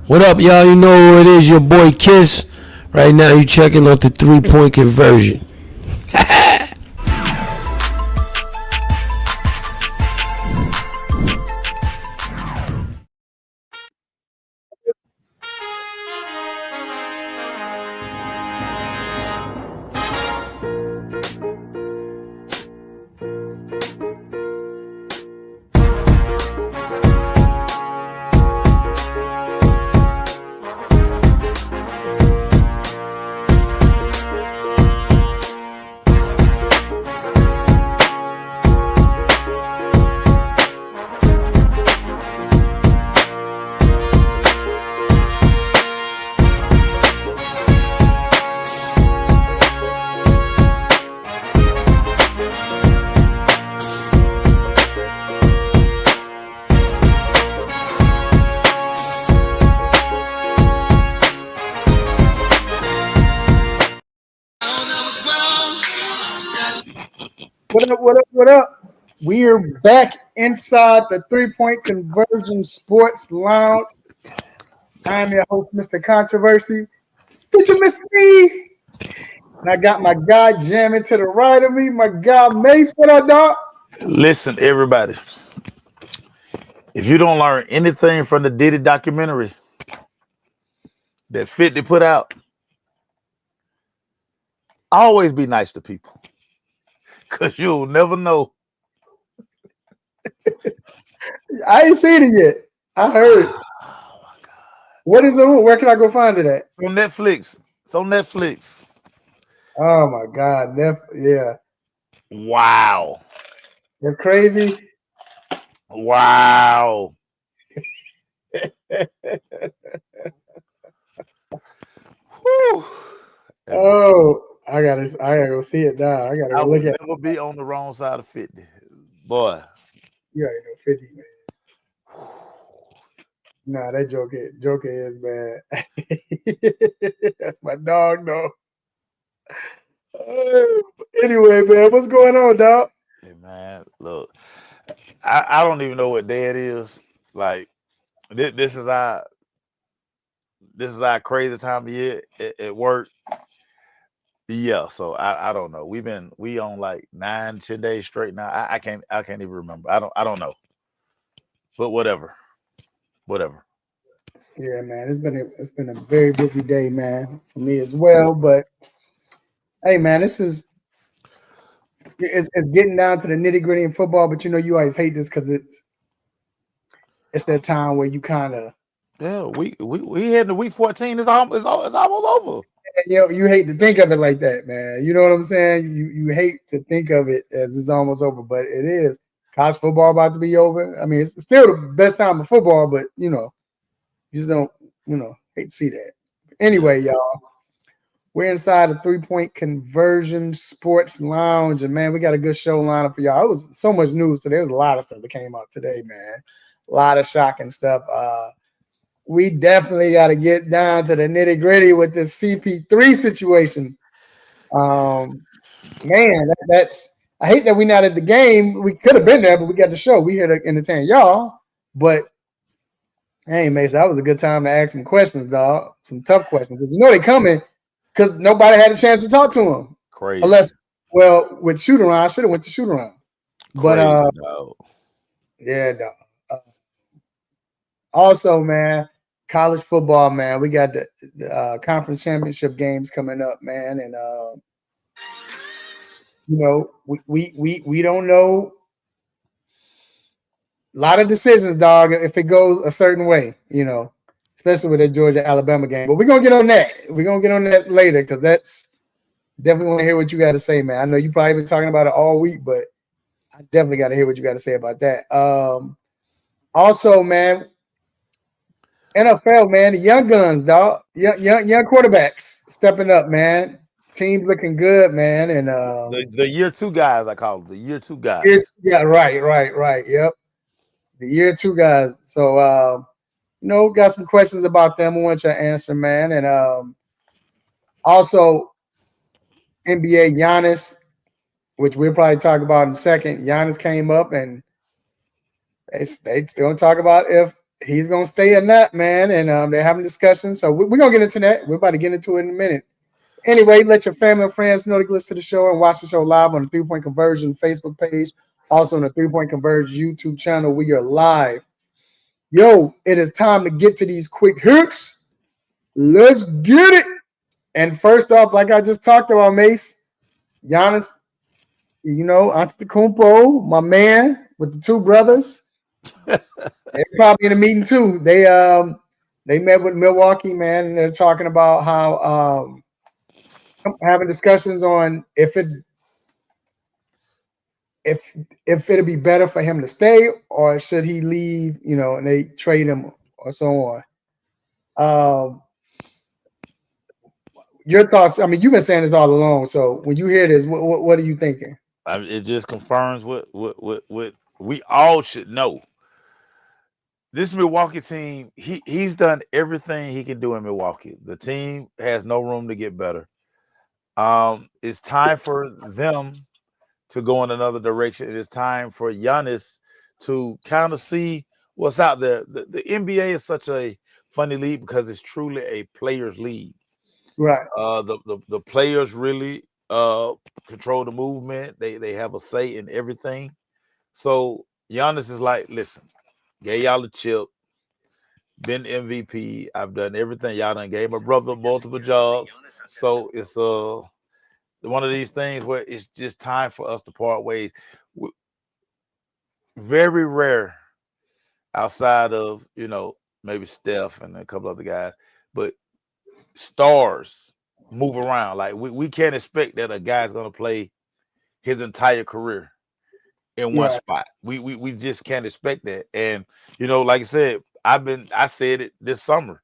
What up, y'all? You know who it is, your boy Kiss. Right now, you checking out the 3-point conversion. What up, what up, what up? We're back inside the 3-point conversion sports lounge. I'm your host, Mr. Controversy. Did you miss me? And I got my guy jamming to the right of me, my guy Mace. What up, dog? Listen, everybody. If you don't learn anything from the Diddy documentary that 50 put out, always be nice to people. Because you'll never know. I ain't seen it yet. I heard. Oh my God. What is it? Where can I go find it at? It's on Netflix. It's on Netflix. Oh my God. Yeah. Wow. That's crazy. Wow. Whew. Oh, I gotta go see it now. I gotta I go will look at never be on the wrong side of 50. Boy. You already know 50, man. Nah, that Joker is bad. That's my dog, though. Anyway, man, what's going on, dog? Hey man, look. I don't even know what day it is. Like this is our crazy time of year at work. Yeah, so I don't know. We on like 9-10 days straight now. I can't even remember. I don't know. But whatever. Yeah, man, it's been a very busy day, man, for me as well. But hey, man, it's getting down to the nitty gritty in football. But you know, you always hate this because it's that time where you kind of Yeah, we heading to week 14. It's almost over. you hate to think of it like that, man. You know what I'm saying? You hate to think of it as it's almost over, but it is. College football about to be over. I mean, it's still the best time of football, but you just don't hate to see that. Anyway, y'all, we're inside the 3-point conversion sports lounge, and man, we got a good show lineup for y'all. It was so much news today. There was a lot of stuff that came out today, man. A lot of shocking stuff. We definitely got to get down to the nitty gritty with this CP3 situation. Man, that's I hate that we're not at the game. We could have been there, but we got the show. We here to entertain y'all. But hey, Mason, that was a good time to ask some questions, dog. Some tough questions because they coming because nobody had a chance to talk to him. Crazy. Unless, with shoot around, I should have went to shoot around. But dog. Yeah, dog. Also, man, college football, man. We got the conference championship games coming up, man, and we don't know a lot of decisions, dog. If it goes a certain way, especially with the Georgia Alabama game. But we're gonna get on that. We're gonna get on that later because that's definitely want to hear what you got to say, man. I know you probably been talking about it all week, but I definitely got to hear what you got to say about that. Also, man. NFL, man, the young guns, dog, young quarterbacks stepping up, man. Teams looking good, man, and the year 2 guys, I call them the year 2 guys. Yeah, right. Yep, the year 2 guys. So, got some questions about them. I want you to answer, man, and also NBA Giannis, which we'll probably talk about in a second. Giannis came up, and they still talk about if he's gonna stay in that, man, and they're having discussions. So we're gonna get into that. We're about to get into it in a minute. Anyway, let your family and friends know to listen to the show and watch the show live on the 3 Point Conversion Facebook page, also on the 3 Point Conversion YouTube channel. We are live. Yo, it is time to get to these quick hits. Let's get it. And first off, like I just talked about, Mace, Giannis, Antetokounmpo, my man, with the two brothers. They're probably in a meeting too. They met with Milwaukee, man, and they're talking about how having discussions on if it'll be better for him to stay or should he leave, and they trade him or so on. Your thoughts? I mean, you've been saying this all along. So when you hear this, what are you thinking? It just confirms what we all should know. This Milwaukee team, he's done everything he can do in Milwaukee. The team has no room to get better. It's time for them to go in another direction. It is time for Giannis to kind of see what's out there. The NBA is such a funny league because it's truly a players' league. Right. The players really control the movement. They have a say in everything. So Giannis is like, listen, gave y'all a chip, been MVP. I've done everything. Y'all done gave my brother multiple jobs. So it's one of these things where it's just time for us to part ways. Very rare outside of, maybe Steph and a couple other guys, but stars move around. Like we can't expect that a guy's gonna play his entire career in one spot. We just can't expect that. And like I said, I said it this summer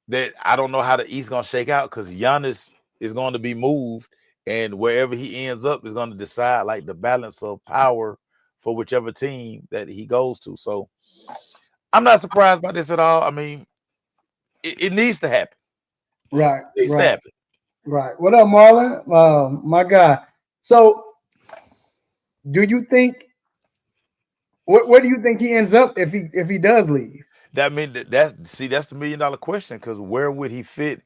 that I don't know how the East gonna shake out because Giannis is going to be moved, and wherever he ends up is going to decide like the balance of power for whichever team that he goes to. So I'm not surprised by this at all. I mean, it needs to happen. Right. It needs to Right. happen. Right. What up, Marlon? My guy. So, do you think? Where do you think he ends up if he does leave? That mean that's the $1 million question because where would he fit?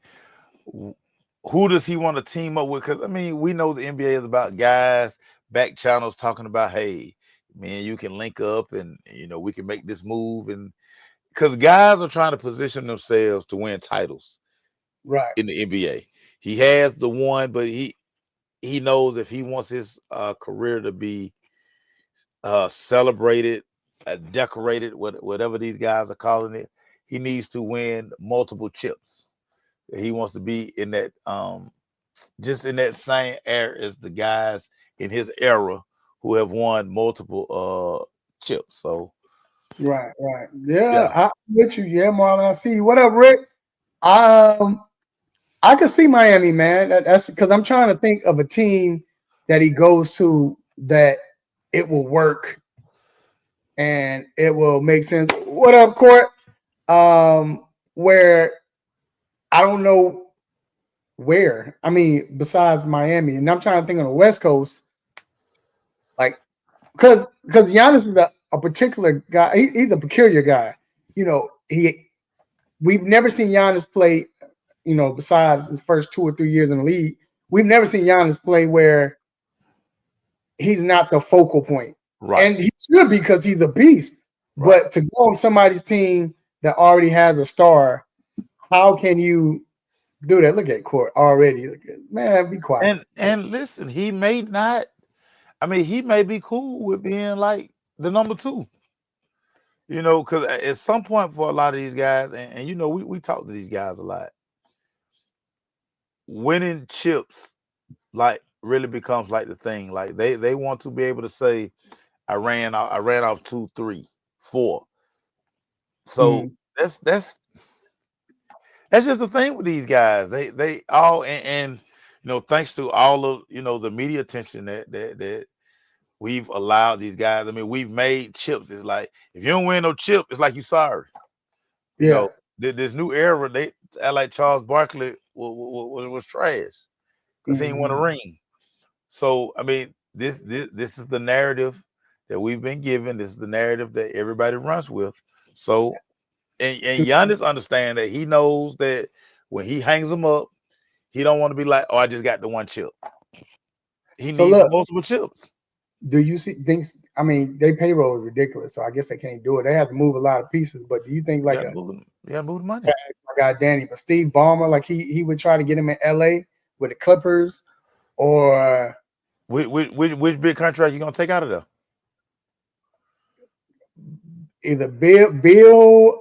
Who does he want to team up with? Because I mean, we know the NBA is about guys back channels talking about, hey, man, you can link up and we can make this move, and because guys are trying to position themselves to win titles Right. in the NBA. He has the one, but he knows if he wants his career to be celebrated, decorated, whatever these guys are calling it, he needs to win multiple chips. He wants to be in that just in that same air as the guys in his era who have won multiple chips. So Right. Yeah, I'm with you. Yeah, Marlon, I see you. What up, Rick? I can see Miami, man. That's because I'm trying to think of a team that he goes to that it will work and it will make sense. What up, Court? Where I don't know where. I mean, besides Miami, and I'm trying to think on the West Coast, like because Giannis is a particular guy. He's a peculiar guy. We've never seen Giannis play. Besides his first 2 or 3 years in the league, we've never seen Giannis play where he's not the focal point. right. And he should be because he's a beast. Right. But to go on somebody's team that already has a star, how can you do that? Look at Court already. Man, be quiet. And listen, he may not. I mean, he may be cool with being like the number two. Because at some point for a lot of these guys, and we talk to these guys a lot. Winning chips like really becomes like the thing. Like they want to be able to say, I ran off 2, 3, 4. So that's just the thing with these guys. They all and thanks to all of the media attention that we've allowed these guys. I mean, we've made chips. It's like if you don't win no chip, it's like you sorry. Yeah. This new era, they act like Charles Barkley was trash because he didn't win a ring. So I mean, this is the narrative that we've been given. This is the narrative that everybody runs with. So, and Giannis understand that he knows that when he hangs them up, he don't want to be like, oh, I just got the one chip. He So needs look, multiple chips. do you see things? I mean, their payroll is ridiculous, so I guess they can't do it. They have to move a lot of pieces. But do you think You like gotta a move, you gotta move the money. my guy Danny, but Steve Ballmer, like he would try to get him in LA with the Clippers, or Which big contract you gonna take out of there? either Bill.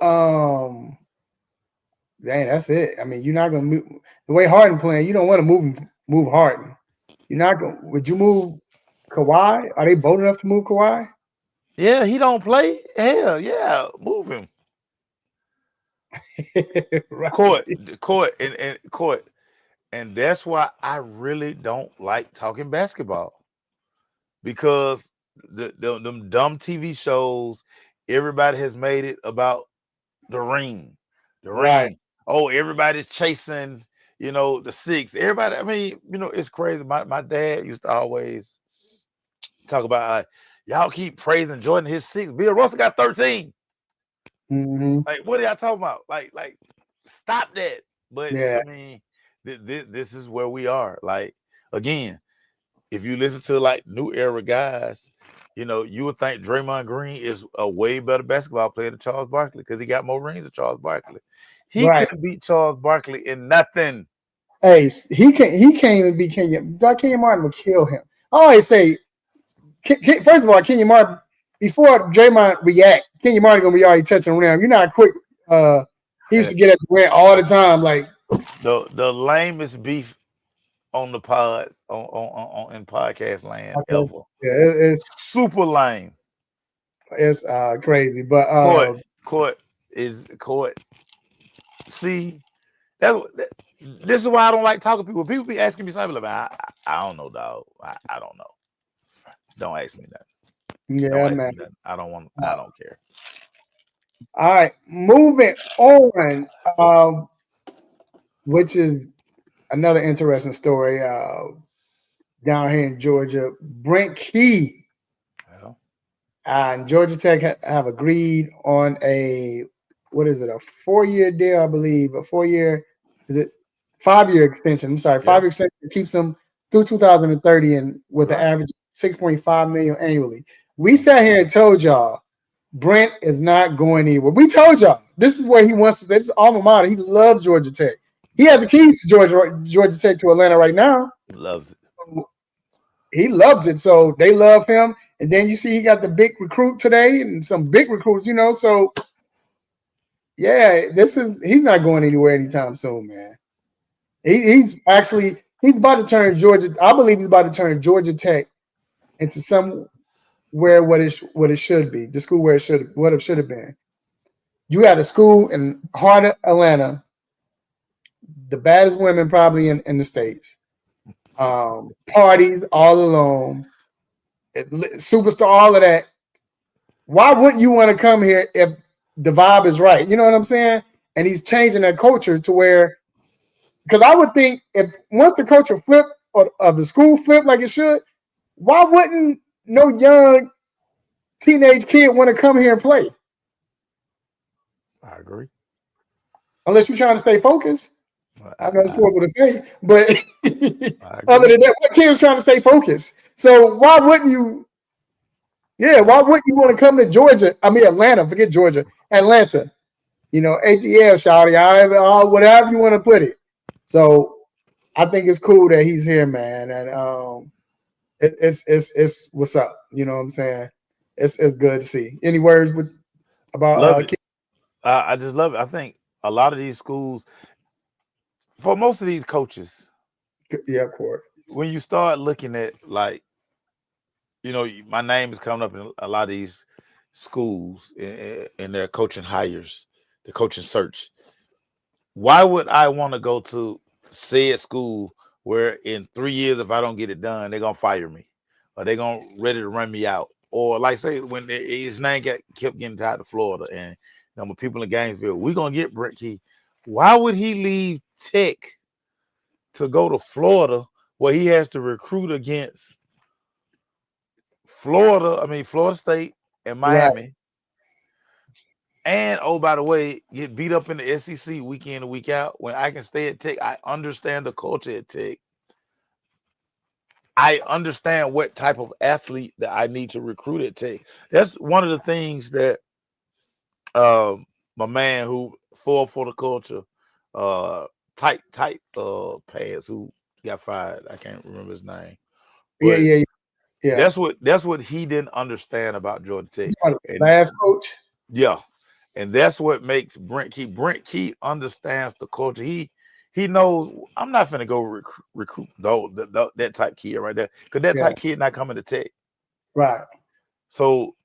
Dang, that's it. I mean, you're not gonna move the way Harden playing. You don't want to move Harden. You're not gonna. Would you move Kawhi? Are they bold enough to move Kawhi? Yeah, he don't play. Hell, yeah, move him. Right. Court. And that's why I really don't like talking basketball, because them dumb TV shows, everybody has made it about the ring. The Right. ring. Oh, everybody's chasing, the six. Everybody, I mean, it's crazy. My dad used to always talk about y'all keep praising Jordan his six. Bill Russell got 13. Mm-hmm. Like, what are y'all talking about? Like, stop that. But Yeah. I mean, this is where we are. Like, again, if you listen to like new era guys, you would think Draymond Green is a way better basketball player than Charles Barkley because he got more rings than Charles Barkley. He Right. couldn't beat Charles Barkley in nothing. Hey, he can't even beat Kenyon. Kenyon Martin would kill him. I always say, first of all, Kenyon Martin, before Draymond react, Kenyon Martin gonna be already touching around. You're not quick. He used to get at the rim all the time. Like the lamest beef on the pod on in podcast land ever. yeah, Super lame. it's crazy. But Court. See, this is why I don't like talking to people. People be asking me something like, I don't know, dog. I don't know. Don't ask me that. yeah, man. I don't want. I don't care. All right, moving on. Which is another interesting story. Down here in Georgia, Brent Key and Georgia Tech have agreed on a 4-year deal, I believe, a 4-year, is it 5-year extension? I'm sorry, 5-year extension keeps them through 2030 and with an average 6.5 million annually. We sat here and told y'all Brent is not going anywhere. We told y'all this is where he wants to stay. This is alma mater. He loves Georgia Tech. He has the keys to Georgia Tech to Atlanta right now. Loves it. He loves it. So they love him. And then you see he got the big recruit today and some big recruits, So yeah, he's not going anywhere anytime soon, man. He's about to turn Georgia. I believe he's about to turn Georgia Tech into somewhere what it should be. The school where it should have been. You had a school in heart of Atlanta, the baddest women probably in the States. Parties all alone, superstar, all of that. Why wouldn't you want to come here if the vibe is right? You know what I'm saying? And he's changing that culture to where, because I would think if once the culture flip or of the school flip like it should, why wouldn't no young teenage kid want to come here and play? I agree. Unless you're trying to stay focused. I know it's horrible to say, but other than that, what kid is trying to stay focused? So why wouldn't you? Yeah, why wouldn't you want to come to Georgia? I mean Atlanta. Forget Georgia, Atlanta. ATL, shawty, whatever you want to put it. So I think it's cool that he's here, man, and it's what's up. You know what I'm saying? It's good to see. Any words about? I just love it. I think a lot of these schools, for most of these coaches, yeah, Court. When you start looking at like, my name is coming up in a lot of these schools in their coaching hires, the coaching search. Why would I want to go to said school where in 3 years, if I don't get it done, they're gonna fire me, or they're gonna ready to run me out, or like say when his name kept getting tied to Florida, and when people in Gainesville, we're gonna get Brent Key. Why would he leave Tech to go to Florida where he has to recruit against Florida State and Miami, And oh, by the way, get beat up in the SEC week in and week out. When I can stay at Tech, I understand the culture at Tech. I understand what type of athlete that I need to recruit at Tech. That's one of the things that my man who fought for the culture, tight pants who got fired. I can't remember his name. But Yeah. that's what he didn't understand about Georgia Tech. And, last coach. yeah. And that's what makes Brent Key. Brent Key understands the culture. He knows I'm not finna go recruit that type kid right there. Because that type kid not coming to Tech. Right. So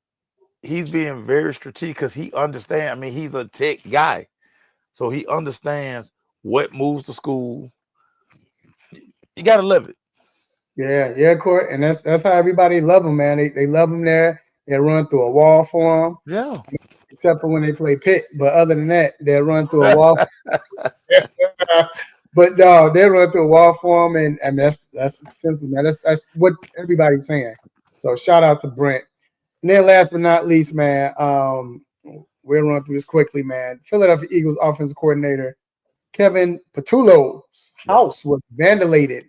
he's being very strategic because he understands. I mean, he's a Tech guy. So he understands what moves the school. You gotta love it. Yeah, Court. And that's how everybody love them, man. They love them there. They run through a wall for them. Yeah. Except for when they play Pitt. But other than that, they'll run through a wall. But no, they run through a wall for them, and that's sensible, man. That's what everybody's saying. So shout out to Brent. And then last but not least, man, we'll run through this quickly, man. Philadelphia Eagles offensive coordinator Kevin Patullo's house was vandalized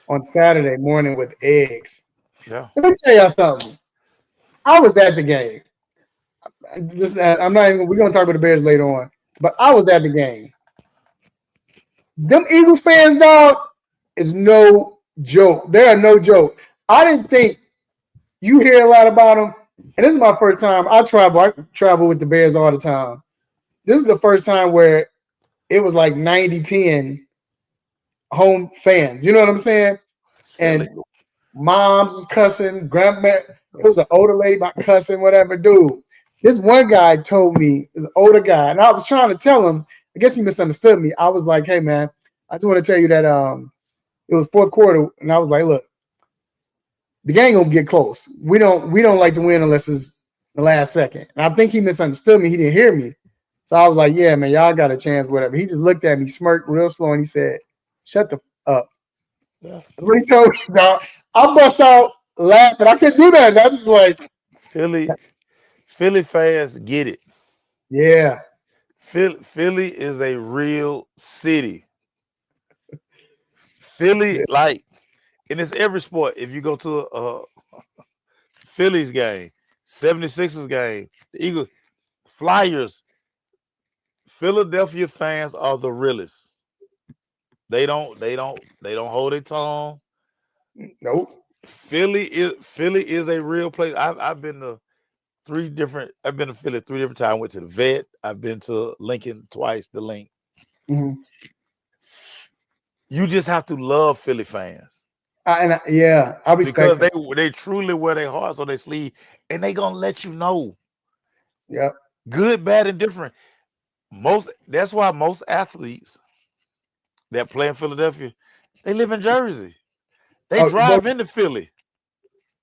on Saturday morning with eggs. Yeah. Let me tell y'all something. I was at the game. I'm not even. We're gonna talk about the Bears later on, but I was at the game. Them Eagles fans, dog, is no joke. They are no joke. I didn't think you hear a lot about them. And this is my first time. I travel with the Bears all the time. This is the first time where it was like 90-10 home fans. You know what I'm saying? And moms was cussing, grandma, it was an older lady about cussing, whatever. Dude, this one guy told me, this older guy, and I was trying to tell him, I guess he misunderstood me. I was like, hey man, I just want to tell you that it was fourth quarter, and I was like, look, the game gonna get close. We don't like to win unless it's the last second. And I think he misunderstood me. He didn't hear me. So I was like, yeah, man, y'all got a chance, whatever. He just looked at me, smirked real slow, and he said, shut the up. Yeah. That's what he told me, dog. I bust out laughing. I couldn't do that. I was like, Philly fans get it. Yeah. Philly is a real city. Philly, like, and it's every sport. If you go to a Phillies game, 76ers game, the Eagles, Flyers, Philadelphia fans are the realest. They don't hold their tongue. Nope. Philly is a real place. I've been to Philly 3 different times. I went to the Vet. I've been to Lincoln twice, the Link. Mm-hmm. You just have to love Philly fans. I respect because they truly wear their hearts on their sleeve, and they gonna let you know. Yep. Good, bad, and different. That's why most athletes that play in Philadelphia, they live in Jersey. They drive into Philly.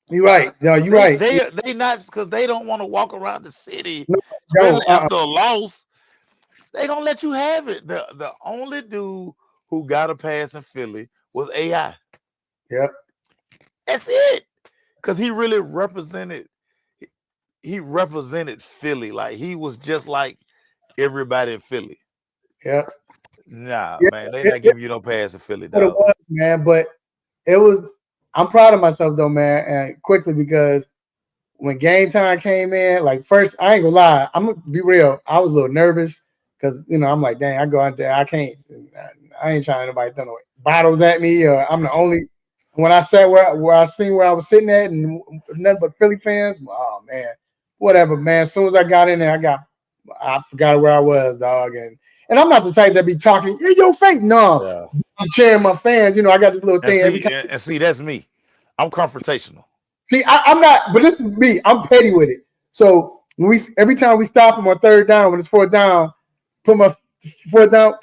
You're right. No, you're right. They not because they don't want to walk around the city, especially after a loss. They gonna let you have it. The only dude who got a pass in Philly was AI. Yep. That's it. Because he really represented Philly. Like he was just like everybody in Philly. Yep. Nah, man, they not giving you no pass in Philly, dog. It was, man, but it was. I'm proud of myself though, man, and quickly because when game time came in, like first, I ain't gonna lie, I'm gonna be real. I was a little nervous because I'm like, dang, I go out there, I can't. I ain't trying to nobody throw no bottles at me, or I'm the only. When I sat where I was sitting at, and nothing but Philly fans. Oh man, whatever, man. As soon as I got in there, I forgot where I was, dog, and I'm not the type that be talking in your face. No, yeah. I'm cheering my fans. I got this little thing every time. And see, that's me. I'm confrontational. See, I'm not, but this is me. I'm petty with it. So every time we stop them on third down, when it's fourth down, put my fourth down.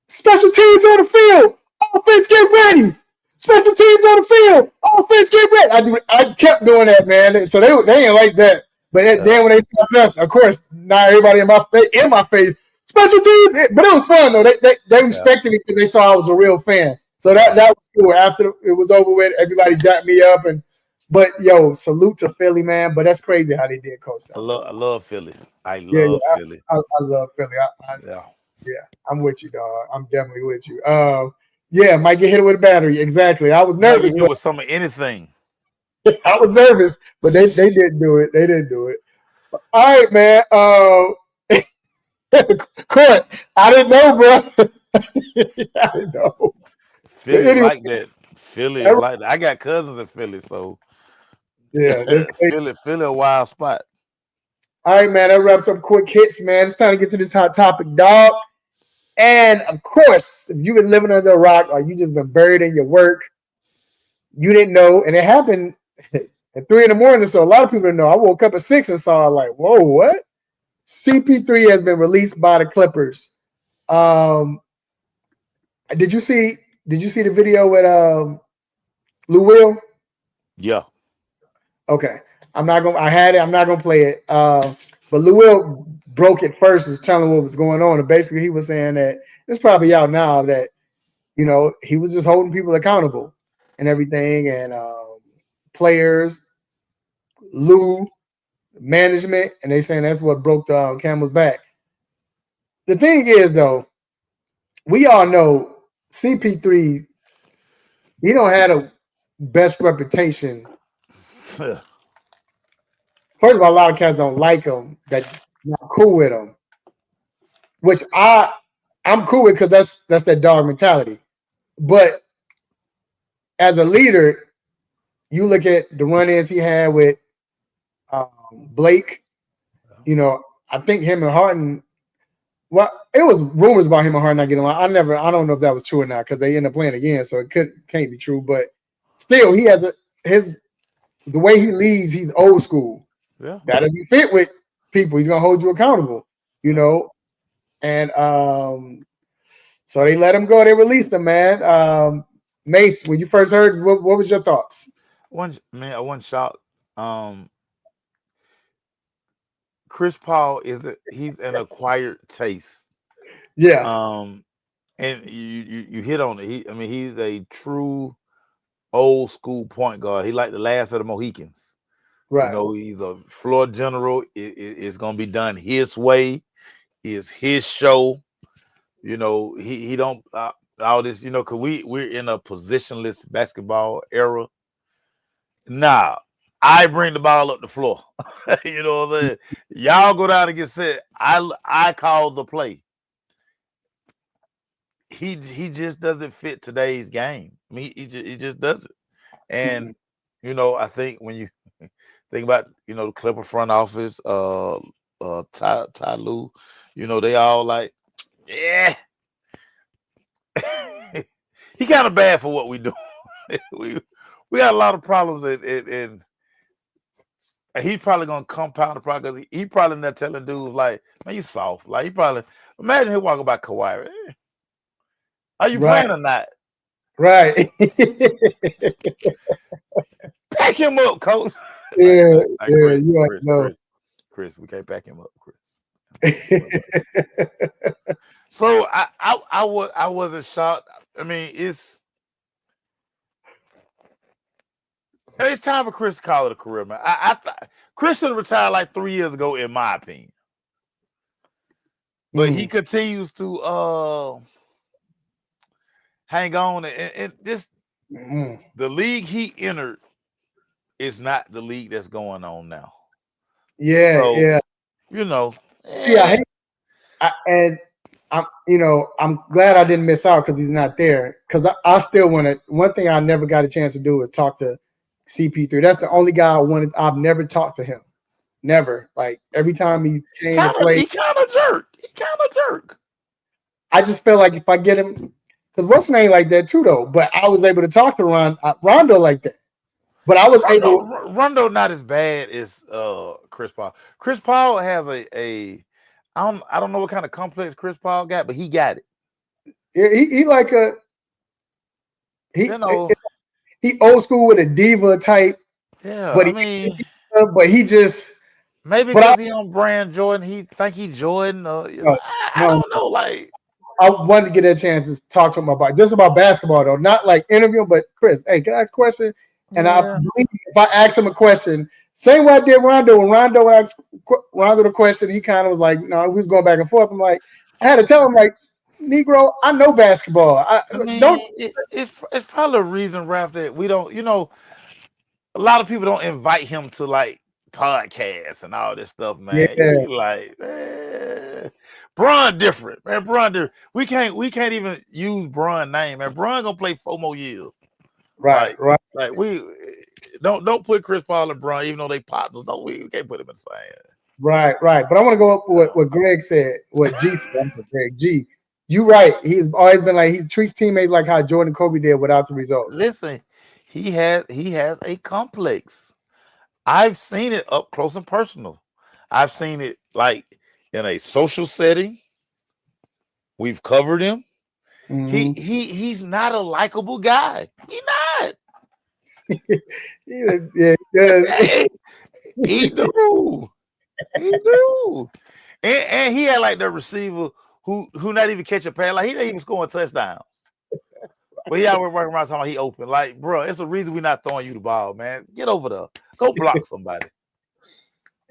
Special teams on the field. Offense, get ready. Special teams on the field. Offense, get ready. I kept doing that, man. So they ain't like that. But then when they stopped us, of course, not everybody in my face. Special teams, but it was fun though. They respected me because they saw I was a real fan. So that was cool. After it was over with, everybody dapped me up, and But yo, salute to Philly, man. But that's crazy how they did coach I down love there. I love Philly. I Yeah, love yeah, Philly. I love Philly. Yeah. Yeah, I'm with you, dog. I'm definitely with you. Yeah, might get hit with a battery. Exactly. I was You might get nervous, hit but with some of anything. I was nervous, but they didn't do it. They didn't do it. All right, man. Court. I didn't know, bro. I didn't know. But Philly is anyway, like that. Philly is like that. I got cousins in Philly, so yeah, that's crazy. Philly a wild spot. All right, man. That wraps up quick hits, man. It's time to get to this hot topic, dog. And of course, if you've been living under a rock or you just been buried in your work, you didn't know, and it happened at 3 in the morning. So a lot of people didn't know. I woke up at 6 and saw like, whoa, what? CP3 has been released by the Clippers. Um, did you see? Did you see the video with Lou Will? Yeah. Okay, I'm not gonna. I had it. I'm not gonna play it. But Lou Will broke it first. Was telling what was going on, and basically he was saying that it's probably out now that he was just holding people accountable and everything, and players, Lou, management, and they saying that's what broke the camel's back. The thing is, though, we all know CP3. He don't have a best reputation. First of all, a lot of cats don't like him. That not cool with him, which I'm cool with because that's that dog mentality. But as a leader, you look at the run-ins he had with Blake. I think him and Harden. Well, it was rumors about him and Harden not getting along. I don't know if that was true or not because they ended up playing again, so it can't be true. But still, he has the way he leads. He's old school. Yeah. That doesn't fit with people. He's gonna hold you accountable. And so they let him go. They released him, man. Mace, when you first heard, what was your thoughts? One shot. Um, Chris Paul he's an acquired taste. Yeah, And you hit on it. He's a true old school point guard. He like the last of the Mohicans. right. He's a floor general. It's gonna be done his way. It's his show. He don't all this. Cause we're in a positionless basketball era. Nah, I bring the ball up the floor. You know what I'm saying? Y'all go down and get set. I call the play. He just doesn't fit today's game. He just doesn't. And I think when you think about the Clipper front office, Ty Lue, they all like, yeah, he kind of bad for what we do. we got a lot of problems, and he probably gonna compound the problem because he probably not telling dudes like, man, you soft. Like he probably imagine he walking by Kawhi. Are you Right, playing or not? right. Pack him up, coach. Yeah, Like, yeah, you already know. Chris, we can't back him up, Chris. So I wasn't shocked. It's time for Chris to call it a career, man. Chris should have retired like 3 years ago, in my opinion. But he continues to hang on, and this the league he entered is not the league that's going on now. Yeah, So, yeah. Yeah, And I'm glad I didn't miss out because he's not there. Because I still want to. One thing I never got a chance to do is talk to CP3. That's the only guy I wanted. I've never talked to him. Never. Like every time he came to play, he kind of jerk. I just felt like if I get him, because what's name like that too though. But I was able to talk to Rondo like that. But I was able. Rondo not as bad as Chris Paul. Chris Paul has a I don't know what kind of complex Chris Paul got, but he got it. He like a he old school with a diva type. Yeah, but he just maybe because he on brand Jordan, he think he Jordan. I don't know. Like I wanted to get a chance to talk to him about basketball though, not like interview him. But Chris, hey, can I ask a question? And I Yeah. believe if I ask him a question, same way I did Rondo, when Rondo asked Rondo the question, he kind of was like, no, we was going back and forth. I'm like, I had to tell him, like, Negro, I know basketball. I mean, Don't it's probably a reason, Ralph, that we don't, a lot of people don't invite him to like podcasts and all this stuff, man. yeah, He like, man, Bron different, man. Bron different. We can't even use Bron name, man. Bron gonna play 4 more years. right, Like, right, like we don't put Chris Paul and Bron, even though they partners. No, we can't put them in the same. right, right. But I want to go up with what Greg said, what G said. I'm sorry, Greg G. You right. He's always been like he treats teammates like how Jordan Kobe did without the results. Listen, he has a complex. I've seen it up close and personal. I've seen it like in a social setting. We've covered him. Mm-hmm. He's not a likable guy. He not. Yeah, he does. Hey, he do. He do. And he had like the receiver who not even catch a pass. Like he didn't even scoring touchdowns. But he out there working around talking about he open. Like, bro, it's the reason we're not throwing you the ball, man. Get over there. Go block somebody.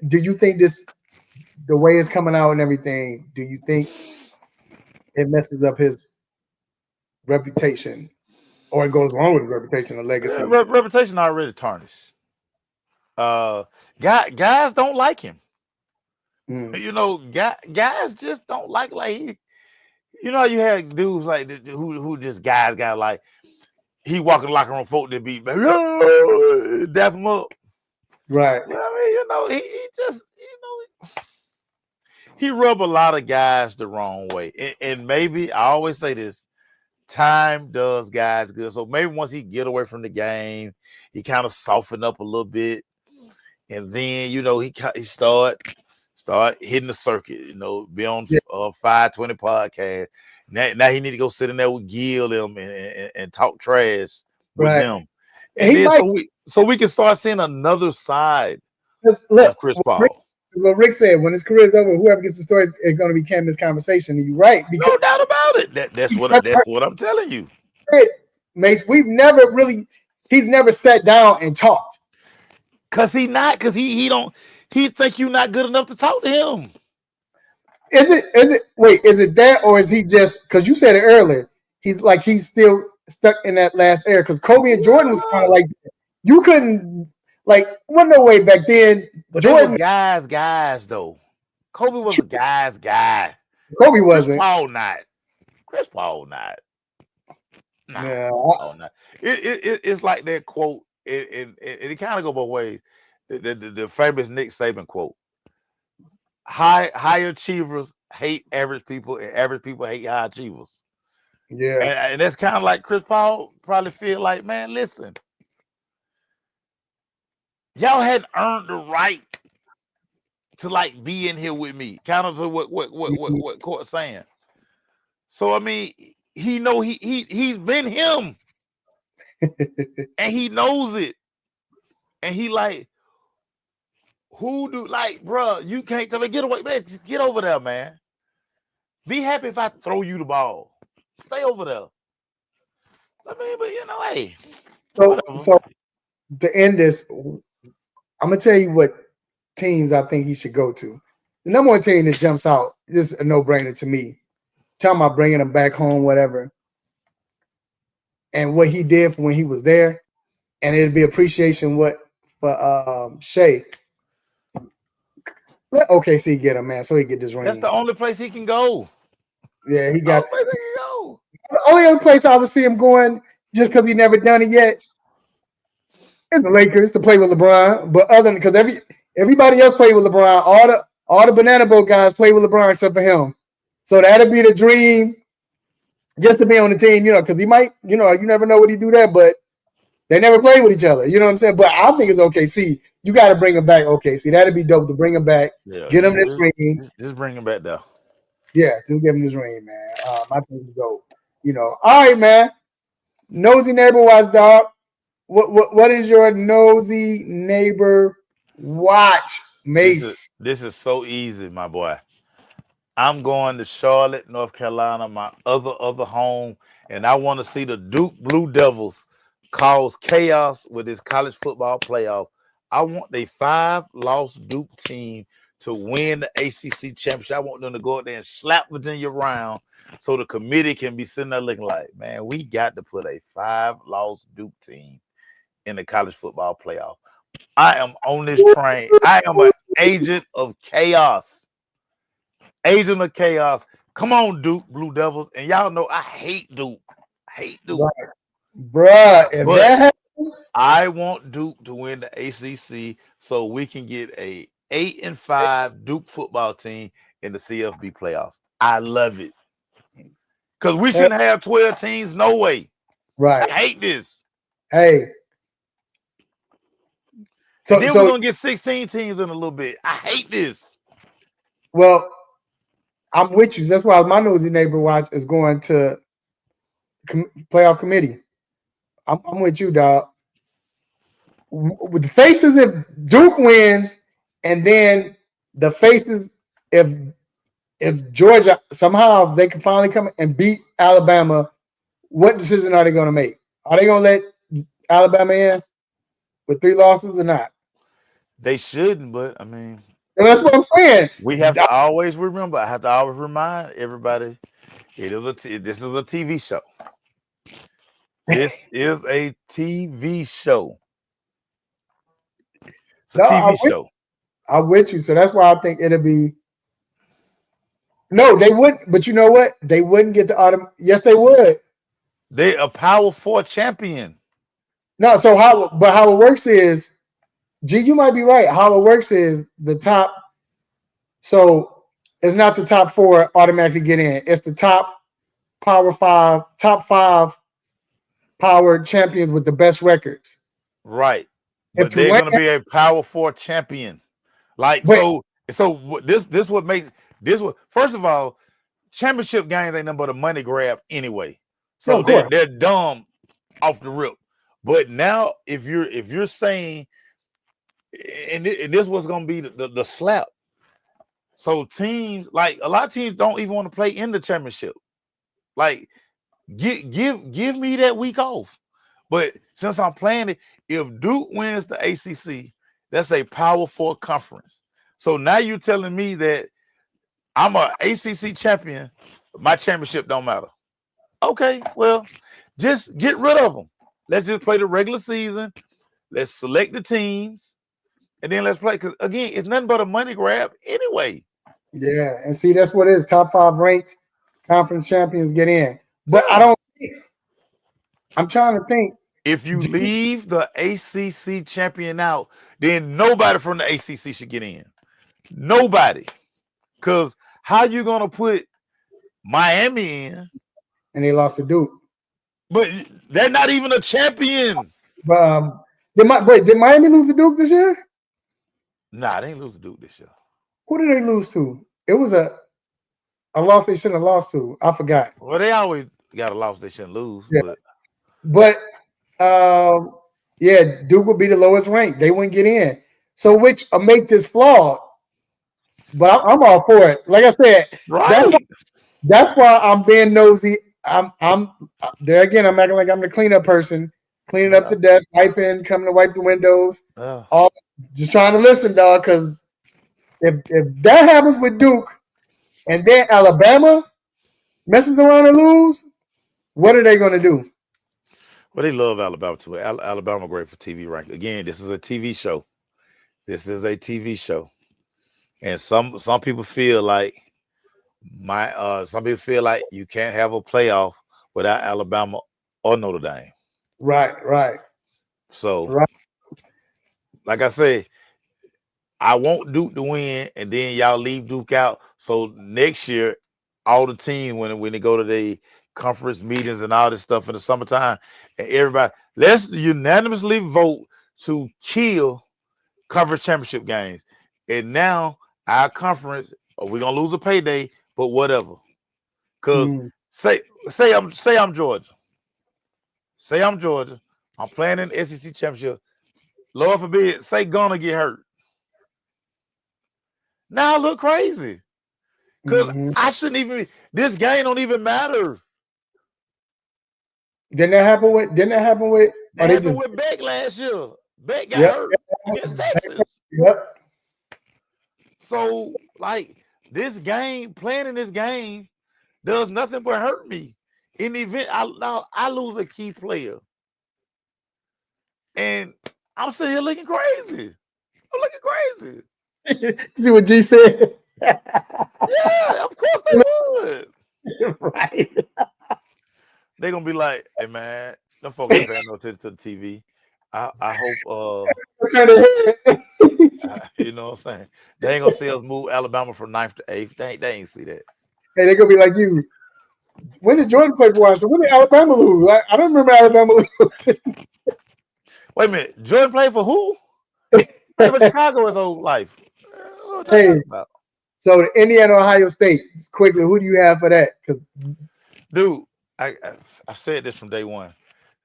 Do you think the way it's coming out and everything? Do you think it messes up his reputation, or it goes wrong with his reputation or legacy? Reputation already tarnished. Guys don't like him. Mm. Guys just don't like he. How you had dudes like who just guys got like he walk in the locker room, folk that be dap him up. Right. I mean, he just he rub a lot of guys the wrong way, and maybe I always say this: time does guys good. So maybe once he get away from the game, he kind of soften up a little bit, and then he start hitting the circuit. Be on Yeah. 520 podcast. Now he need to go sit in there with Gil them and talk trash with Right. them, And and he then might so we can start seeing another side just look. of Chris Paul. What Rick said, when his career is over, whoever gets the story is going to be carrying this conversation. And you're right, because No doubt about it. That's what I'm telling you. Mace, he's never sat down and talked. Cause he don't he think you not good enough to talk to him. Is it that, or is he just, because you said it earlier, he's still stuck in that last era? Because Kobe and Jordan was kind of like that. You couldn't, wasn't no way back then. But Jordan, they were guys though. Kobe was a guy's guy. Kobe wasn't. Chris Paul not. Nah, Yeah, Paul not. It's like that quote, and it kind of go both ways. The famous Nick Saban quote: high achievers hate average people, and average people hate high achievers. yeah. And that's kind of like Chris Paul probably feel like, man, listen, y'all hadn't earned the right to like be in here with me. Kind of to what Court's saying. So I mean, he's been him, and he knows it, and he like, who do like, bro? You can't tell me, get away, man. Just get over there, man. Be happy if I throw you the ball. Stay over there. I mean, but hey. So to end this, I'm gonna tell you what teams I think he should go to. The number one team that jumps out, this is a no-brainer to me. Talking about bringing him back home, whatever, and what he did for when he was there, and it'd be appreciation for Shea. Let OKC get him, man, so he get this ring. That's the only place he can go. Yeah, he The got. only place he can go. The only other place I would see him going, just because he never done it yet, is the Lakers to play with LeBron. But other than, because everybody else played with LeBron, all the banana boat guys play with LeBron except for him. So that'd be the dream, just to be on the team, because he might, you never know what he do there, but they never played with each other. You know what I'm saying? But I think it's OKC. You got to bring him back, OKC. That'd be dope to bring him back. Yeah, get him this ring. Just bring him back there. Yeah, just give him this ring, man. I think it's dope. All right, man. Nosy neighbor watchdog. What is your nosy neighbor watch, Mace? This is so easy, my boy. I'm going to Charlotte, North Carolina, my other home, and I want to see the Duke Blue Devils cause chaos with this college football playoff. I want a 5-loss Duke team to win the ACC championship. I want them to go out there and slap Virginia around so the committee can be sitting there looking like, man, we got to put a 5-loss Duke team in the college football playoff. I am on this train. I am an agent of chaos. Agent of chaos. Come on, Duke Blue Devils. And y'all know I hate Duke. I hate Duke. Right. Bruh, if But that happens, I want Duke to win the ACC so we can get a 8-5 Duke football team in the CFB playoffs. I love it. Because we shouldn't have 12 teams. No way. right. I hate this. Hey. And then we're going to get 16 teams in a little bit. I hate this. Well, I'm with you. That's why my nosy neighbor watch is going to playoff committee. I'm with you, dog. With the faces if Duke wins, and then the faces if Georgia somehow they can finally come and beat Alabama, what decision are they going to make? Are they going to let Alabama in with 3 losses or not? They shouldn't, but I mean, and that's what I'm saying. We have to always remember. I have to always remind everybody: this is a TV show. This is a TV show. It's a TV show. I'm with you. So that's why I think it'll be. No, they wouldn't. But you know what? They wouldn't get the autumn. Yes, they would. They're a Power 4 champion. No, so how it works is, G, you might be right. How it works is the top. So it's not the top 4 automatically get in. It's the top top 5 power champions with the best records. Right. But they're going to be a Power 4 champion. Like, so this what makes this what, first of all, championship games ain't nothing but a money grab anyway. So they're dumb off the rip. But now if you're saying, and this was going to be the slap. So teams, like a lot of teams don't even want to play in the championship. Like, give me that week off. But since I'm playing it, if Duke wins the ACC, that's a Power 4 conference. So now you're telling me that I'm an ACC champion, my championship don't matter. Okay, well, just get rid of them. Let's just play the regular season. Let's select the teams, and then let's play. Because again, it's nothing but a money grab anyway. Yeah, and see, that's what it is. Top 5 ranked conference champions get in. But I don't think. I'm trying to think. If you leave the ACC champion out, then nobody from the ACC should get in. Nobody. Because how you going to put Miami in? And they lost to Duke. But they're not even a champion. Did Miami lose to Duke this year? Nah, they didn't lose to Duke this year. Who did they lose to? It was a loss they shouldn't have lost to. I forgot. Well, they always got a loss they shouldn't lose. Yeah. But yeah, Duke would be the lowest ranked. They wouldn't get in. So which make this flawed. But I'm all for it. Like I said, that's why I'm being nosy. I'm there again. I'm acting like I'm the cleanup person, cleaning up the desk, wiping, coming to wipe the windows. All just trying to listen, dog. Because if that happens with Duke, and then Alabama messes around and lose, what are they going to do? Well, they love Alabama too. Alabama great for TV rank. Again, this is a TV show. This is a TV show, and some people feel like some people feel like you can't have a playoff without Alabama or Notre Dame. Right. So, like I said, I want Duke to win, and then y'all leave Duke out. So next year, all the teams when they go to the conference meetings and all this stuff in the summertime, and everybody, let's unanimously vote to kill conference championship games. And now our conference, we're gonna lose a payday, but whatever. Because say I'm Georgia. Say I'm Georgia. I'm playing in the SEC championship. Lord forbid, say gonna get hurt. Now I look crazy. Because I shouldn't even. This game don't even matter. Didn't that happen with That they happened just with Beck last year. Beck got yep, hurt against Texas. yep. So, like, this game, playing in this game, does nothing but hurt me. In the event I lose a key player, and I'm sitting here looking crazy. I'm looking crazy. See what G said? Yeah, of course they would. Right. They're gonna be like, hey man, them folks ain't paying no attention to the TV. I hope Turn their head. you know what I'm saying? They ain't gonna see us move Alabama from 9th to 8th. They ain't see that. Hey, they're gonna be like you. When did Jordan play for Washington? When did Alabama lose? Like, I don't remember Alabama losing. Wait a minute, Jordan played for who? Played for Chicago his whole life. What y'all Hey, talking about? so the Indiana Ohio State. Just quickly, who do you have for that? Because Dude, I've said this from day one.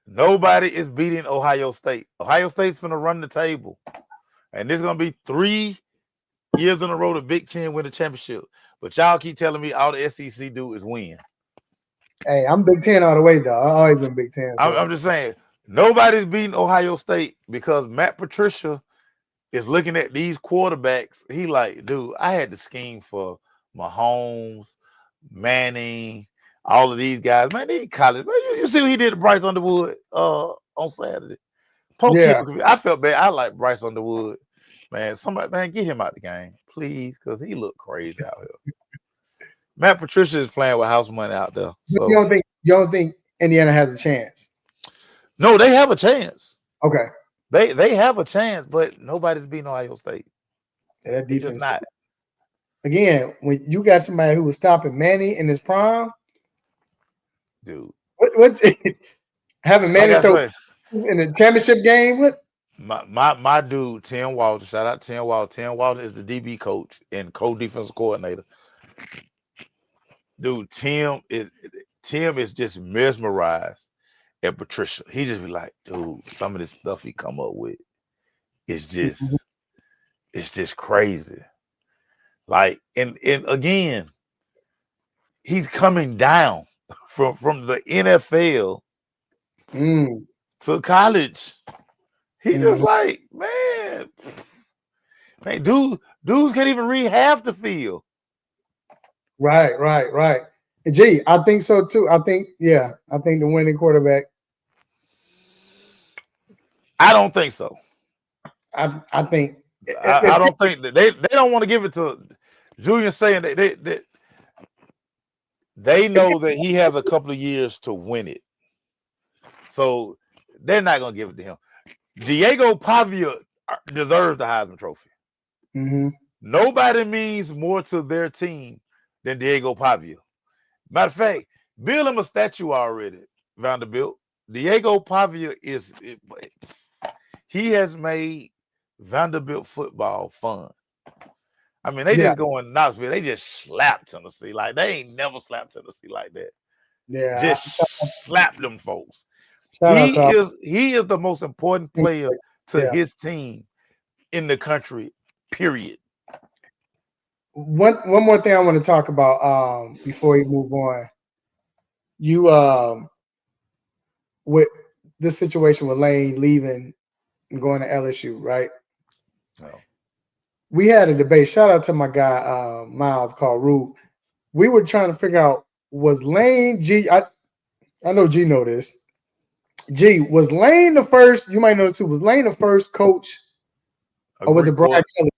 Nobody is beating Ohio State. Ohio State's gonna run the table. And this is gonna be 3 years in a row the Big Ten win the championship. But y'all keep telling me all the SEC do is win. hey, I'm Big Ten all the way, though. I've always been Big Ten. So. I'm just saying, nobody's beating Ohio State because Matt Patricia is looking at these quarterbacks. He like, dude, I had to scheme for Mahomes, Manning, all of these guys. Man, they in college. Man, you see what he did to Bryce Underwood on Saturday. Yeah. I felt bad. I like Bryce Underwood. Man, somebody, man, get him out the game, please, because he looked crazy out here. Matt Patricia is playing with house money out there. So You don't think Indiana has a chance? no, they have a chance. Okay. They have a chance, but nobody's beating Ohio State. Yeah, that It's just defense. not. Again, when you got somebody who was stopping Manny in his prime, Dude. what having Manny throw in the championship game? What? My dude, Tim Walton, shout out Tim Walton. Tim Walton is the DB coach and co-defensive coordinator. Dude, Tim is just mesmerized at Patricia. He just be like, dude, some of this stuff he come up with is just crazy. Like, and again, he's coming down from the NFL to college. He just like, man, dudes can't even read half the field. Right. And gee, I think so too. I think the winning quarterback. I don't think so. I think I don't think that they don't want to give it to Julian, saying that they know that he has a couple of years to win it. So they're not gonna give it to him. Diego Pavia deserves the Heisman Trophy. Mm-hmm. Nobody means more to their team than Diego Pavia. Matter of fact, build him a statue already, Vanderbilt. Diego Pavia he has made Vanderbilt football fun. I mean, they just go in Knoxville. They just slap Tennessee. Like, they ain't never slapped Tennessee like that. Yeah. Just slap them folks. Shout He is the most important player to his team in the country, period. One more thing I want to talk about before we move on. You with this situation with Lane leaving and going to LSU, right? No. We had a debate. Shout out to my guy Miles called Rube. We were trying to figure out, was Lane G? I know G know this. G, was Lane the first? You might know too. Was Lane the first coach, or was it Brian Kelly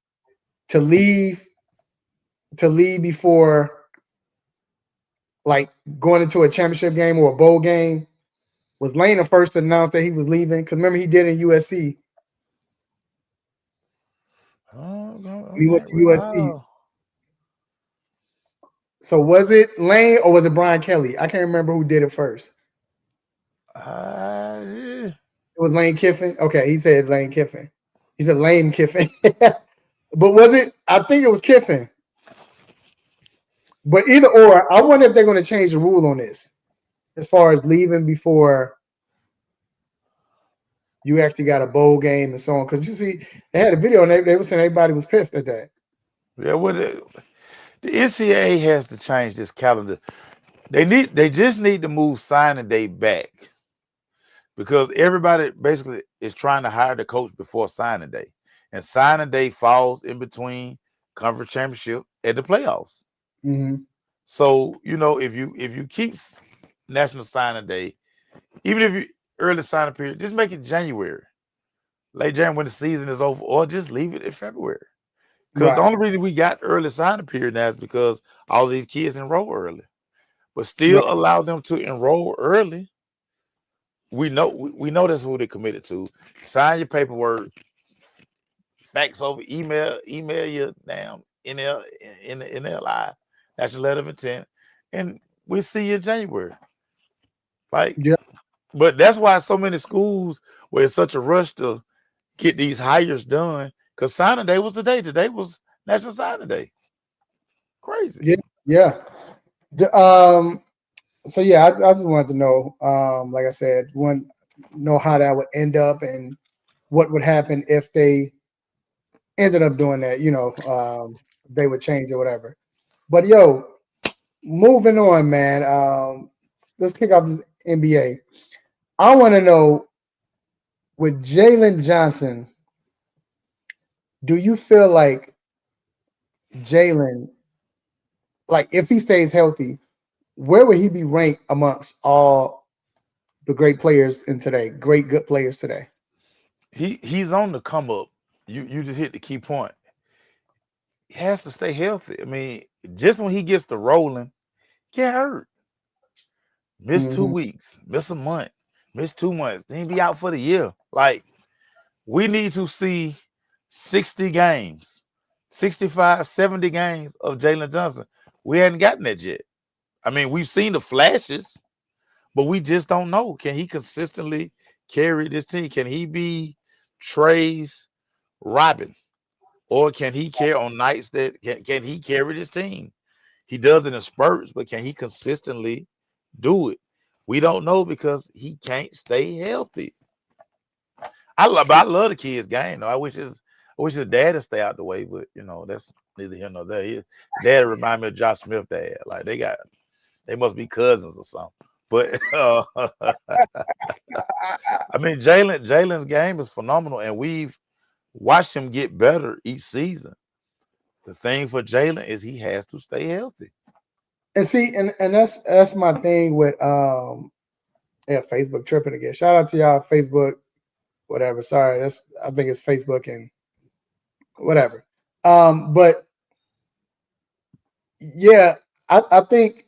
to leave before, like, going into a championship game or a bowl game? Was Lane the first to announce that he was leaving? Because remember, he did in USC. He went to USC. So was it Lane or was it Brian Kelly? I can't remember who did it first. It was Lane Kiffin. Okay, he said Lane Kiffin. He said Lane Kiffin. But was it? I think it was Kiffin. But either or, I wonder if they're going to change the rule on this, as far as leaving before you actually got a bowl game and so on. Because you see, they had a video and they were saying everybody was pissed at that. Yeah, well, the NCAA has to change this calendar. They just need to move signing day back. because everybody basically is trying to hire the coach before signing day, and signing day falls in between conference championship and the playoffs. Mm-hmm. So if you keep national signing day, even if you early signing period, just make it January, late January when the season is over, or just leave it in February. Because the Right. only reason we got early signing period now is because all these kids enroll early, but Right. still allow them to enroll early. We know that's who they're committed to. Sign your paperwork, fax over, email your damn NLI, National Letter of Intent, and we'll see you in January. Like, Yeah. but that's why so many schools were in such a rush to get these hires done, because signing day was the day. Today was National Signing Day. Crazy. Yeah. Yeah. So yeah, I just wanted to know, like I said, want know how that would end up and what would happen if they ended up doing that. They would change or whatever. But yo, moving on, man. Let's kick off this NBA. I want to know with Jalen Johnson, do you feel like Jalen, like if he stays healthy, where would he be ranked amongst all the great players in today, great good players today? He's on the come up. You just hit the key point. He has to stay healthy. I mean, just when he gets to rolling, get hurt. Miss two Hmm. weeks, miss a month, miss 2 months, then be out for the year. Like, we need to see 60 games, 65, 70 games of Jalen Johnson. We hadn't gotten that yet. I mean, we've seen the flashes, but we just don't know. Can he consistently carry this team? Can he be Trey's Robin? Or can he carry on nights that can he carry this team? He does it in spurts, but can he consistently do it? We don't know because he can't stay healthy. I love the kid's game though. I wish his dad would stay out the way, but that's neither here nor there. His dad remind me of Josh Smith dad. Like they must be cousins or something. But I mean Jalen's game is phenomenal, and we've watched him get better each season. The thing for Jalen is he has to stay healthy. And see, and that's my thing with yeah, Facebook tripping again. Shout out to y'all, Facebook, whatever. Sorry, I think it's Facebook and whatever. But yeah, I think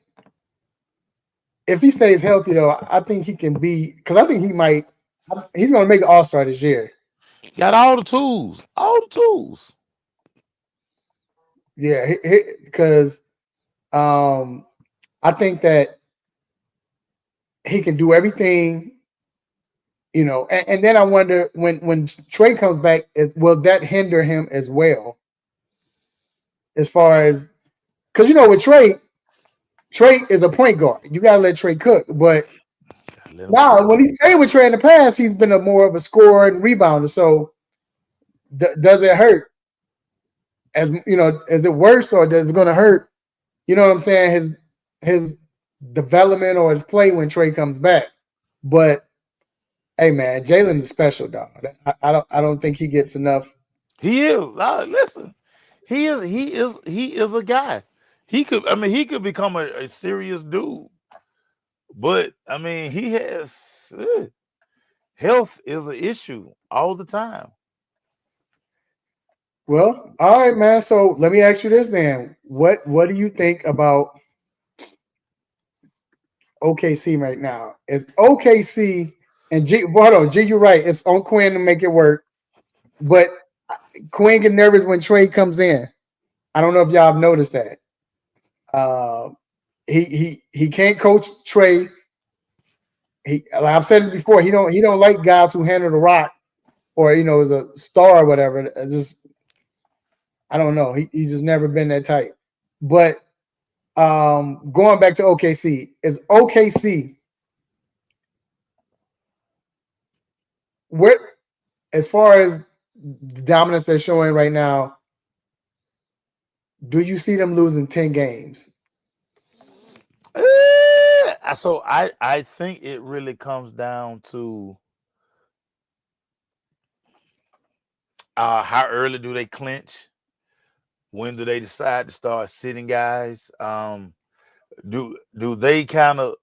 if he stays healthy though, I think he can be because I think he's gonna make an all-star this year. Got all the tools, all the tools. Yeah, because I think that he can do everything, and then I wonder when Trey comes back, will that hinder him as well? As far as because with Trey is a point guard. You gotta let Trey cook. But Let him now cook. when he stayed with Trey in the past, he's been a more of a scorer and rebounder. So does it hurt? Is it worse or does it gonna hurt? You know what I'm saying? His development or his play when Trey comes back. But hey man, Jalen is special, dog. I don't think he gets enough. He is. Listen, he is a guy. He could become a serious dude. But I mean, he has health is an issue all the time. Well, all right, man. So let me ask you this then. What do you think about OKC right now? Is OKC and G? Hold on, G. You're right. It's on Quinn to make it work, but Quinn get nervous when Trey comes in. I don't know if y'all have noticed that. Uh, he can't coach Trey. Like I've said this before. He don't like guys who handle the rock or is a star or whatever. I don't know. He just never been that type. But going back to OKC, is OKC where as far as the dominance they're showing right now, do you see them losing 10 games? I think it really comes down to how early do they clinch? When do they decide to start sitting guys? Do they kind of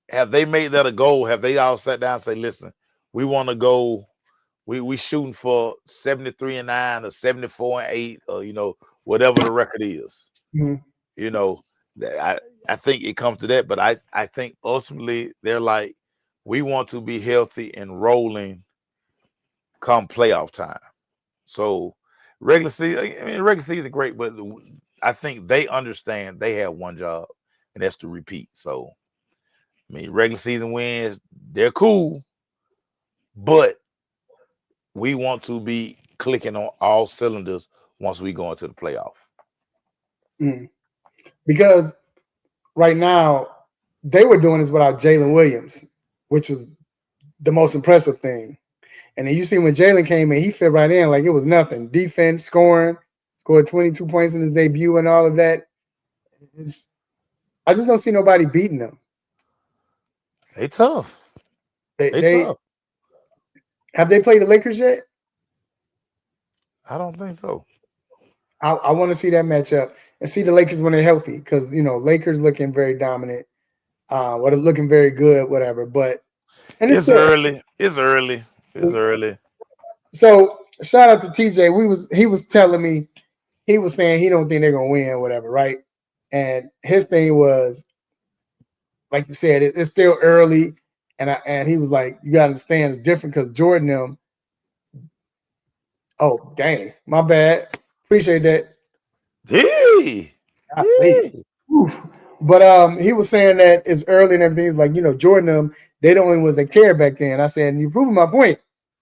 have they made that a goal? Have they all sat down and say, listen, we want to go, we shooting for 73-9 or 74-8 or whatever the record is. Mhm. I think it comes to that, but I think ultimately they're like, we want to be healthy and rolling come playoff time. So regular season is great, but I think they understand they have one job, and that's to repeat. So regular season wins, they're cool, but we want to be clicking on all cylinders once we go into the playoff. Because right now they were doing this without Jalen Williams, which was the most impressive thing. And then you see when Jalen came in, he fit right in like it was nothing. Defense, scored 22 points in his debut and all of that. I just don't see nobody beating them. They tough. They tough. Have they played the Lakers yet? I don't think so. I want to see that matchup and see the Lakers when they're healthy, because Lakers looking very dominant, they're looking very good, whatever. But it's early. It's early. It's early. So shout out to TJ. He was telling me, he was saying he don't think they're gonna win, whatever, right? And his thing was, like you said, it's still early, and he was like, you gotta understand it's different because Jordan them. Oh dang, my bad. Appreciate that. Hey. But he was saying that it's early and everything. It's like, Jordan them, they the only ones that care back then. I said, and you're proving my point.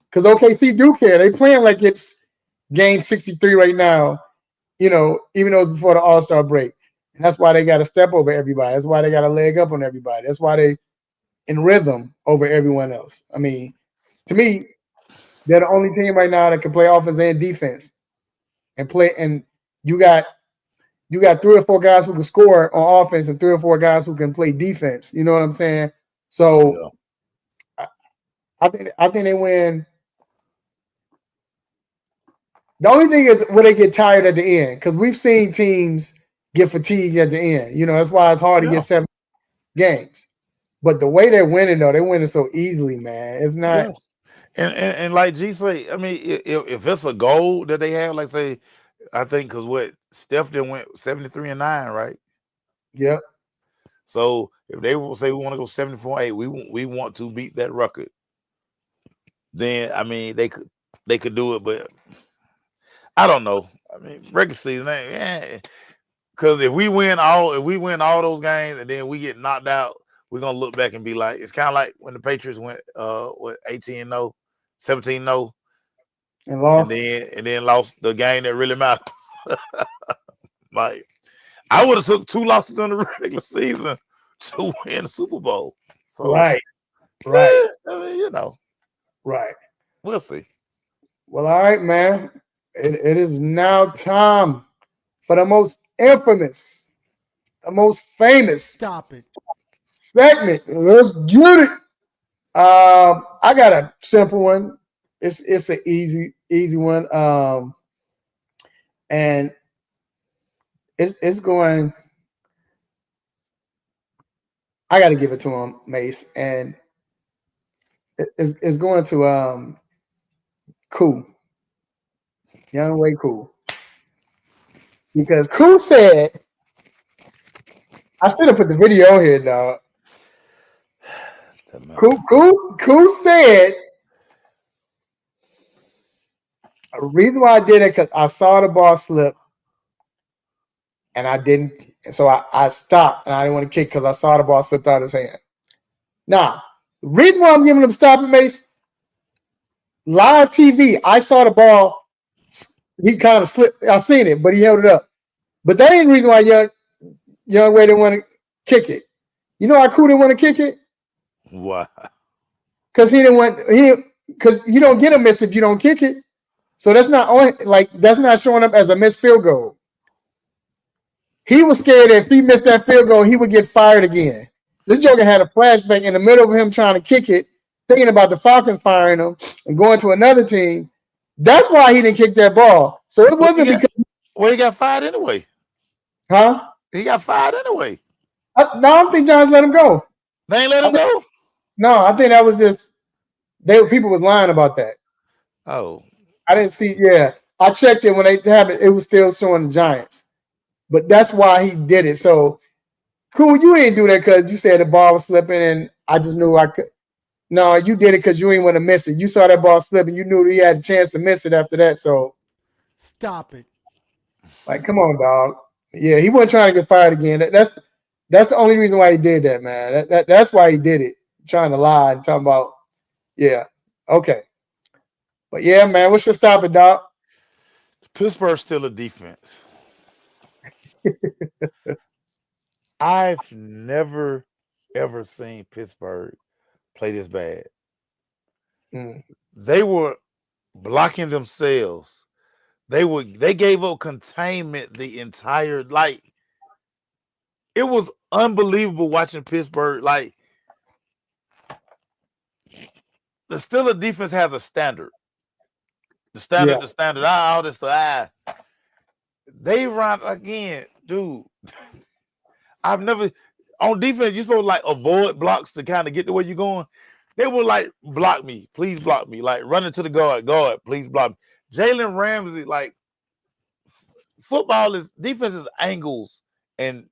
Because OKC do care. They playing like it's game 63 right now, even though it's before the All-Star break. And that's why they got to step over everybody. That's why they got to leg up on everybody. That's why they in rhythm over everyone else. I mean, to me, they're the only team right now that can play offense and defense and play. And you got 3 or 4 guys who can score on offense and 3 or 4 guys who can play defense. You know what I'm saying? So yeah. I think they win. The only thing is when they get tired at the end, because we've seen teams get fatigued at the end. That's why it's hard to get 7 games. But the way they're winning, though, they're winning so easily, man. It's not. Yeah. And like G say, I mean, if it's a goal that they have, like say, I think because what Steph did went 73-9, right? Yep. So if they will say we want to go 74-8, we want to beat that record. Then I mean they could do it, but I don't know. I mean, regular season, because if we win all those games and then we get knocked out, we're gonna look back and be like, it's kind of like when the Patriots went 18-0, 17-0, and lost, and then lost the game that really matters. Like I would have took 2 losses during the regular season to win the Super Bowl. So right. I mean, right. We'll see. Well, all right, man. It is now time for the most infamous, the most famous segment. Let's get it. I got a simple one. It's an easy one. And it's going. I got to give it to him, Mace, and it's going to Cool. Young Way Cool. Because Cool said, I should have put the video here, dog. Cool said, the reason why I did it because I saw the ball slip and I didn't. So I stopped and I didn't want to kick because I saw the ball slipped out of his hand. Now, the reason why I'm giving him stopping, Mace, live TV, I saw the ball. He kind of slipped. I seen it, but he held it up. But that ain't the reason why Young Way didn't want to kick it. You know why Cool didn't want to kick it? Why? Because because you don't get a miss if you don't kick it. So that's not showing up as a missed field goal. He was scared that if he missed that field goal, he would get fired again. This Joker had a flashback in the middle of him trying to kick it, thinking about the Falcons firing him and going to another team. That's why he didn't kick that ball. So it wasn't because. Well, he got fired anyway. Huh? He got fired anyway. No, I don't think Giants let him go. They ain't let him go? No, I think that was just people was lying about that. Oh. I didn't see. Yeah, I checked it when they had it. It was still showing the Giants, but that's why he did it. So cool, you ain't do that because you said the ball was slipping, and I just knew I could. No, you did it because you ain't want to miss it. You saw that ball slipping. You knew he had a chance to miss it after that. So stop it. Like, come on, dog. Yeah, he wasn't trying to get fired again. That's the only reason why he did that, man. That's why he did it. Trying to lie and talking about, yeah, okay. But yeah, man, what's your stop it, dog? Pittsburgh's still a defense. I've never ever seen Pittsburgh play this bad. They were blocking themselves. They gave up containment the entire it was unbelievable watching Pittsburgh. Like the Steelers defense has a standard. The standard, all this stuff. They run again, dude. I've never on defense, you're supposed to like avoid blocks to kind of get to where you're going. They were like, block me, please block me. Like running to the guard, please block me. Jalen Ramsey, like football is defense is angles, and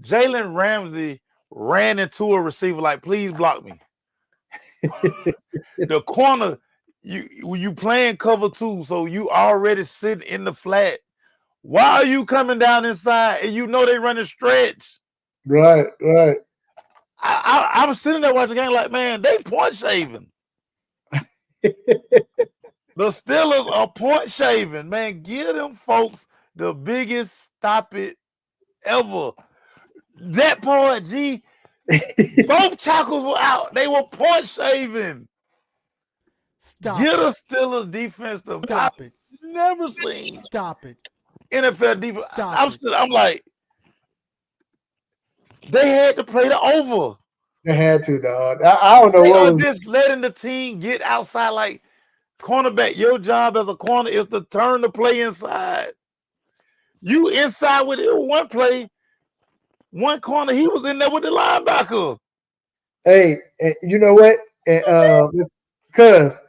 Jalen Ramsey ran into a receiver like, please block me. The corner, you playing cover 2, so you already sitting in the flat. Why are you coming down inside and you know they running stretch? Right. I was sitting there watching the game like, man, they point shaving. The Steelers are point shaving, man. Give them folks the biggest stop it ever. That part, G, both tackles were out. They were point shaving. Stop Get it. a Steelers defense to Stop it. Never seen. Stop it. NFL defense. Stop I'm like, they had to play the over. They had to, dog. I don't know They what are was just letting the team get outside. Like cornerback, your job as a corner is to turn the play inside. You inside with it one play, one corner. He was in there with the linebacker. Hey, you know what? Cuz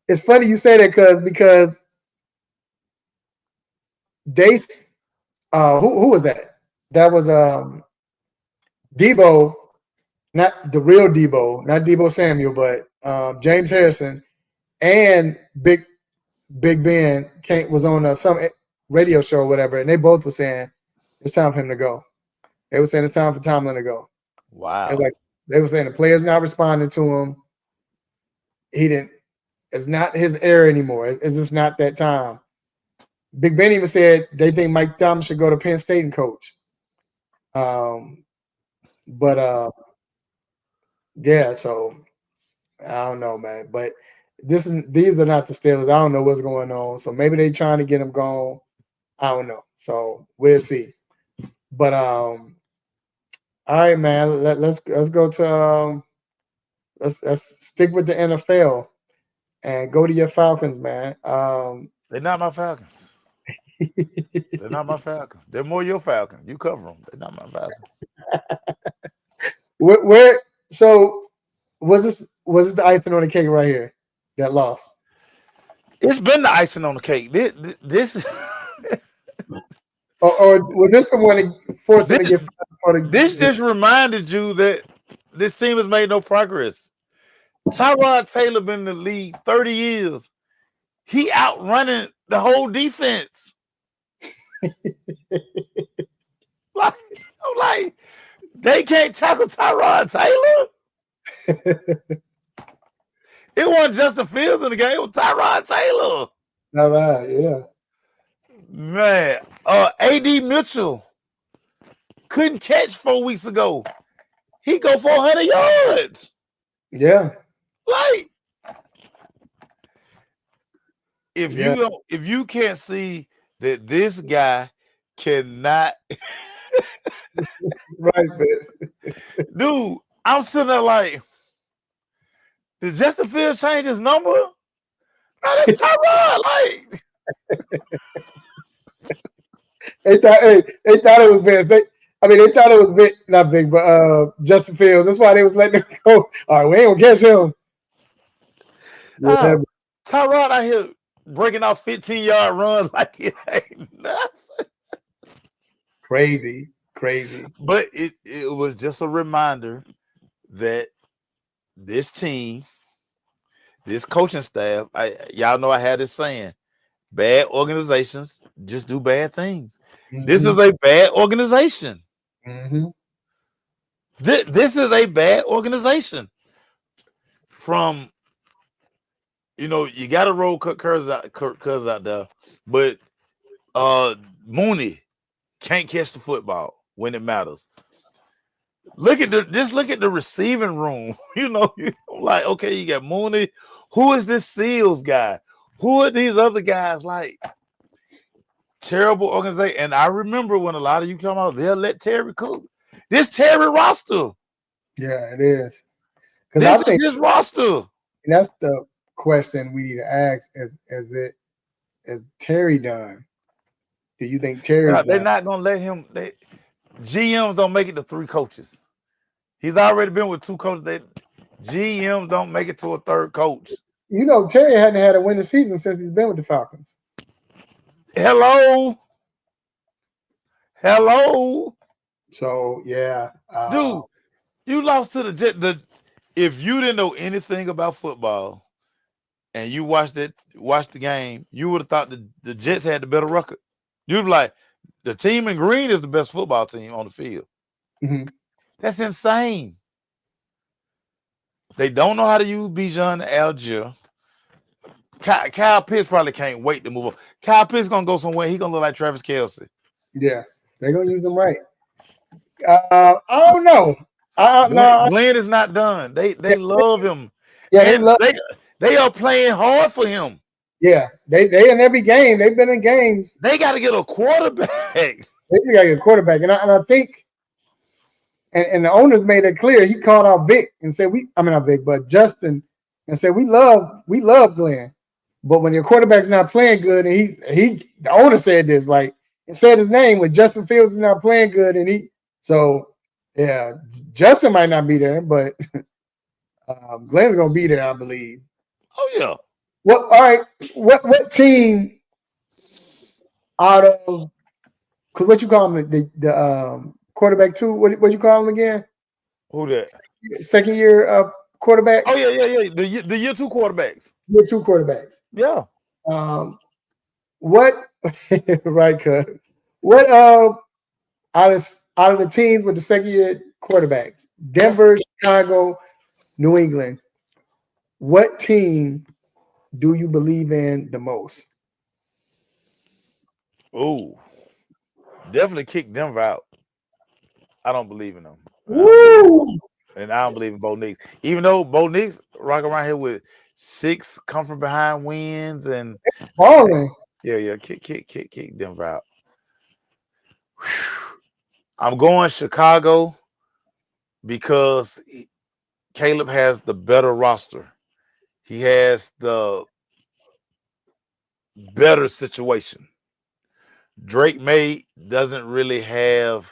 it's funny you say that, because they who was that? That was Debo, not the real Debo, not Debo Samuel, but James Harrison and Big Ben was on some radio show or whatever, and they both were saying it's time for him to go. They were saying it's time for Tomlin to go. Wow. Like they were saying the player's not responding to him. It's not his era anymore. It's just not that time. Big Ben even said they think Mike Thomas should go to Penn State and coach. Yeah, so I don't know, man. But these are not the Steelers. I don't know what's going on. So maybe they're trying to get him gone. I don't know. So we'll see. But all right, man. Let's go to let's stick with the NFL and go to your Falcons, man. They're not my Falcons. They're not my Falcons. They're more your Falcons. You cover them. They're not my Falcons. Where? So was this the icing on the cake right here? That loss. It's been the icing on the cake. This or was this the one that forced him to get fired? This just reminded you that this team has made no progress. Tyrod Taylor been in the league 30 years. He outrunning the whole defense. I'm like, they can't tackle Tyrod Taylor. It wasn't Justin Fields in the game. It was Tyrod Taylor. All right, yeah. Man, A.D. Mitchell couldn't catch 4 weeks ago. He go 400 yards. Yeah. Like, if you can't see that this guy cannot Right, Fitz. Dude, I'm sitting there like, did Justin Fields change his number? No, that's Tyrod. Like, They thought it was Vince. They thought it was Vic, not Vic, but Justin Fields. That's why they was letting him go. All right, we ain't gonna catch him. Yeah, Tyrod out here breaking off 15-yard runs like it ain't nothing. crazy. But it was just a reminder that this team, this coaching staff, y'all know I had this saying, bad organizations just do bad things. Mm-hmm. This is a bad organization. Mm-hmm. This is a bad organization. From, you got to roll Kirk Cousins out there, but Mooney can't catch the football when it matters. Look at the receiving room. Like, okay, you got Mooney. Who is this Seals guy? Who are these other guys? Like, terrible organization. And I remember when a lot of you come out, they'll let Terry cook. This Terry roster. Yeah, it is. This I think is his roster. And that's the question we need to ask: is Terry done? Do you think Terry's done? They're not gonna let him. GMs don't make it to 3 coaches. He's already been with 2 coaches. GMs don't make it to a 3rd coach. Terry hadn't had a winning season since he's been with the Falcons. Hello. So yeah, dude, you lost to the Jets. If you didn't know anything about football and you watched the game, you would have thought the Jets had the better record. You'd be like, the team in green is the best football team on the field. Mm-hmm. That's insane. They don't know how to use Bijan Algier. Kyle Pitts probably can't wait to move on. Kyle Pitts gonna go somewhere. He gonna look like Travis Kelce. Yeah, they're gonna use him right. I don't know. Glenn is not done. They love him. Yeah, they are playing hard for him. Yeah, they in every game. They've been in games. They got to get a quarterback. They got to get a quarterback, and I think, and the owners made it clear. He called out Vic and said, not Vic, but Justin, and said we love Glenn, but when your quarterback's not playing good, and the owner said this, like, and said his name when Justin Fields is not playing good, and yeah, Justin might not be there, but Glenn's gonna be there, I believe. Oh yeah. All right. What team out of what you call him the quarterback 2? What you call him again? Who that? Second year quarterback. Oh yeah. The year 2 quarterbacks. Year 2 quarterbacks. Yeah. What right? What out of the teams with the second year quarterbacks? Denver, Chicago, New England. What team do you believe in the most? Oh, definitely kick Denver out. I don't believe in them. And I don't believe in Bo Nix. Even though Bo Nix rock around here with 6 come from behind wins and balling. Yeah, kick Denver out. Whew. I'm going Chicago because Caleb has the better roster. He has the better situation. Drake May doesn't really have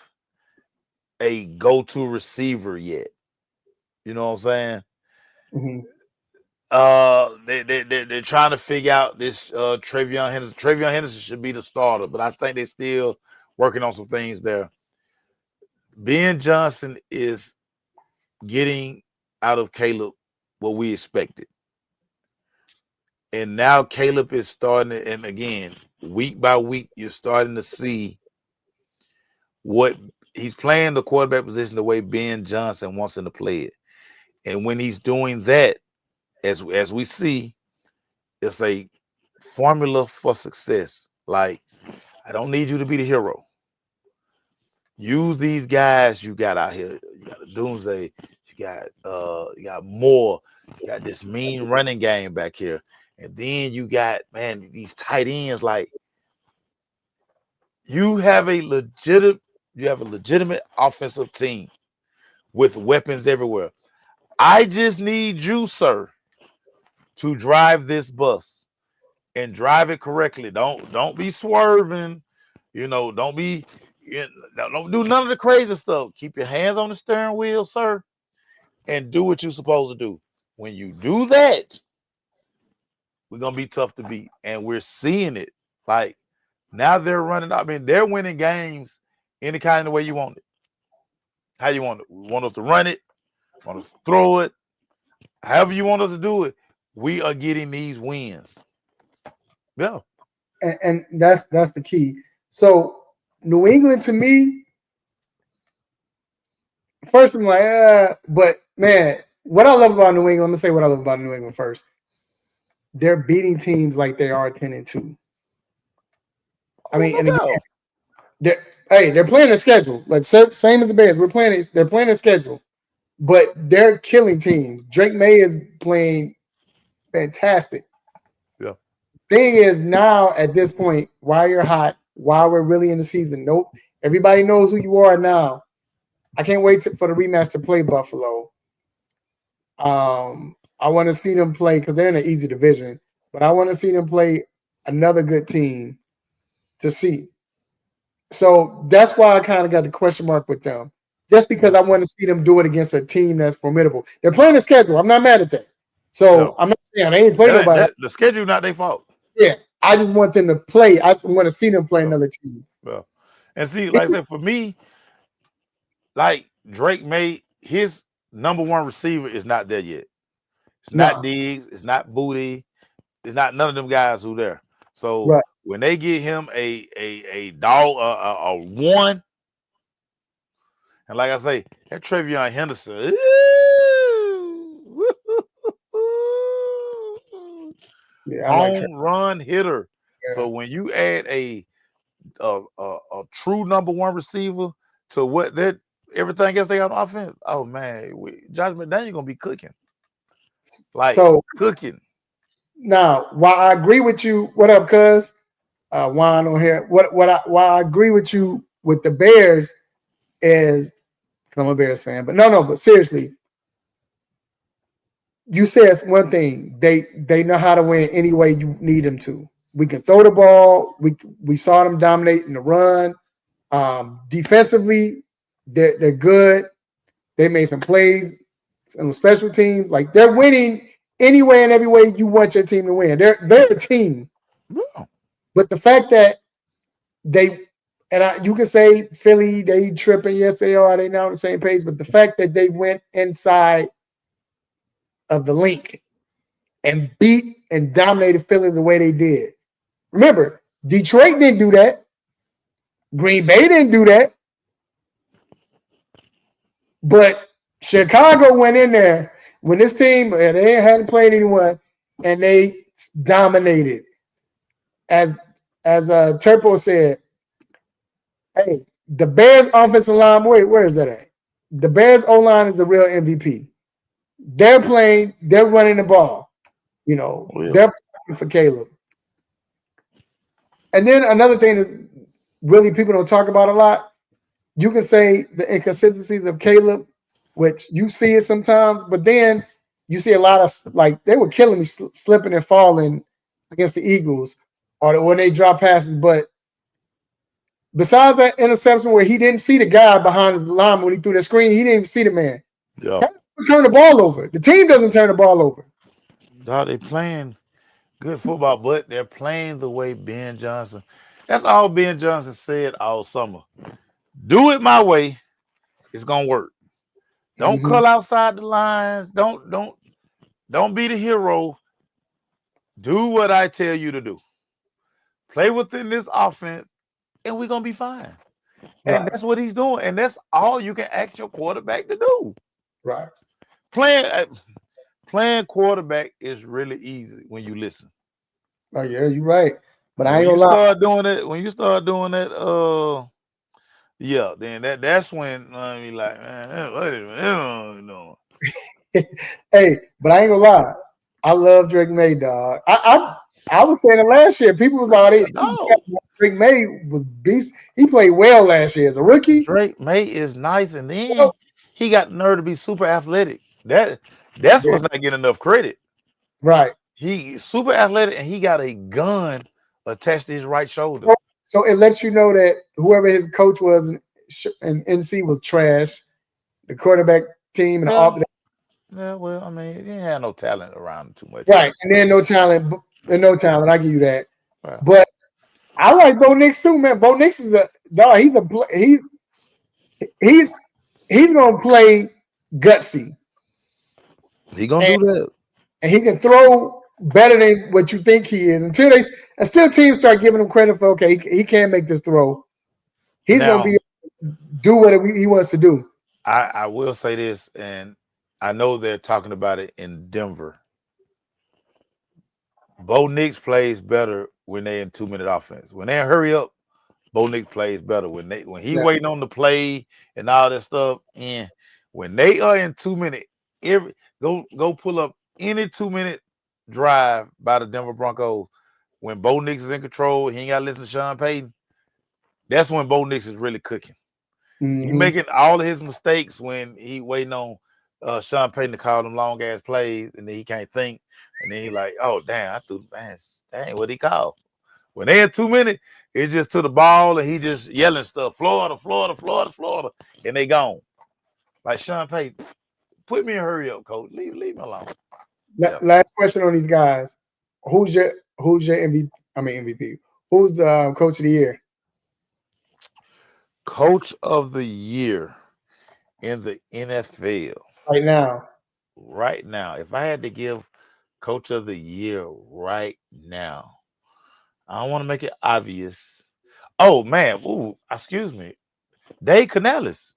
a go-to receiver yet. You know what I'm saying? Mm-hmm. They're trying to figure out this Travion Henderson. Travion Henderson should be the starter, but I think they're still working on some things there. Ben Johnson is getting out of Caleb what we expected. And now Caleb is starting to, and again, week by week, you're starting to see what he's playing the quarterback position the way Ben Johnson wants him to play it. And when he's doing that, as we see, it's a formula for success. Like, I don't need you to be the hero. Use these guys you got out here. You got a Doomsday. You got Moore. You got this mean running game back here. And then you got, man, these tight ends. Like, you have a You have a legitimate offensive team with weapons everywhere. I just need you, sir, to drive this bus and drive it correctly. Don't be swerving. Don't do none of the crazy stuff. Keep your hands on the steering wheel, sir, and do what you're supposed to do. When you do that, we're gonna be tough to beat, and we're seeing it. Like now, they're running. I mean, they're winning games any kind of way you want it. How you want it? We want us to run it, want us to throw it, however you want us to do it. We are getting these wins. Yeah, and that's the key. So New England, to me, first I'm like, but man, what I love about New England, I'm gonna say what I love about New England first. They're beating teams like they are 10-2. I mean, and again, they're playing their schedule, like same as the Bears. They're playing their schedule, but they're killing teams. Drake May is playing fantastic. Yeah. Thing is, now at this point, while you're hot, while we're really in the season, nope, everybody knows who you are now. I can't wait for the rematch to play Buffalo. I want to see them play because they're in an easy division, but I want to see them play another good team to see. So that's why I kind of got the question mark with them, just because I want to see them do it against a team that's formidable. They're playing the schedule. I'm not mad at that. So I'm not saying they ain't playing nobody. The schedule not their fault. Yeah, I just want them to play. I want to see them play another team. Well, and see, like I said, for me, like Drake May, his number one receiver is not there yet. It's not Diggs. It's not Booty. It's not none of them guys who there. So when they get him a dog, a one, and like I say, that Travion Henderson, home run hitter. Yeah. So when you add a true number one receiver to what that everything else they got on offense, oh man, Josh McDaniel gonna be cooking. Cooking. Now, while I agree with you, what up, cuz? Juan on here. Why I agree with you with the Bears is, because I'm a Bears fan, but but seriously, you said one thing. They know how to win any way you need them to. We can throw the ball. We saw them dominate in the run. Defensively, they're good. They made some plays on the special teams. Like, they're winning any way and every way you want your team to win. They're a team. Yeah. But the fact that you can say Philly, they tripping. Yes, they are. They now on the same page. But the fact that they went inside of the link and beat and dominated Philly the way they did. Remember, Detroit didn't do that. Green Bay didn't do that. But Chicago went in there when this team, they hadn't played anyone, and they dominated. As Turpo said, hey, the Bears offensive line, where is that at? The Bears O-line is the real MVP. They're playing, they're running the ball. They're playing for Caleb. And then another thing that really people don't talk about a lot, you can say the inconsistencies of Caleb, which you see it sometimes, but then you see a lot of, like, they were killing me slipping and falling against the Eagles or when they drop passes. But besides that interception where he didn't see the guy behind his line when he threw the screen, he didn't even see the man. Yeah. Turn the ball over. The team doesn't turn the ball over. No, they playing good football, but they're playing the way Ben Johnson. That's all Ben Johnson said all summer. Do it my way. It's gonna work. Don't cull outside the lines. Don't be the hero. Do what I tell you to do. Play within this offense, and we're gonna be fine. And that's what he's doing. And that's all you can ask your quarterback to do. Right. Playing quarterback is really easy when you listen. Oh yeah, you're right. But I ain't gonna lie. When you start doing that, then that's when I mean, like, man, what is doing? Hey, but I ain't gonna lie. I love Drake May, dog. I was saying it last year. People was already Drake May was beast. He played well last year as a rookie. Drake May is nice, and then Well, he got the nerve to be super athletic. That's what's not getting enough credit. right. He super athletic, and he got a gun attached to his right shoulder. So it lets you know that whoever his coach was in NC was trash. The quarterback team and Yeah. the Yeah, well, I mean, he didn't have no talent around too much. right, and then no talent. I give you that. Wow. But I like Bo Nix too, man. Bo Nix is a dog. He's gonna play gutsy. He gonna do that. And he can throw better than what you think he is until teams start giving him credit for okay, he can make this throw. He's Now, gonna do whatever he wants to do. I will say this, and I know they're talking about it in Denver. Bo Nix plays better when they're in 2-minute offense. When they hurry up, Bo Nix plays better. When he waiting on the play and all that stuff. And when they are in 2-minute, go pull up any 2-minute drive by the Denver Broncos. When Bo Nix is in control, he ain't got to listen to Sean Payton. That's when Bo Nix is really cooking. Mm-hmm. He's making all of his mistakes when he waiting on Sean Payton to call them long ass plays, and then he can't think, and then he's like, "Oh damn, I threw dang, what he called?" When they're in 2 minutes, it's just to the ball, and he just yelling stuff, Florida, Florida, Florida, Florida, and they gone. Like Sean Payton, put me in hurry up, coach. Leave me alone. Last question on these guys: Who's your MVP? I mean MVP. Who's the coach of the year? Coach of the year in the NFL right now. If I had to give coach of the year right now, I don't want to make it obvious. Oh man, excuse me, Dave Canales,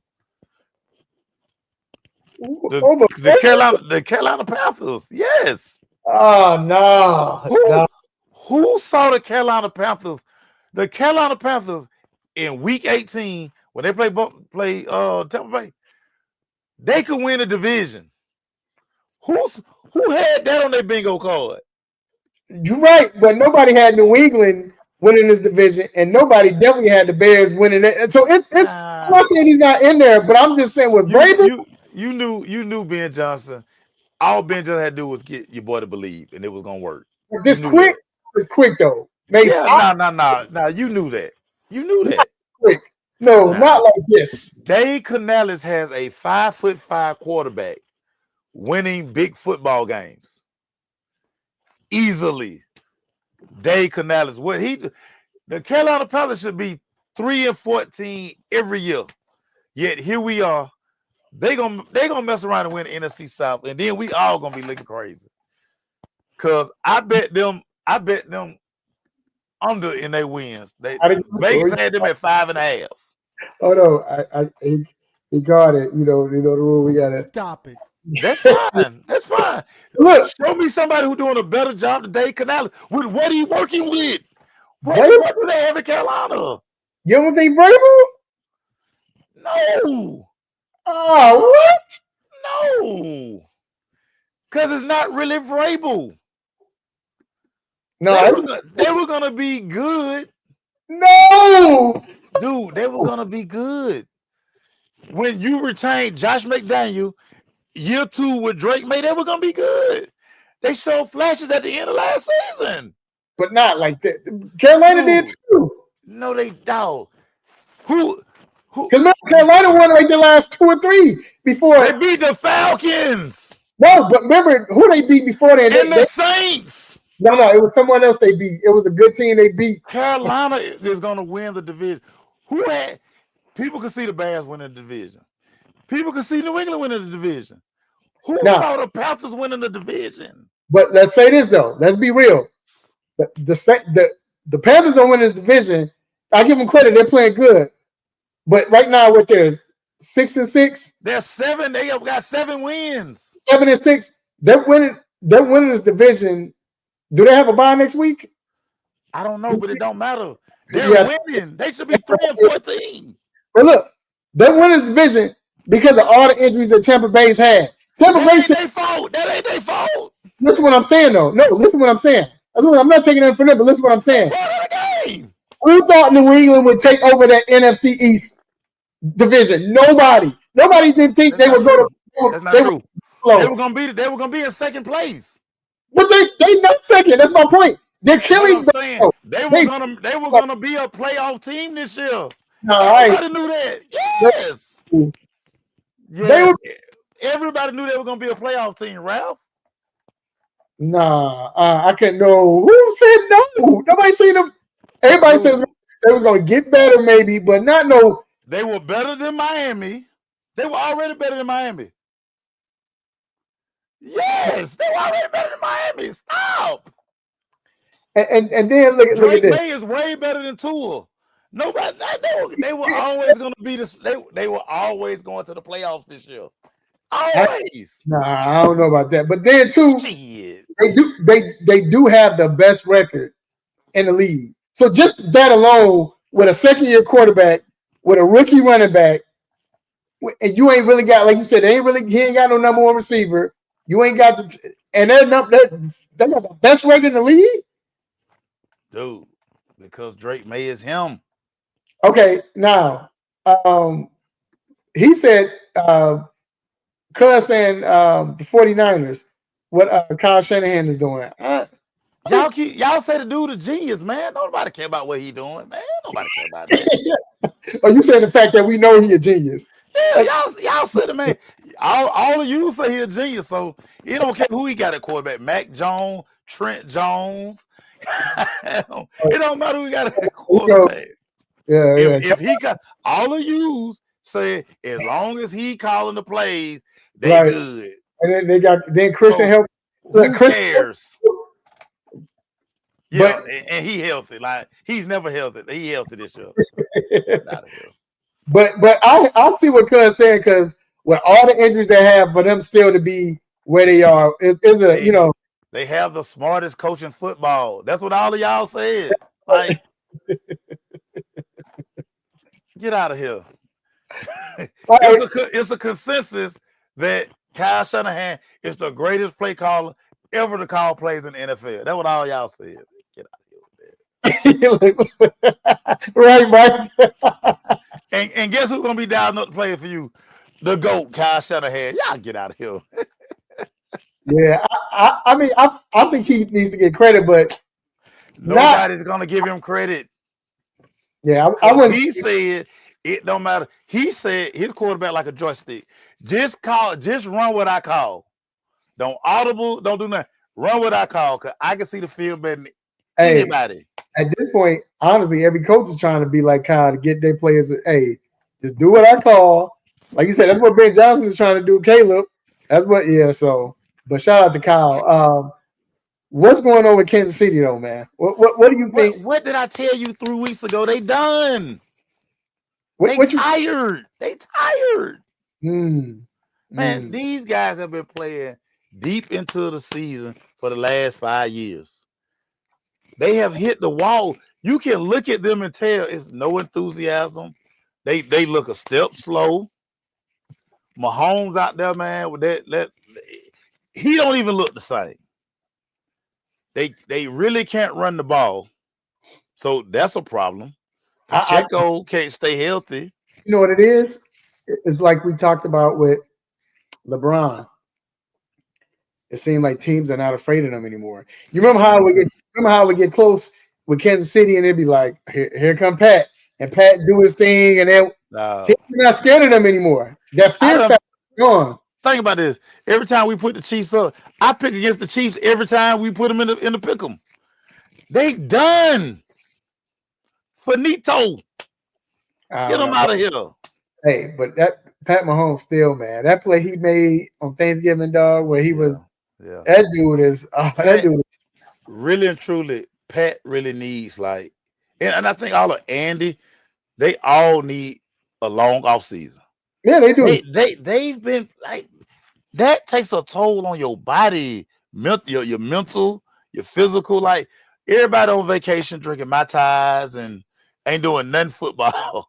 the Carolina Panthers. Yes. Oh no. Who saw the Carolina Panthers? The Carolina Panthers in Week 18 when they play Tampa Bay, they could win a division. Who had that on their bingo card? You're right, but nobody had New England winning this division, and nobody definitely had the Bears winning it. So it's I'm not saying he's not in there, but I'm just saying with Vrabel, you knew Ben Johnson. All Ben Johnson had to do was get your boy to believe, and it was gonna work. It's quick though. No. You knew that. You knew that. Quick. No, not like this. Dave Canales has a 5'5" quarterback winning big football games easily. Dave Canales, the Carolina Panthers should be 3-14 every year. Yet here we are. They gonna mess around and win the NFC South, and then we all gonna be looking crazy. Cause I bet them under in their wins. Vegas had them at 5.5. Oh no, he got it. You know the rule. We got it. Stop it. That's fine. That's fine. Look, show me somebody who's doing a better job than Dave Canales. With what are you working with? What do they have in Carolina? You don't think Vrabel? No. Oh, what? No. Because it's not really Vrabel. No, they were gonna be good. No, dude, they were gonna be good. When you retained Josh McDaniel, year 2 with Drake May, they were gonna be good. They showed flashes at the end of last season, but not like that. Carolina did too. No, they don't. Who? Because Carolina won like the last 2 or 3 before they beat the Falcons. No, but remember who they beat before that? And the Saints. No, it was someone else they beat. It was a good team they beat. Carolina is going to win the division. People can see the Bears winning the division. People can see New England winning the division. Who saw the Panthers winning the division? But let's say this though. Let's be real. The Panthers are winning the division. I give them credit. They're playing good. But right now, what they're 6-6. They're 7. They have got 7 wins. 7-6. They're winning this division. Do they have a bye next week? I don't know, but it don't matter. They're winning. They should be 3-14. But look, they're winning the division because of all the injuries that Tampa Bay's had. That ain't their fault. Listen what I'm saying, though. No, listen what I'm saying. I'm not taking that for them, but listen what I'm saying. What of the game? Who thought New England would take over that NFC East division? Nobody. Nobody didn't think That's they not would go true. to. That's not They true. were They low. were gonna be in second place. But they not second. That's my point. They're What killing. I'm saying, they were They gonna be a playoff team this year. all right. Everybody knew that. Yes. They were Yes. Everybody knew they were gonna be a playoff team, Ralph. I couldn't know who said no. Nobody said them. Everybody says they was gonna get better, maybe, but not no. They were better than Miami. They were already better than Miami. Yes, they were already better than Miami. Stop. And then look at Drake this. May is way better than Tua. Nobody. They were always going to be this. They were always going to the playoffs this year. Always. I don't know about that. But then too, Shit. they do have the best record in the league. So just that alone, with a second-year quarterback, with a rookie running back, and you ain't really got, like you said, he ain't got no number one receiver. You ain't got and they got the best record in the league. Dude, because Drake May is him. Okay, now, he said, Cuz saying the 49ers, what Kyle Shanahan is doing. Y'all say the dude a genius, man. Nobody care about what he doing, man. Nobody care about that. Are you saying the fact that we know he a genius? Yeah, y'all say the man. All of you say he a genius, so it don't care who he got at quarterback. Mac Jones, Trent Jones. It don't matter who he got at quarterback. Yeah. If he got all of you say as long as he calling the plays, they Right. good. And then Christian helped. Who cares? Yeah, But and he healthy. Like he's never healthy. He healthy this year. Out of here. but I see what Cuz saying, because with all the injuries they have, for them still to be where they are, They have the smartest coach in football. That's what all of y'all said. Like, get out of here. It's a consensus that Kyle Shanahan is the greatest play caller ever to call plays in the NFL. That's what all y'all said. Get out of here with that. right. And guess who's gonna be down up to play for you? The GOAT, Kyle Shanahan. Y'all get out of here. Yeah, I mean, I think he needs to get credit, but nobody's gonna give him credit. Yeah, I wouldn't. He said it don't matter. He said his quarterback like a joystick. Just run what I call. Don't audible, don't do nothing. Run what I call, because I can see the field better than anybody. At this point, honestly, every coach is trying to be like Kyle to get their players. Hey, just do what I call. Like you said, that's what Ben Johnson is trying to do. Caleb, that's what. Yeah. So, but shout out to Kyle. What's going on with Kansas City though, man? What do you think? What did I tell you 3 weeks ago? They done. They tired. They tired. Man, these guys have been playing deep into the season for the last 5 years. They have hit the wall. You can look at them and tell it's no enthusiasm. They look a step slow. Mahomes out there, man, with that he don't even look the same. They really can't run the ball. So that's a problem. Pacheco can't stay healthy. You know what it is? It's like we talked about with LeBron. It seemed like teams are not afraid of them anymore. You remember how we get close with Kansas City, and it'd be like, here come Pat, and Pat do his thing, and then teams are not scared of them anymore. That fear factor is gone. Think about this. Every time we put the Chiefs up, I pick against the Chiefs every time we put them in the pick 'em. They done. Finito. Get them out of here. Hey, but that Pat Mahomes still, man. That play he made on Thanksgiving, dog, where he was. Yeah. That dude is. That dude. Really and truly, Pat really needs and I think all of Andy, they all need a long off season. Yeah, they do. They've been like that takes a toll on your body, your mental, your physical. Like everybody on vacation drinking Mai Tais and ain't doing nothing football.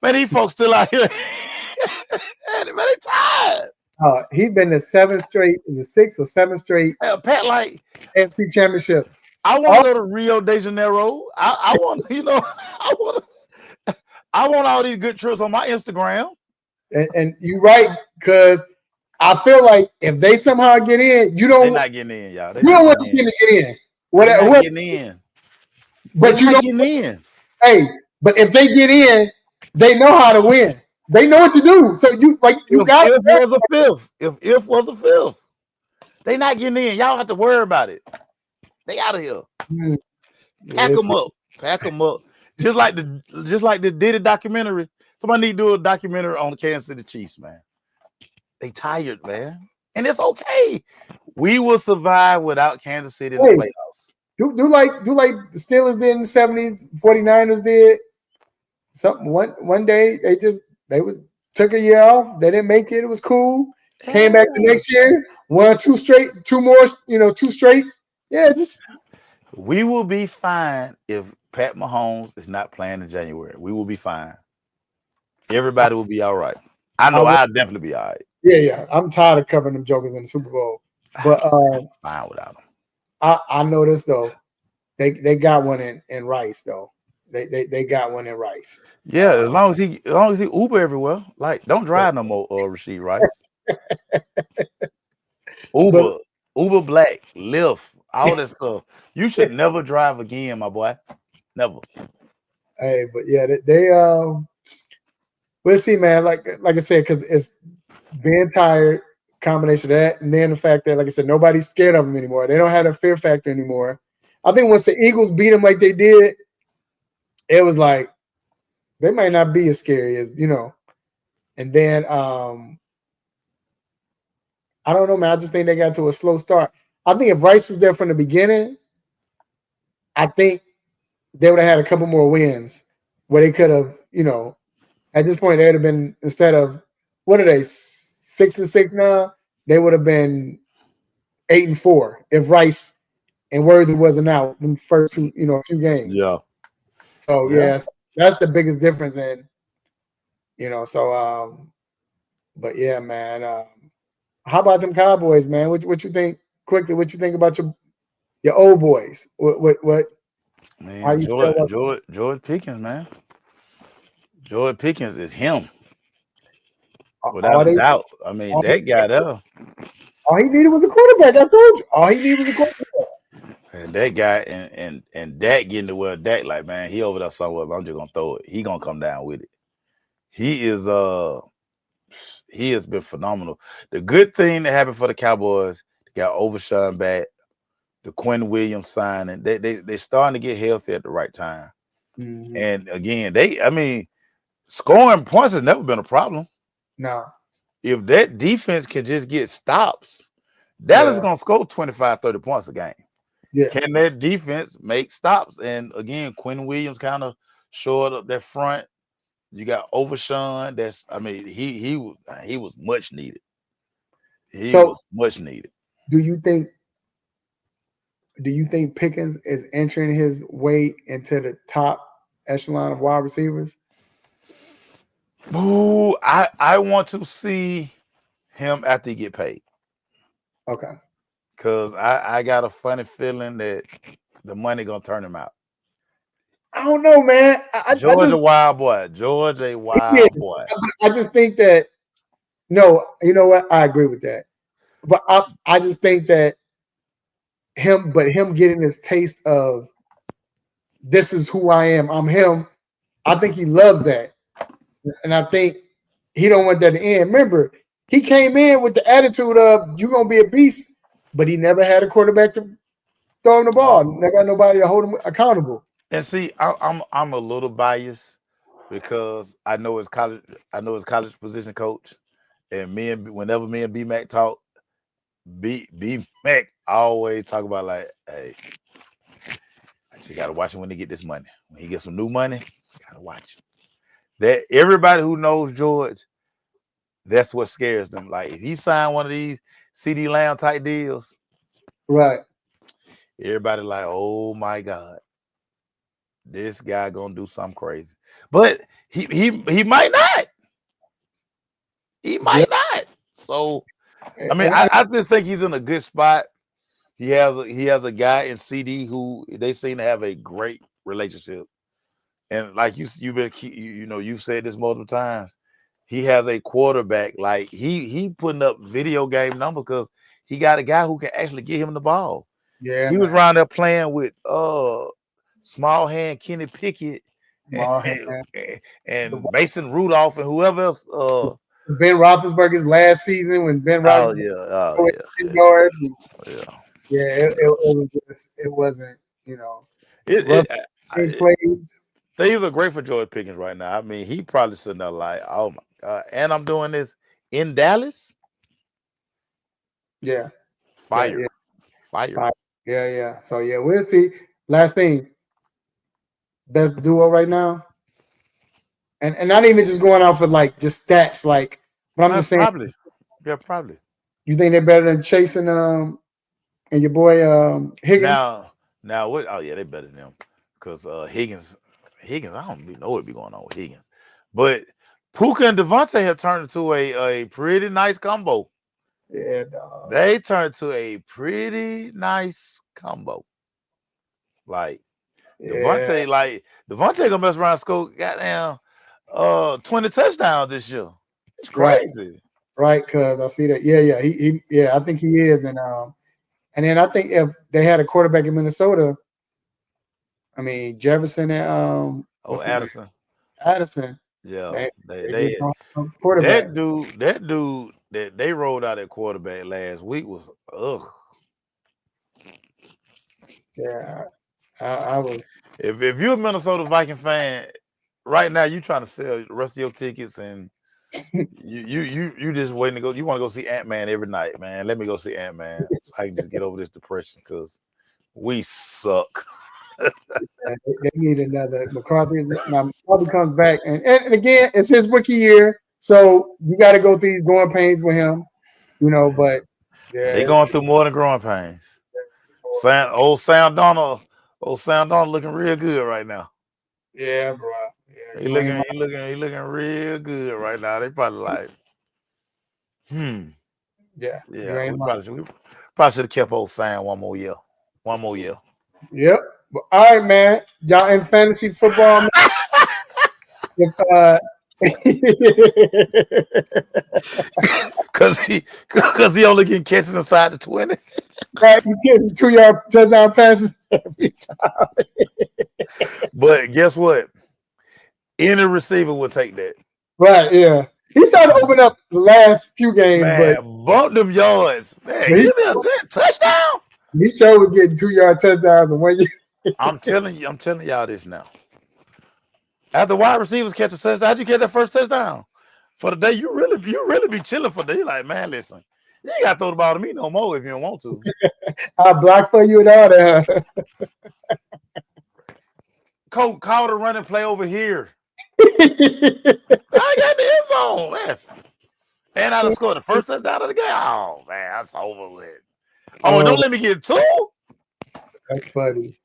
Man, these folks still out here. Man, they tired. He's been to 7 straight. Is it 6 or 7 straight? Pat like NFC championships. I want to go to Rio de Janeiro. I want, I want all these good trips on my Instagram. And you're right, because I feel like if they somehow get in, They're not getting in, y'all. you don't want to see them get in. They're Whatever, not getting in. but They're you not don't. getting in. Hey, but if they get in, they know how to win. They know what to do. So you got If was a fifth. If was a fifth. They not getting in. Y'all don't have to worry about it. They out of here. Pack them up. Pack them up. Just like the Diddy documentary. Somebody need to do a documentary on the Kansas City Chiefs, man. They tired, man. And it's okay. We will survive without Kansas City in the playoffs. Do like the Steelers did in the 70s, 49ers did. Something one day they took a year off. They didn't make it. It was cool. Came back the next year, won two straight. Yeah, just we will be fine if Pat Mahomes is not playing in January. We will be fine. Everybody will be all right. I know I'll definitely be all right. Yeah. I'm tired of covering them jokers in the Super Bowl. But fine without them. I know this though. They got one in Rice though. They got one in Rice. Yeah, as long as he Uber everywhere. Like, don't drive no more, Rasheed Rice. Uber Black, Lyft, all that stuff. You should never drive again, my boy. Never. Hey, but yeah, they we'll see, man. Like I said, because it's being tired, combination of that, and then the fact that, like I said, nobody's scared of them anymore. They don't have a fear factor anymore. I think once the Eagles beat them like they did, it was like they might not be as scary as And then I don't know, man. I just think they got to a slow start. I think if Rice was there from the beginning, I think they would have had a couple more wins where they could have, at this point, they'd have been, instead of, what are they, 6-6 now? They would have been 8-4 if Rice and Worthy wasn't out in the first few games. Yeah. So, yes, that's the biggest difference. And, but yeah, man. How about them Cowboys, man? What you think quickly? What you think about your old boys? What? Man, George Pickens, man. George Pickens is him. Without a doubt. I mean, that guy there. All he needed was a quarterback. I told you. All he needed was a quarterback. And that guy and Dak getting to where Dak, like, man, he over there somewhere, but I'm just gonna throw it. He gonna come down with it. He has been phenomenal. The good thing that happened for the Cowboys, they got Overshawn back, the Quinn Williams signing. They're starting to get healthy at the right time. Mm-hmm. And again, scoring points has never been a problem. No. If that defense can just get stops, Dallas is going to score 25, 30 points a game. Yeah. Can that defense make stops? And again, Quinn Williams kind of shored up that front. You got Overshawn. He was much needed. He was much needed. Do you think Pickens is entering his way into the top echelon of wide receivers? Ooh, I want to see him after he get paid. Okay. Because I got a funny feeling that the money gonna turn him out. I don't know, man. George a wild boy. George a wild boy. I just think that no, you know what? I agree with that. But I just think that him getting his taste of this is who I am. I'm him. I think he loves that. And I think he don't want that to end. Remember, he came in with the attitude of you're gonna be a beast, but he never had a quarterback to throw him the ball. Never had nobody to hold him accountable. And see, I'm a little biased because I know his college position coach, and whenever me and B Mac talk, B Mac always talk about like, hey, you gotta watch him when he get this money. When he gets some new money, you gotta watch him. That everybody who knows George, that's what scares them. Like if he signed one of these CD Lamb type deals, right? Everybody like, oh my God, this guy gonna do something crazy. But he might not. He might not. So I mean, I just think he's in a good spot. He has a guy in CD who they seem to have a great relationship. And like you've said this multiple times. He has a quarterback like he putting up video game numbers because he got a guy who can actually get him the ball. Yeah, He was man. around there playing with small hand Kenny Pickett and, Small hand. and Mason Rudolph and whoever else. Ben Roethlisberger's last season when Ben Oh Roethlisberger yeah, went 10 yards. And, yeah. yeah, it was just, it wasn't, It, Russ it, Gaines it, plays. things are great for George Pickens right now. I mean, he probably sitting there like, oh my God. And I'm doing this in Dallas. Yeah, Fire. yeah, Fire. yeah. So yeah, we'll see. Last thing, best duo right now, and not even just going off of like just stats, like, but I'm just saying, Probably. Yeah, probably. you think they're better than Chase and your boy Higgins? Now what? Oh yeah, they better than them because Higgins, I don't even know what be going on with Higgins, but Puka and Devontae have turned into a pretty nice combo. Yeah, dog. They turned to a pretty nice combo. Like Yeah, Devontae gonna mess around and score goddamn 20 touchdowns this year. It's right, crazy. right. Cause I see that. Yeah. Yeah. I think he is, and then I think if they had a quarterback in Minnesota, I mean Jefferson and Oh, what's his name? Addison. Addison. Yeah, They just they don't have a quarterback. that dude that they rolled out at quarterback last week was ugh. Yeah, I was. If you're a Minnesota Viking fan right now, you trying to sell the rest of your tickets and you just waiting to go. You want to go see Ant-Man every night, man. Let me go see Ant-Man so I can just get over this depression because we suck. They need another McCarthy. Now McCarthy comes back, and again, it's his rookie year, so you got to go through these growing pains with him, But They yeah, going through more than growing pains. Sam Donald looking real good right now. yeah, bro. Yeah, He looking real good right now. They probably like, yeah, you yeah. ain't lying. We probably should have kept old Sam one more year. One more year. Yep. But, all right, man. Y'all in fantasy football, man. If, Cause he only getting catches inside the 20. right, you getting 2-yard touchdown passes every time. But guess what? Any receiver will take that. Right, yeah. He started to open up the last few games, but Man, bump them yards. Man, he, give me a touchdown. he sure was getting 2-yard touchdowns in 1 year. I'm telling y'all this now. After wide receivers catch a touchdown, how'd you catch that first touchdown? For the day, you really be chilling for the day. You're like, man, listen, you ain't got to throw the ball to me no more if you don't want to. I block for you and all that. Coach, call the running play over here. I got the end zone, man. And I done scored the first touchdown of the game. Oh, man, that's over with. Oh, don't let me get two? That's funny.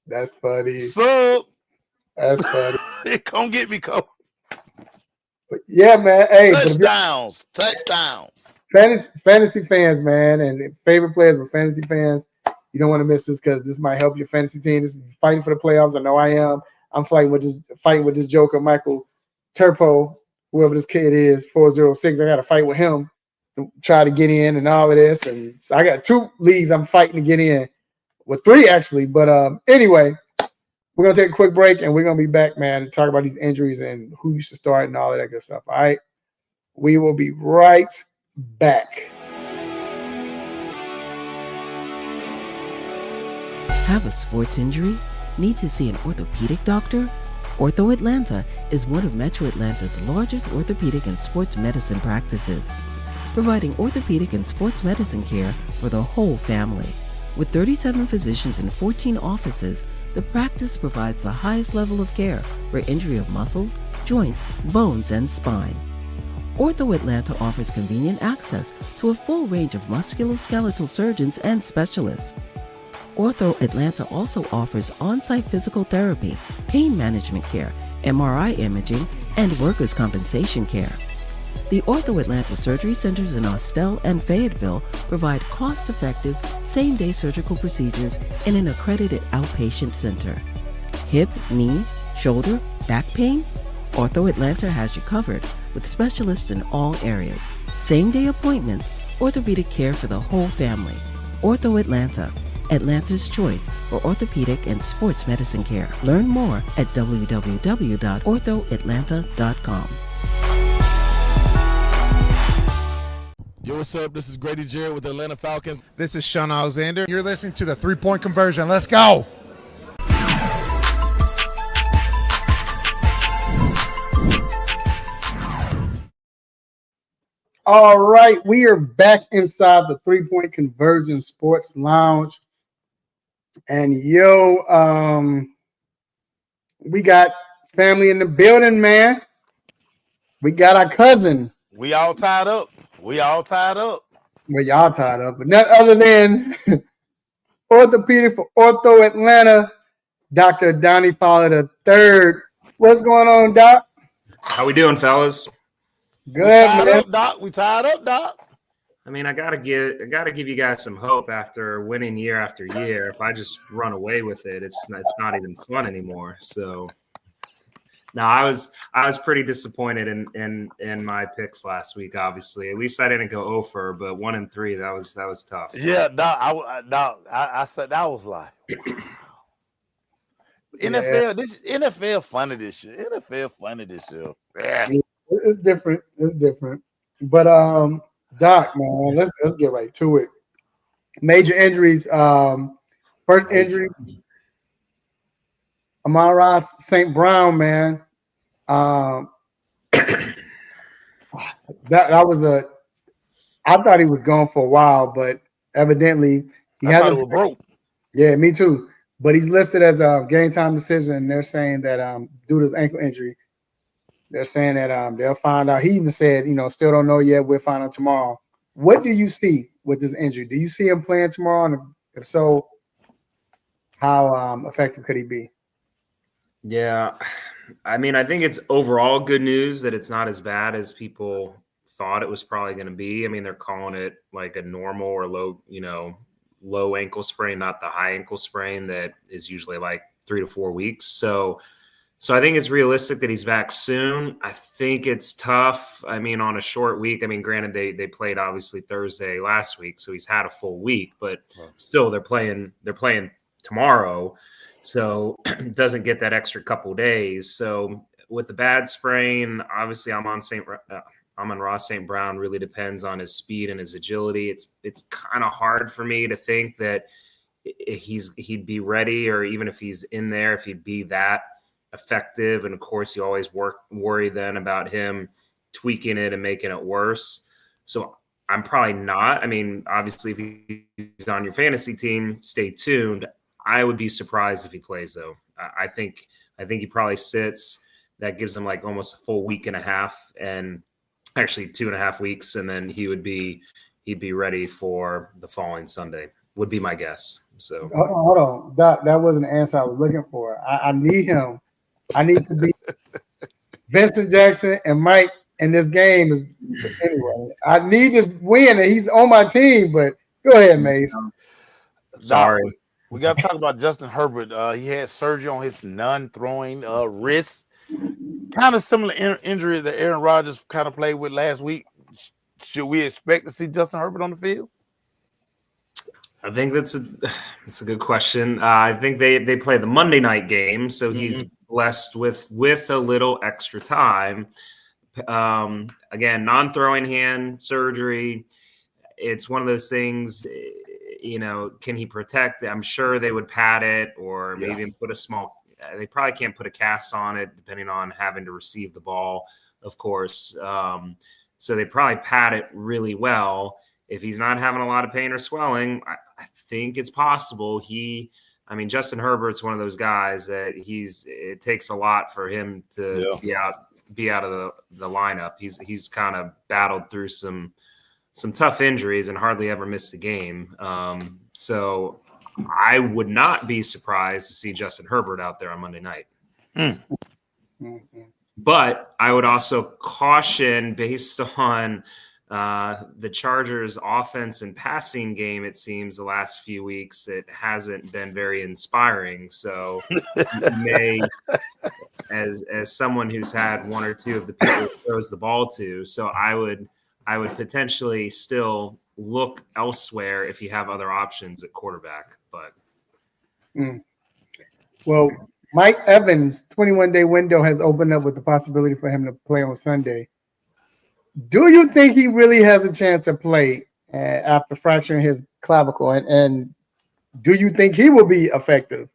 That's funny. Sub. That's funny. Come get me, Coach. But yeah, man. Hey, touchdowns. Fantasy fans, man, and favorite players for fantasy fans. You don't want to miss this because this might help your fantasy team. This is fighting for the playoffs. I know I am. I'm fighting with this joker, Michael Turpo, whoever this kid is, 406. I got to fight with him to try to get in and all of this. And so I got 2 leagues I'm fighting to get in, with 3 actually. But anyway, we're gonna take a quick break and we're gonna be back, man, to talk about these injuries and who you should start and all of that good stuff. All right, we will be right back. Have a sports injury? Need to see an orthopedic doctor? Ortho Atlanta is one of Metro Atlanta's largest orthopedic and sports medicine practices, providing orthopedic and sports medicine care for the whole family. With 37 physicians and 14 offices, the practice provides the highest level of care for injury of muscles, joints, bones, and spine. Ortho Atlanta offers convenient access to a full range of musculoskeletal surgeons and specialists. Ortho Atlanta also offers on-site physical therapy, pain management care, MRI imaging, and workers' compensation care. The Ortho Atlanta Surgery Centers in Austell and Fayetteville provide cost-effective, same-day surgical procedures in an accredited outpatient center. Hip, knee, shoulder, back pain? Ortho Atlanta has you covered with specialists in all areas. Same-day appointments, orthopedic care for the whole family. Ortho Atlanta, Atlanta's choice for orthopedic and sports medicine care. Learn more at www.orthoatlanta.com. Yo, what's up? This is Grady Jarrett with the Atlanta Falcons. This is Sean Alexander. You're listening to the 3-point conversion. Let's go. All right, we are back inside the 3-point conversion sports lounge. And we got family in the building, man. We got our cousin. We all tied up. Well, y'all tied up, but none other than orthopedic for Ortho Atlanta, Dr. Donnie Fowler III. What's going on, Doc? How we doing, fellas? Good, man. We tied up, Doc. I mean, I gotta give you guys some hope after winning year after year. If I just run away with it, it's not even fun anymore. So, no, I was pretty disappointed in my picks last week. Obviously, at least I didn't go 0 for, but 1 and 3. That was tough. Yeah, Doc. I said that was like NFL funny this year. Yeah. It's different. But Doc, man, let's get right to it. Major injuries. First injury, Amon-Ra St. Brown, man. That was I thought he was gone for a while, but evidently he hasn't. Thought it was broke. Yeah, me too. But he's listed as a game time decision, and they're saying that due to his ankle injury, they're saying that they'll find out. He even said, still don't know yet. We'll find out tomorrow. What do you see with this injury? Do you see him playing tomorrow? And if so, how effective could he be? Yeah, I mean, I think it's overall good news that it's not as bad as people thought it was probably going to be. I mean, they're calling it like a normal or low ankle sprain, not the high ankle sprain that is usually like 3 to 4 weeks. So I think it's realistic that he's back soon. I think it's tough. I mean, on a short week. I mean, granted, they played obviously Thursday last week, so he's had a full week, but still they're playing tomorrow. So doesn't get that extra couple days. So with the bad sprain, obviously Amon-Ra St. Brown really depends on his speed and his agility. It's kind of hard for me to think that he'd be ready, or even if he's in there, if he'd be that effective. And of course, you always worry then about him tweaking it and making it worse. So I'm probably not. I mean, obviously, if he's on your fantasy team, stay tuned. I would be surprised if he plays, though. I think he probably sits. That gives him like almost a full week and a half, and actually 2.5 weeks, and then he'd be ready for the following Sunday. Would be my guess. So hold on. That wasn't the answer I was looking for. I need him. I need to be Vincent Jackson and Mike in this game. Anyway, I need this win, and he's on my team. But go ahead, Mace. Sorry. We got to talk about Justin Herbert. He had surgery on his non-throwing wrist. Kind of similar injury that Aaron Rodgers kind of played with last week. Should we expect to see Justin Herbert on the field? I think that's a good question. I think they play the Monday night game, so he's blessed with a little extra time. Again, non-throwing hand surgery. It's one of those things. Can he protect? I'm sure they would pad it, or maybe put a small. They probably can't put a cast on it, depending on having to receive the ball, of course. So they probably pad it really well. If he's not having a lot of pain or swelling, I think it's possible. Justin Herbert's one of those guys that it takes a lot for him to be out of the lineup. He's kind of battled through some tough injuries and hardly ever missed a game. So I would not be surprised to see Justin Herbert out there on Monday night. But I would also caution, based on the Chargers' offense and passing game, it seems the last few weeks, it hasn't been very inspiring. So you may, as someone who's had one or two of the people who throws the ball to, so I would potentially still look elsewhere if you have other options at quarterback. But well, Mike Evans' 21-day window has opened up with the possibility for him to play on Sunday. Do you think he really has a chance to play after fracturing his clavicle? And do you think he will be effective?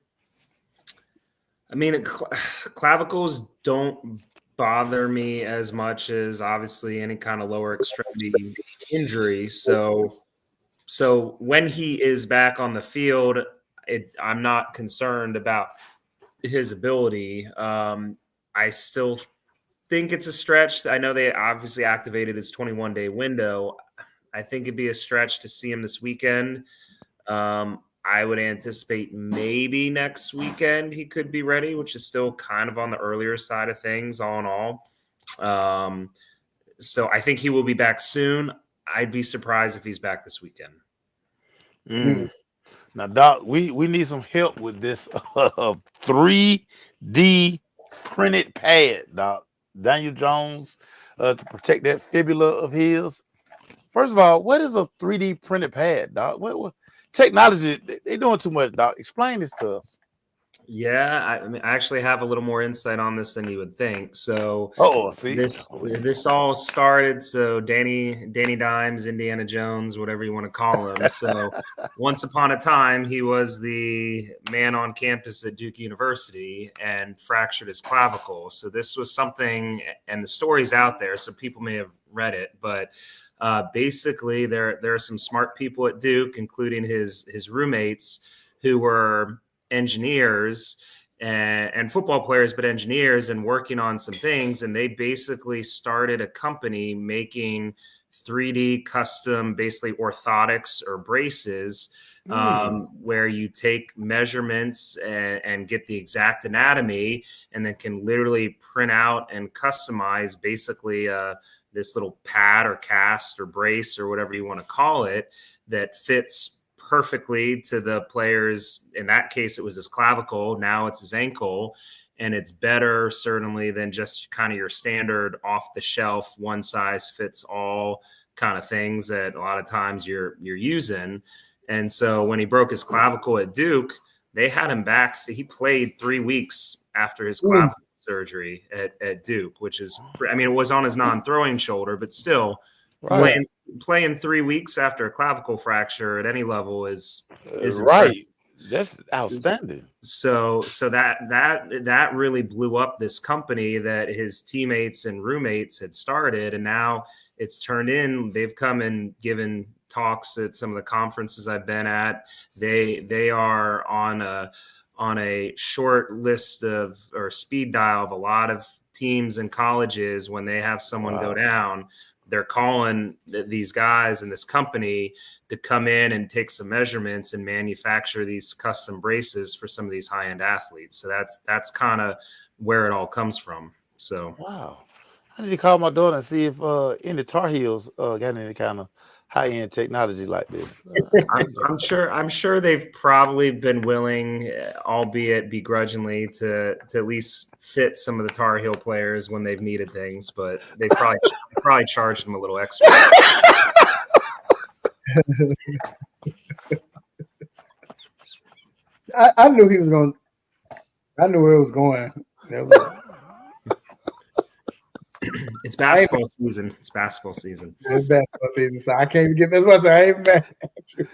I mean, clavicles don't bother me as much as obviously any kind of lower extremity injury. So when he is back on the field, I'm not concerned about his ability. I still think it's a stretch. I know they obviously activated his 21-day window. I think it'd be a stretch to see him this weekend. I would anticipate maybe next weekend he could be ready, which is still kind of on the earlier side of things, all in all. So I think he will be back soon. I'd be surprised if he's back this weekend. Now, Doc, we need some help with this 3D printed pad, Doc. Daniel Jones, to protect that fibula of his. First of all, what is a 3D printed pad, Doc? What technology? They're doing too much, Doc. Explain this to us. Yeah, I mean, I actually have a little more insight on this than you would think. So see, this all started. So Danny Dimes, Indiana Jones, whatever you want to call him. So once upon a time, he was the man on campus at Duke University and fractured his clavicle. So this was something, and the story's out there, so people may have read it, but basically there are some smart people at Duke, including his roommates, who were engineers and football players, but engineers, and working on some things. And they basically started a company making 3D custom, basically orthotics or braces, where you take measurements and get the exact anatomy, and then can literally print out and customize basically this little pad or cast or brace or whatever you want to call it that fits perfectly to the players. In that case, it was his clavicle. Now it's his ankle, and it's better certainly than just kind of your standard off the shelf, one size fits all kind of things that a lot of times you're using. And so when he broke his clavicle at Duke, they had him back. He played 3 weeks after his clavicle surgery at Duke, which is, I mean, it was on his non-throwing shoulder, but still playing 3 weeks after a clavicle fracture at any level is right. Impressive. That's outstanding. So that really blew up this company that his teammates and roommates had started, and now it's turned in. They've come and given talks at some of the conferences I've been at. They are on a short list of, or speed dial of, a lot of teams and colleges. When they have someone go down, they're calling these guys in this company to come in and take some measurements and manufacture these custom braces for some of these high-end athletes. So that's kind of where it all comes from. So wow, I need to call my daughter and see if any Tar Heels got any kind of high-end technology like this. I'm sure they've probably been willing, albeit begrudgingly, to at least fit some of the Tar Heel players when they've needed things, but they probably charged them a little extra. I knew he was going. I knew where it was going. It's basketball season. It's basketball season. It's basketball season, so I can't even get this one. So I ain't mad at you.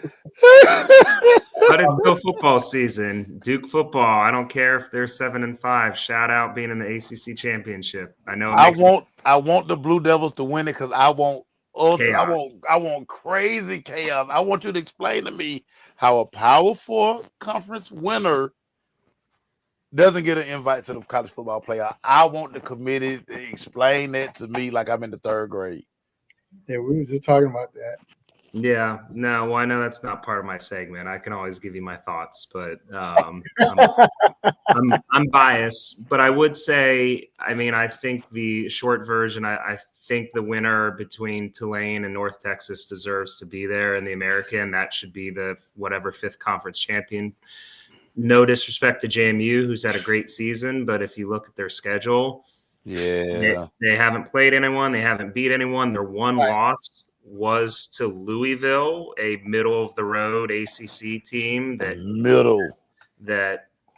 But it's still football season. Duke football. I don't care if they're 7-5. Shout out being in the ACC championship. I know. I want the Blue Devils to win it because I want chaos. I want crazy chaos. I want you to explain to me how a Power 4 conference winner doesn't get an invite to the college football playoff. I want the committee to explain that to me like I'm in the third grade. Yeah, we were just talking about that. Yeah, no, well, I know that's not part of my segment. I can always give you my thoughts, but I'm biased. But I would say, I mean, I think the short version, I think the winner between Tulane and North Texas deserves to be there in the American. That should be the whatever fifth conference champion. No disrespect to JMU, who's had a great season, but if you look at their schedule, they haven't played anyone, they haven't beat anyone. Their one loss was to Louisville, a middle of the road ACC team that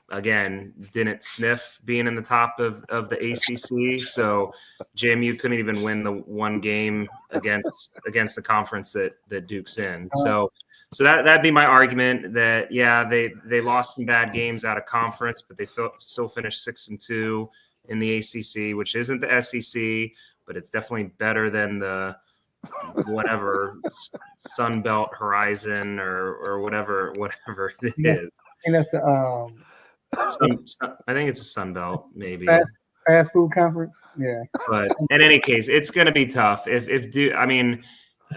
again didn't sniff being in the top of the ACC. So JMU couldn't even win the one game against the conference that Duke's in. So that'd be my argument that they lost some bad games out of conference, but they still finished 6-2 in the ACC, which isn't the SEC, but it's definitely better than the whatever Sun Belt Horizon or whatever it is. I think that's the I think it's a Sun Belt, maybe. Fast food conference. Yeah. But in any case, it's going to be tough.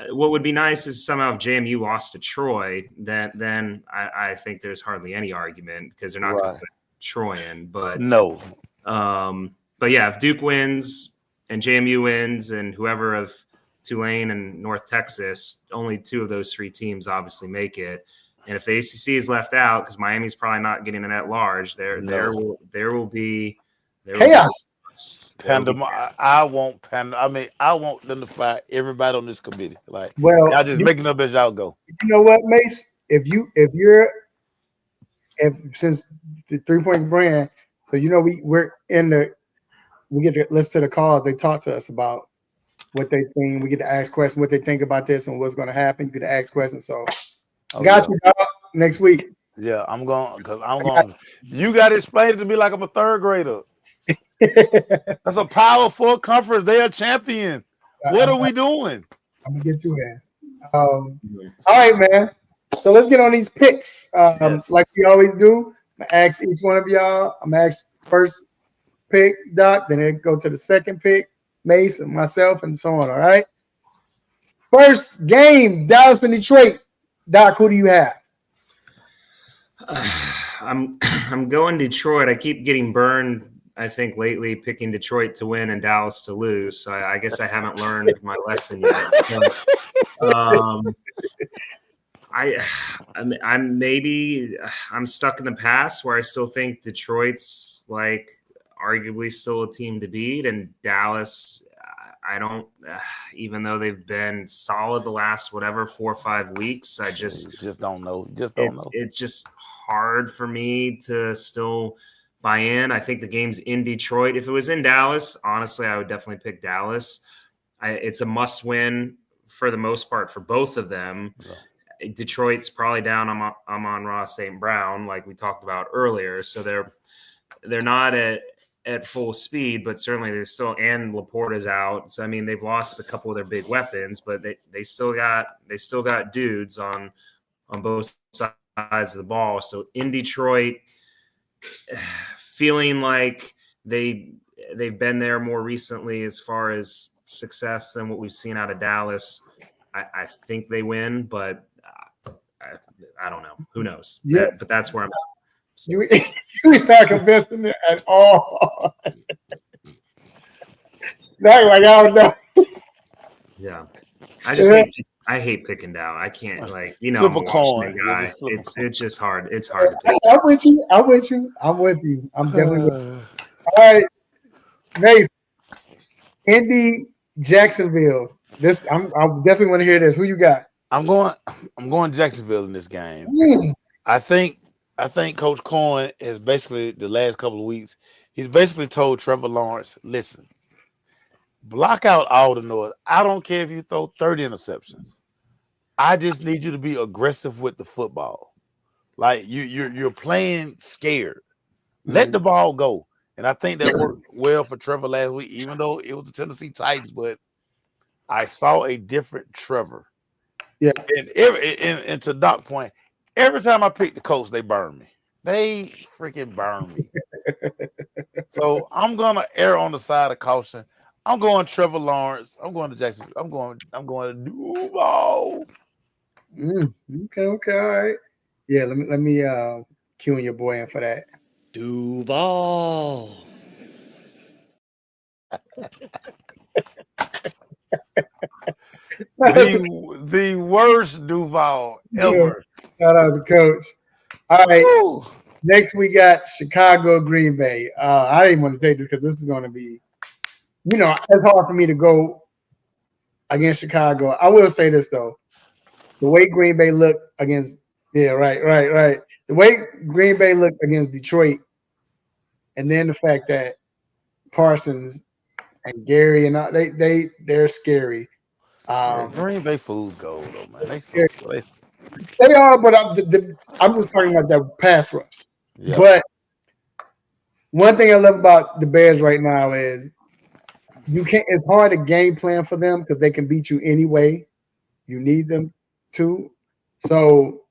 What would be nice is somehow if JMU lost to Troy, then I think there's hardly any argument because they're not going to put Troy in. But no. But yeah, if Duke wins and JMU wins and whoever of Tulane and North Texas, only two of those three teams obviously make it. And if the ACC is left out, because Miami's probably not getting an at-large, there will be chaos. I want them to fire everybody on this committee. Like, well, y'all just making up as y'all go. You know what, Mace? If since the 3-point brand, so we get to listen to the calls. They talk to us about what they think. We get to ask questions, what they think about this and what's going to happen. You get to ask questions. So, got you, dog, next week. Yeah, I'm going. You got to explain it to me like I'm a third grader. That's a Power 4 conference. They are champion. What are we doing? I'm gonna get you in. All right, man. So let's get on these picks. Like we always do. I'm gonna ask each one of y'all. I'm gonna ask first pick, Doc. Then it go to the second pick, Mace and myself, and so on. All right. First game, Dallas and Detroit. Doc, who do you have? I'm going Detroit. I keep getting burned, I think, lately picking Detroit to win and Dallas to lose. So I guess I haven't learned my lesson yet. But, I'm stuck in the past where I still think Detroit's like arguably still a team to beat, and Dallas, I don't. Even though they've been solid the last 4 or 5 weeks, I just don't know. It's just hard for me to still buy in. I think the game's in Detroit. If it was in Dallas, honestly, I would definitely pick Dallas. It's a must-win for the most part for both of them. Yeah. Detroit's probably down Amon-Ra St. Brown, like we talked about earlier, so they're not at full speed, but certainly they still, and Laporta's out. So I mean, they've lost a couple of their big weapons, but they still got dudes on both sides of the ball. So in Detroit, feeling like they've been there more recently as far as success than what we've seen out of Dallas. I think they win, but I don't know. Who knows? Yes. But that's where I'm at. You not convincing me at all. Not like I don't know. Yeah. I hate picking down. I can't I'm a Washington guy. It's just hard. It's hard to pick. I'm with you. I'm with you. I'm definitely with you. All right. Mace. Indy, Jacksonville. This I definitely want to hear this. Who you got? I'm going Jacksonville in this game. I think Coach Cohen has basically the last couple of weeks, he's basically told Trevor Lawrence, listen, block out all the noise. I don't care if you throw 30 interceptions. I just need you to be aggressive with the football. Like you're playing scared. Let the ball go. And I think that worked well for Trevor last week, even though it was the Tennessee Titans, but I saw a different Trevor. Yeah. And to Doc's point, every time I pick the Colts, they burn me. They freaking burn me. So I'm gonna err on the side of caution. I'm going Trevor Lawrence. I'm going to Jacksonville. I'm going to Duval. Okay, all right. Yeah, let me cue your boy in for that. Duval. The worst Duval ever. Shout out to Coach. All right, Woo. next we got Chicago, Green Bay. I didn't want to take this because this is going to be, it's hard for me to go against Chicago. I will say this though, the way Green Bay looked against, right. The way Green Bay looked against Detroit, and then the fact that Parsons and Gary and all, they're scary. Green Bay fools gold though, man. Scary. They They are, but I'm just talking about that pass rush. yeah. But one thing I love about the Bears right now is you can't. It's hard to game plan for them because they can beat you anyway. You need them to. So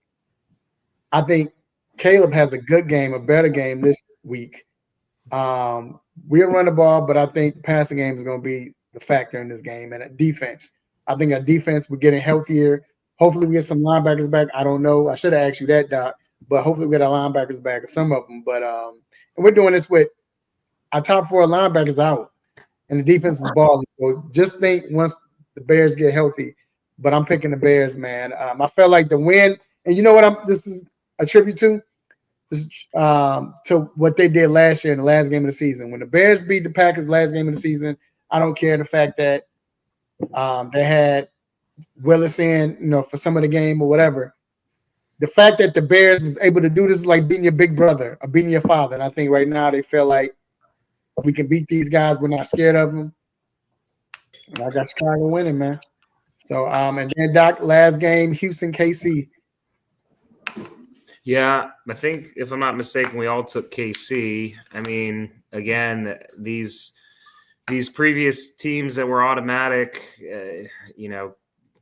I think Caleb has a good game, a better game this week. We'll run the ball, but I think passing game is going to be the factor in this game. And at defense, I think our defense we're getting healthier. Hopefully, we get some linebackers back. I don't know. I should have asked you that, Doc. But hopefully, we get our linebackers back, or some of them. But and we're doing this with our top 4 linebackers out, and the defense is balling. So just think once the Bears get healthy. But I'm picking the Bears, man. I felt like the win, and you know what? This is a tribute to what they did last year in the last game of the season. When the Bears beat the Packers last game of the season, I don't care the fact that they had Willis in, for some of the game or whatever. The fact that the Bears was able to do this is like beating your big brother or beating your father. And I think right now they feel like we can beat these guys. We're not scared of them. And I got Chicago winning, man. So, and then Doc, last game, Houston, KC. Yeah, I think if I'm not mistaken, we all took KC. I mean, again, these previous teams that were automatic,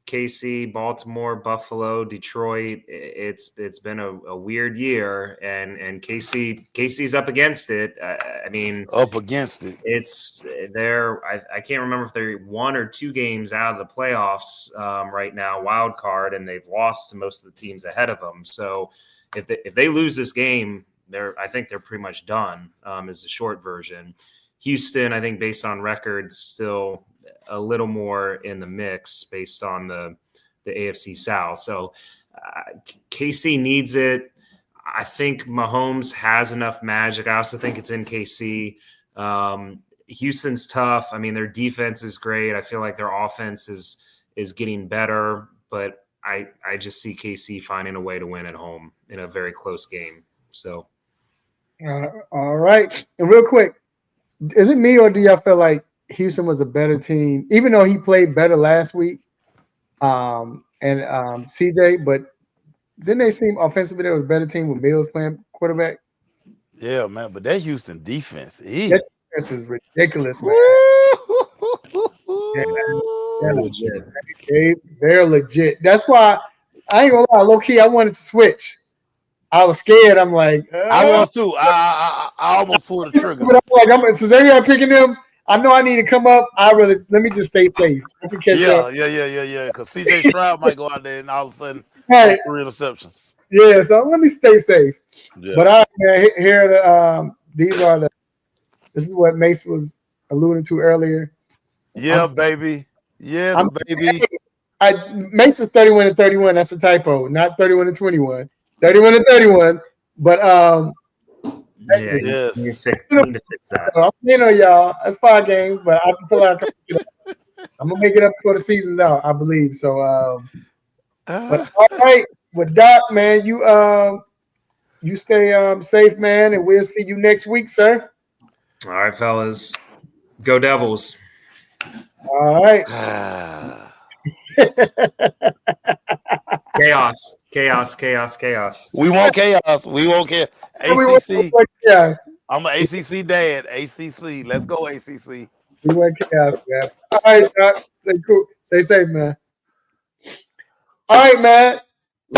KC, Baltimore, Buffalo, Detroit. It's been a weird year, and KC's up against it. I mean, Up against it. It's there. I can't remember if they're 1 or 2 games out of the playoffs right now, wild card, and they've lost to most of the teams ahead of them. So if they lose this game, I think they're pretty much done. Is the short version. Houston, I think, based on records, still a little more in the mix based on the AFC South. So KC needs it. I think Mahomes has enough magic. I also think it's in KC. Houston's tough. I mean, their defense is great. I feel like their offense is getting better, but I just see KC finding a way to win at home in a very close game. So, all right. And real quick, is it me or do y'all feel like Houston was a better team, even though he played better last week? And CJ, but didn't they seem offensively they was a better team with Mills playing quarterback? Yeah, man. But that Houston defense, that defense is ridiculous, man. They're legit. They're legit. That's why I ain't gonna lie, low key, I wanted to switch. I was scared. I'm like, I was too. I almost pulled the trigger. But I'm like, so they are picking them. I know I need to come up. Let me just stay safe. I can catch up. Yeah. Because CJ Stroud might go out there and all of a sudden right. 3 interceptions. Yeah, so let me stay safe. Yeah. But all right, man, here are this is what Mace was alluding to earlier. Yeah, baby. Yes, baby. Mace is 31-31. That's a typo, not 31-21. 31-31. But yeah, yes. you need to fix that. I'm y'all. That's 5 games, but I feel like I'm gonna make it up before the season's out, I believe. So but all right, with Doc, man, you stay safe, man, and we'll see you next week, sir. All right, fellas. Go Devils. All right. Chaos. We want chaos. We won't care. ACC. I'm an ACC dad. ACC. Let's go, ACC. We want chaos, man. All right, Doc. Stay cool. Stay safe, man. All right, man.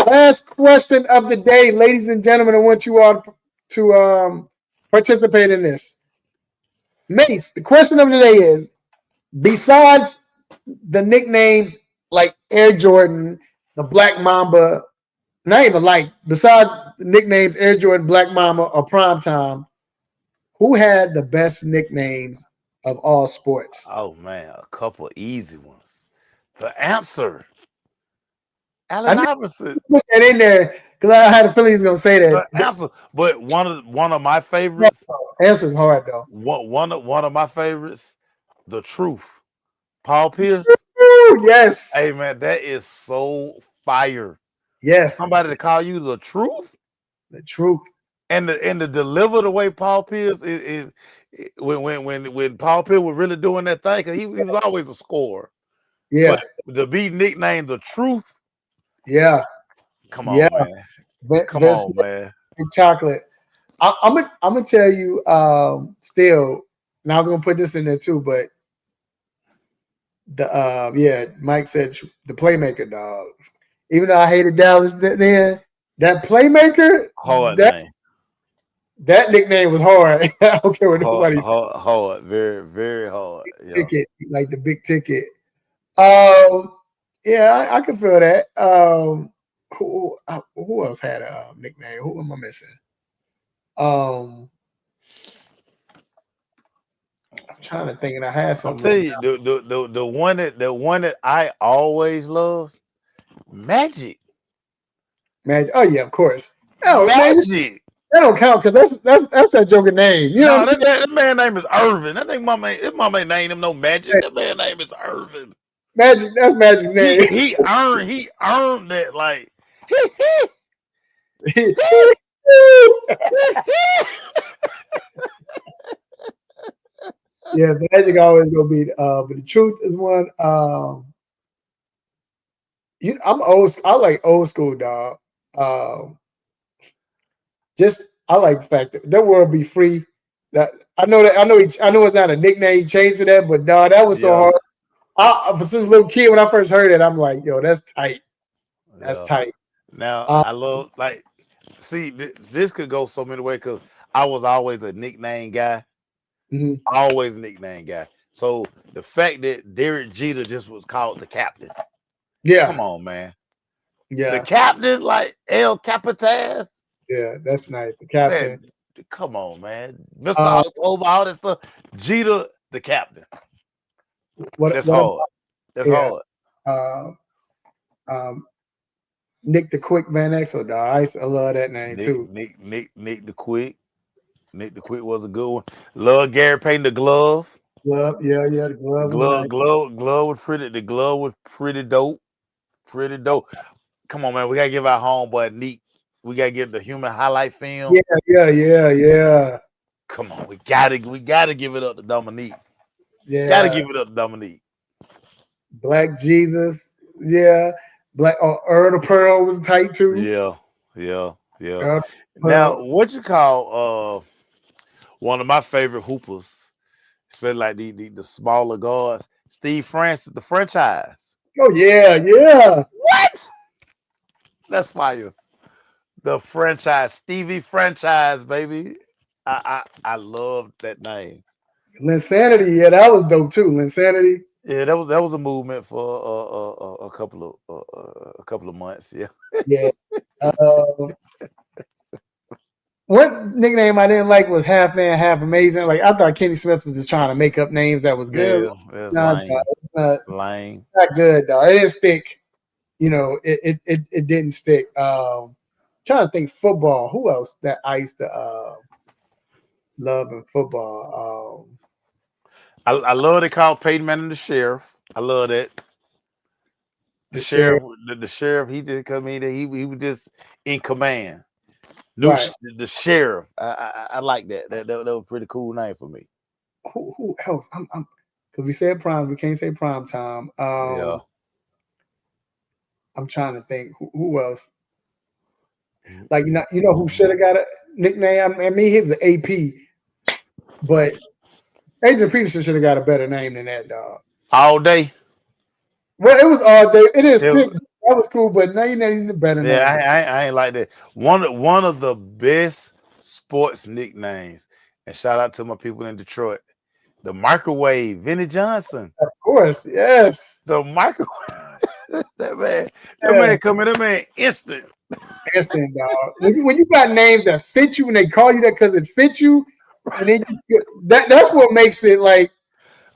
Last question of the day, ladies and gentlemen. I want you all to participate in this. Mace, the question of the day is, besides the nicknames like Air Jordan the Black Mamba. Not even like besides the nicknames Air Jordan, Black Mamba, or Primetime. Who had the best nicknames of all sports? Oh man, a couple easy ones. The answer, I Allen knew Iverson. you put that in there because I had a feeling he was gonna say The that. answer, but one of my favorites. Answer's hard though. One of my favorites. The Truth. Paul Pierce. Ooh, yes, Hey man, that is so fire. yes, Somebody to call you the Truth. the truth. And to deliver the way Paul Pierce when Paul Pierce was really doing that thing, 'cause he was always a scorer. Yeah, But to be nicknamed the Truth, yeah, come yeah. on, man. Come Vince on, man. Chocolate. I'm gonna tell you still, and I was gonna put this in there too, but Mike said the playmaker dog. Even though I hated Dallas then, that playmaker, Hard that name. that nickname was hard. I don't care what nobody Hard. Very, very hard. Yeah. ticket, like the big ticket. Yeah, I can feel that. Who else had a nickname? Who am I missing? I'm trying to think, and I had I'm something. telling you, the one that I always loved, Magic. Man, oh yeah, of course. Oh man, Magic. that don't count because that's that joker name. You know No, what I'm that man name is Irvin. That thing my man name him no Magic. saying? That man name is Irvin. Magic, that's Magic's name. He earned that like Yeah, Magic always gonna be. But the truth is one. I'm old. I like old school, dog. Um, just I like the fact that world be free. That I know that I know it's not a nickname. He changed to that, but dog, that was so yeah, hard. Since a little kid, when I first heard it, I'm like, yo, that's tight. That's yeah. tight. Now Uh, I love like see this could go so many ways because I was always a nickname guy. mhm. Always a nickname guy. So the fact that Derek Jeter just was called the captain. Yeah, Come on, man. The yeah, captain, like El Capitan. yeah. That's nice. The captain. Man, come on, man. Mr. Uh, October, all that stuff. Jeter, the captain. That's what hard. That's yeah. hard. Uh, um, Nick the Quick Van Exel, dog. I love that name too. Nick the Quick. Nick the Quick was a good one. Love Gary Payton the glove. Glove, yeah, the glove was nice. Glove was pretty. The glove was pretty dope. Pretty dope. Come on, man. We gotta give our homeboy Neek. We gotta get the human highlight film. Yeah. Come on, we gotta give it up to Dominique. Yeah. Gotta give it up to Dominique. Black Jesus, yeah. Black Earl the Pearl was tight too. Yeah. Earl the Now, Pearl. what you call one of my favorite hoopers, especially like the smaller guards, Steve Francis, the franchise. Oh yeah. What? That's fire. The franchise, Stevie franchise, baby. I love that name. Linsanity, yeah, that was dope too. Linsanity. Yeah, that was a movement for a couple of months. Yeah. Yeah. What nickname I didn't like was Half Man, Half Amazing. Like I thought Kenny Smith was just trying to make up names that was good. Yeah, that's Nah, lame. dog, it's not Lame. good, dog. It didn't stick. You know, it didn't stick. Trying to think football. Who else that I used to love in football? I love they call Peyton Manning the sheriff. I love that. The sheriff, the sheriff, he just come in there. He was just in command. Right. The sheriff. I like that. That was a pretty cool name for me. Who else? I'm because we said prime. We can't say prime time. Yeah. I'm trying to think who else. Like you know who should have got a nickname. I mean, he was an AP, but Adrian Peterson should have got a better name than that, dog. All day. Well, it was all day. It is stick. That was cool, but now you need a better name. Yeah, I ain't like that. One of the best sports nicknames, and shout out to my people in Detroit, the microwave, Vinnie Johnson. Of course, yes. The microwave. That man, Yeah. come in, that man instant. Instant, dog. When you got names that fit you and they call you that because it fits you, and then that's what makes it like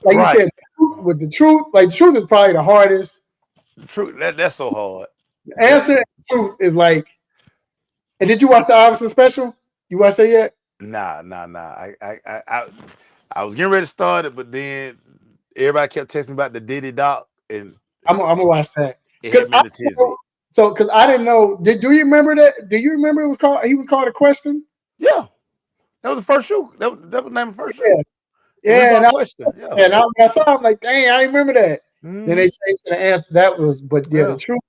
you Right. said with the truth. Like the truth is probably the hardest. True. That's so hard. The answer and the truth is like. And did you watch the Iverson special? You watched that yet? Nah. I was getting ready to start it, but then everybody kept texting about the Diddy doc, and I'm gonna watch that. it had me in a tizzy. So, because I didn't know. Do you remember that? Do you remember it was called? He was called A Question. Yeah, that was the first shoe. That was the name of the first shoe. Yeah, yeah. And Question. Yeah. when I saw, it, I'm like, dang, I remember that. Mhm. Then they changed the answer. That was, but yeah, Yeah. the truth.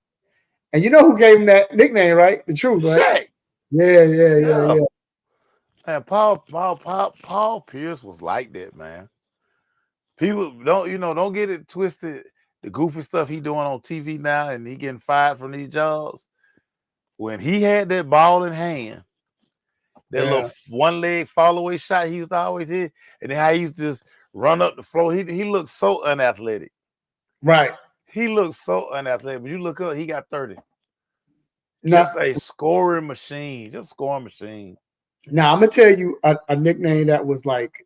And you know who gave him that nickname, right? The truth, right? Shaq. Yeah. And Paul Pierce was like that, man. People don't get it twisted. The goofy stuff he doing on TV now, and he getting fired from these jobs. When he had that ball in hand, that little one leg fall away shot he used to always hit, and then how he used to just run up the floor. He looked so unathletic. Right. He looked so unathletic. But you look up, he got 30. Now, Just a scoring machine. Just scoring machine. now I'm gonna tell you a nickname that was like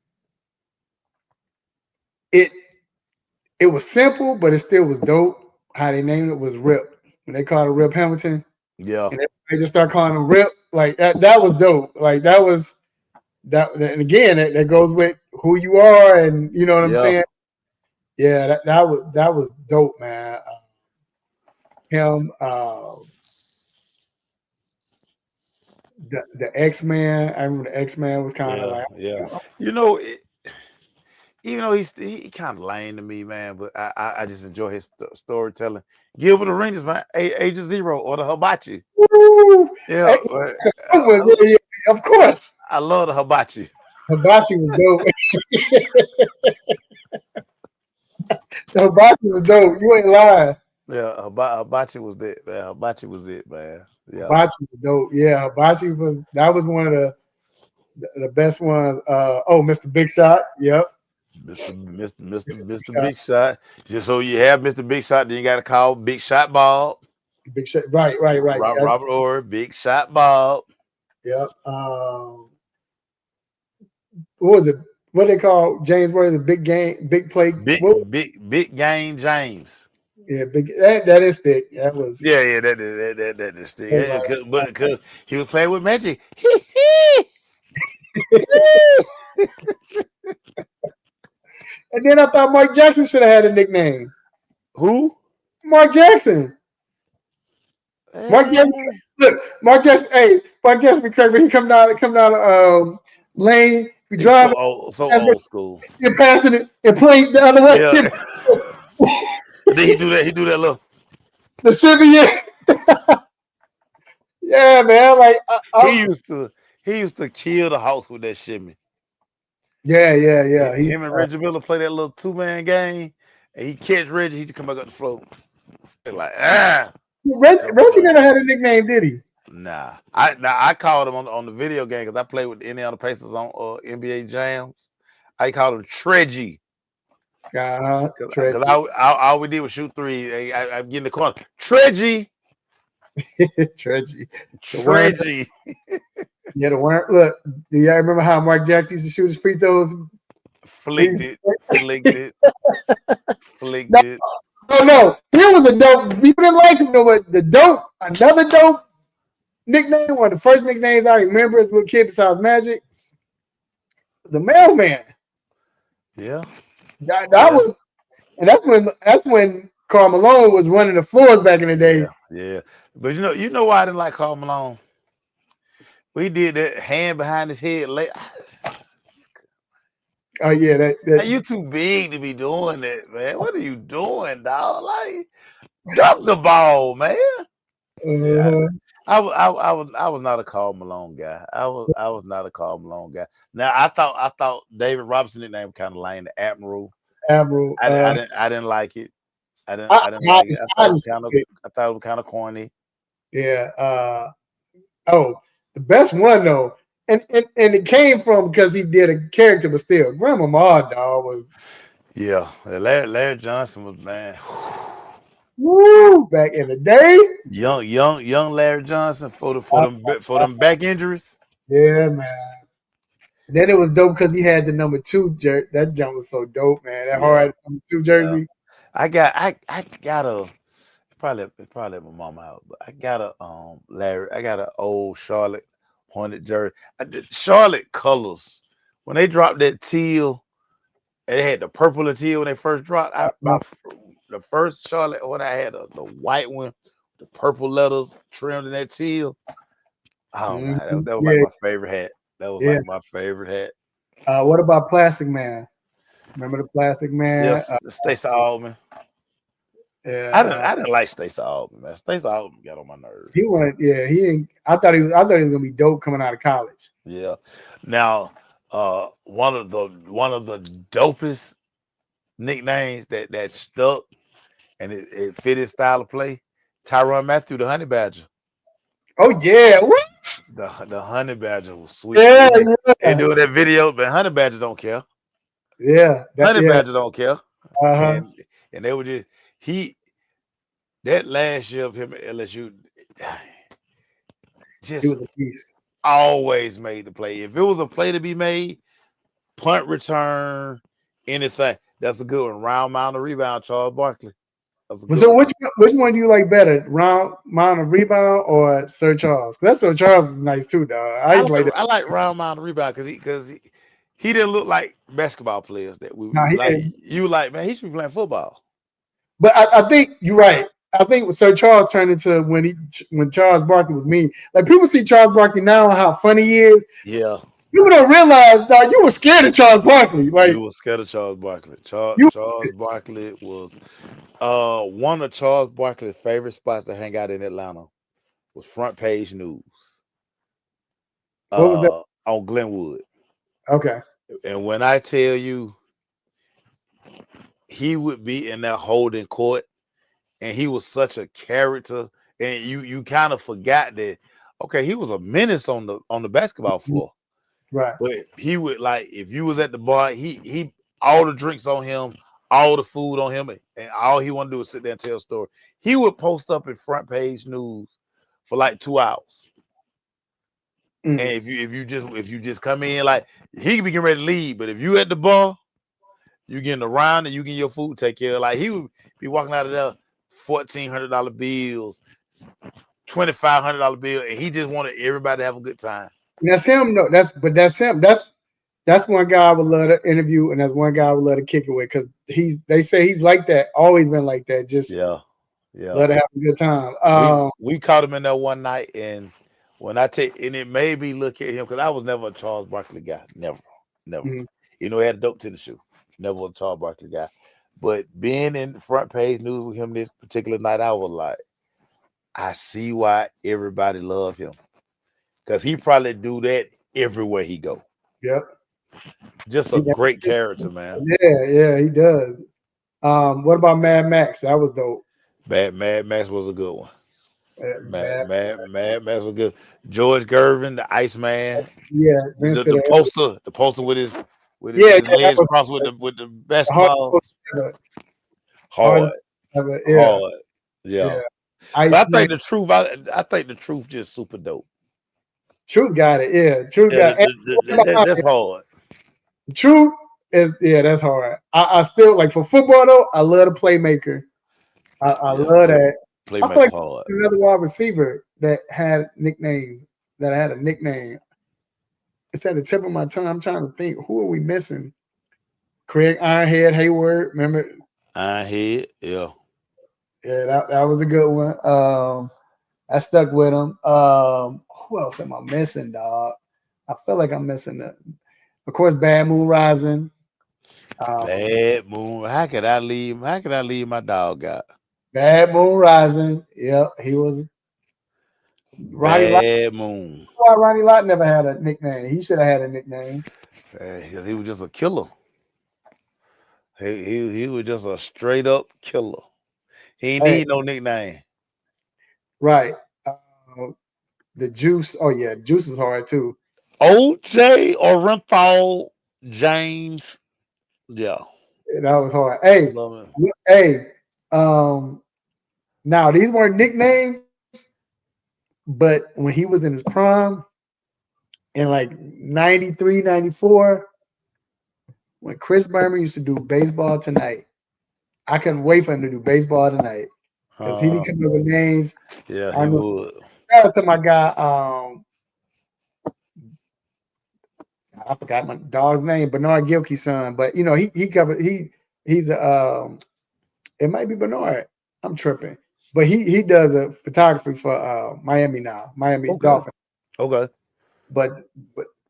it was simple, but it still was dope. How they named it was Rip. When they called it Rip Hamilton, Yeah. and they just start calling him Rip. Like that was dope. Like that was that. And again, that goes with who you are, and you know what I'm saying. Yeah, that was dope, man. Him, the X-Man. I remember the X-Man was kind of like, You know, even though he kind of lame to me, man, but I just enjoy his storytelling. Gilbert Arenas, man, Age of Zero or the Hibachi. woo! Yeah, Yeah, of course. I love the Hibachi. Hibachi was dope. The Hibachi was dope. You ain't lying. Yeah, Hibachi was it, man. Hibachi was it, man. Yeah, Hibachi was dope. Yeah, Hibachi was one of the best ones. Mr. Big Shot. Yep. Mr. Big Shot. Just so you have Mr. Big Shot, then you got to call Big Shot Bob. Big Shot. Right. Robert Orr, Big Shot Bob. Yep. What was it? What they call James Worthy? The big game, big play. Big game James. Yeah, big. That is thick. That was. Yeah. That is thick. Yeah, because he was playing with Magic. And then I thought Mark Jackson should have had a nickname. Who? Mark Jackson. Mark Jackson. Look, Mark Jackson. Hey, Mark Jackson be crazy when he come down lane. We drive. So old school. You're passing it and playing the other way. Yeah. Then he do that. He do that little. The Sibian. Yeah, man. Like he used to kill the house with that shimmy. Yeah. Him and Reggie Miller play that little 2-man game, and he catch Reggie. He just come back up the floor. They're like, Reggie never had a nickname, did he? Nah. I called him on the video game because I played with the Indiana Pacers on NBA Jams. I called him Treggy. Because all we did was shoot three. I get in the corner. Treggy. Treggy. Yeah, the one. Look, do y'all remember how Mark Jackson used to shoot his free throws? Flicked it. No. He was a dope. People didn't like him, but another dope nickname, one of the first nicknames I remember as a little kid besides Magic, was the Mailman. Yeah. That was, and that's when Karl Malone was running the floors back in the day. Yeah. But you know why I didn't like Karl Malone? We did that hand behind his head. Oh yeah, that you too big to be doing that, man. What are you doing, dog? Like, duck the ball, man. Yeah, I was not a Karl Malone guy. I was not a Karl Malone guy. Now I thought David Robinson nickname kind of lame, the Admiral. I didn't like it. I didn't like it. I thought it was kind of corny. Yeah. The best one though, and it came from because he did a character, but still, Grandma Ma dog was. Yeah, Larry Johnson was, man. Woo! Back in the day. Young Larry Johnson for them back injuries. Yeah, man. And then it was dope because he had the number 2 jersey. That jump was so dope, man. That Yeah, hard number 2 yeah. jersey. I got a probably at my mama house, but I got a Larry. I got an old Charlotte Hornet jersey. Charlotte colors when they dropped that teal. They had the purple and teal when they first dropped. The first Charlotte when I had the white one, the purple letters trimmed in that teal. Oh man, that was like my favorite hat. That was like my favorite hat. What about Plastic Man? Remember the Plastic Man? Yes, Stacey Altman. Yeah, I didn't like Stacey Altman, man. Stacey Altman got on my nerves. he wanted. Yeah, he didn't. I thought he was gonna be dope coming out of college. Yeah. Now, one of the dopest nicknames that stuck and it fit his style of play. Tyrann Mathieu, the Honey Badger. Oh yeah, what? The Honey Badger was sweet. Yeah, They doing that video, but Honey Badger don't care. Yeah, Honey Badger don't care. Uh-huh. And they were that last year of him at LSU He just was a beast. always made the play. If it was a play to be made, punt return, anything, that's a good one. Round mound of rebound, Charles Barkley. So which one do you like better, round mound of rebound or Sir Charles? Because that Sir Charles is nice too, dog. I like round mound of rebound because he didn't look like basketball players that we like. Didn't. You like, man, he should be playing football. But I think you're right. I think Sir Charles turned into when Charles Barkley was mean. Like people see Charles Barkley now how funny he is. Yeah. People don't realize, dog, you were scared of Charles Barkley. Like you were scared of Charles Barkley. Charles Barkley was one of Charles Barkley's favorite spots to hang out in Atlanta was Front Page News. What was that? On Glenwood. Okay. And when I tell you he would be in that holding court and he was such a character and you kind of forgot that okay, he was a menace on the basketball floor. Right. But he would like if you was at the bar, he all the drinks on him, all the food on him, and all he wanted to do was sit there and tell a story. He would post up in Front Page News for like 2 hours. And if you just come in, like he could be getting ready to leave, but if you at the bar, you getting around and you getting your food take care of. Like he would be walking out of there, $1,400 bills, $2,500 bill, and he just wanted everybody to have a good time. And that's him, no. That's him. That's one guy I would love to interview, and that's one guy I would love to kick it with because they say he's like that, always been like that. Just love to have a good time. We caught him in there one night, and when and it made me look at him because I was never a Charles Barkley guy, never. Mm-hmm. You know, he had a dope tennis shoe, never was a Charles Barkley guy. But being in the Front Page News with him this particular night, I was like, I see why everybody loved him. Because he probably do that everywhere he go. Yep. Just a great character, man. Yeah, he does. What about Mad Max? That was dope. Mad Max was a good one. Mad Max was good. George Gervin, the Iceman. Yeah. The poster with his legs crossed with the basketball. Hard. Yeah. I think the truth. I think the truth just super dope. Truth got it. Yeah. Truth got it. That's hard. The truth is, that's hard. I still like for football though. I love the playmaker. I love that. Playmaker I feel like hard. Another wide receiver that had nicknames. That had a nickname. It's at the tip of my tongue. I'm trying to think. Who are we missing? Craig Ironhead Hayward. Remember? Ironhead. Yeah. Yeah, that was a good one. I stuck with him. Who else am I missing, dog? I feel like I'm missing that. Of course, Bad Moon Rising. Bad Moon. How could I leave my dog out? Bad Moon Rising. Yep, he was. Bad Moon. Why Ronnie Lott never had a nickname? He should have had a nickname. Because he was just a killer. He was just a straight up killer. He ain't need no nickname. Right. The Juice. Oh yeah, Juice is hard too. OJ or Renthal James. Yeah. That was hard. Hey. Now, these weren't nicknames, but when he was in his prime in like 93, 94, when Chris Berman used to do Baseball Tonight, I couldn't wait for him to do Baseball Tonight because he didn't come up with names. Yeah, I he know. would. Shout out to my guy. I forgot my dog's name, Bernard Gilkey's son, but he covered he's it might be Bernard. I'm tripping, but he does a photography for Miami now, Miami Okay. Dolphins. Okay. But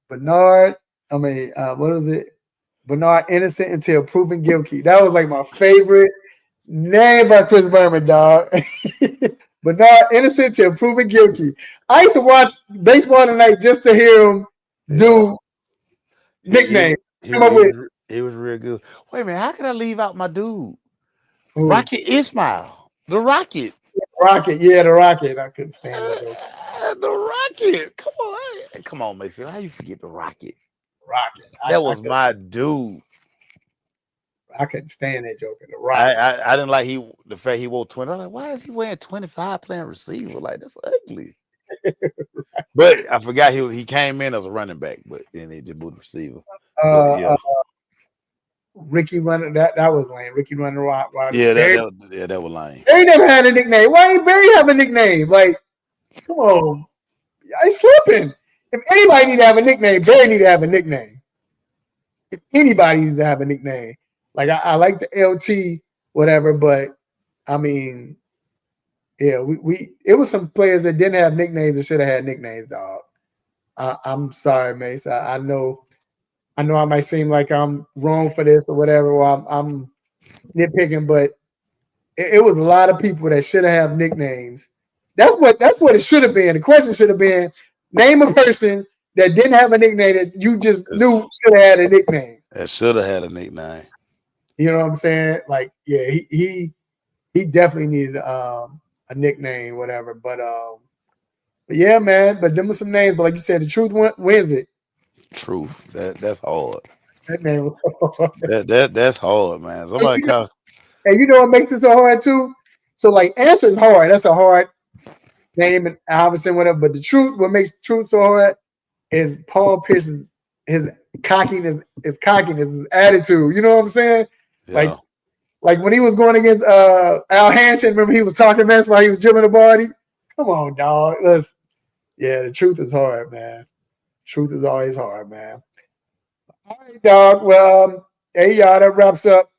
Bernard, I mean, what is it? Bernard Innocent until proven guilty. That was like my favorite name by Chris Berman, dog. Bernard Innocent until proven guilty. I used to watch Baseball Tonight just to hear him do nicknames. Come up with He was real good. Wait a minute, how can I leave out my dude? who? Rocket Ismail. The Rocket. Rocket. Yeah, the Rocket. I couldn't stand that. The Rocket. Come on. Come on, Mason. How you forget the Rocket? Rocket. That was my dude. I couldn't stand that joke in the Rocket. I didn't like the fact he wore 20. I'm like, why is he wearing 25 playing receiver? Like, that's ugly. But I forgot he came in as a running back, but then he just moved receiver. Yeah. Ricky running that was lame. Ricky running rock. Yeah, that was lame. Barry never had a nickname. Why ain't Barry have a nickname? Like, come on, I slipping. If anybody need to have a nickname, Barry need to have a nickname. If anybody needs to have a nickname, like I like the LT whatever, but I mean, yeah, it was some players that didn't have nicknames that should have had nicknames, dog. I'm sorry, Mace. I know I might seem like I'm wrong for this or whatever, or I'm nitpicking, but it was a lot of people that should have had nicknames. That's what it should have been. The question should have been: name a person that didn't have a nickname that you just knew should have had a nickname. That should have had a nickname. You know what I'm saying? Like, yeah, he definitely needed a nickname, whatever. But yeah, man. But them were some names. But like you said, the truth wins it. Truth. That's hard. That name was so hard. That's hard, man. Somebody call. And you know what makes it so hard too? So like Answer is hard. That's a hard name and Alvinson, whatever. But the truth, what makes truth so hard is Paul Pierce's his cockiness, his attitude. You know what I'm saying? Yeah. Like when he was going against Al Hanton, remember he was talking mess while he was dribbling the ball. Come on, dog. Yeah, the truth is hard, man. Truth is always hard, man. All right, dog. Well, hey, y'all, that wraps up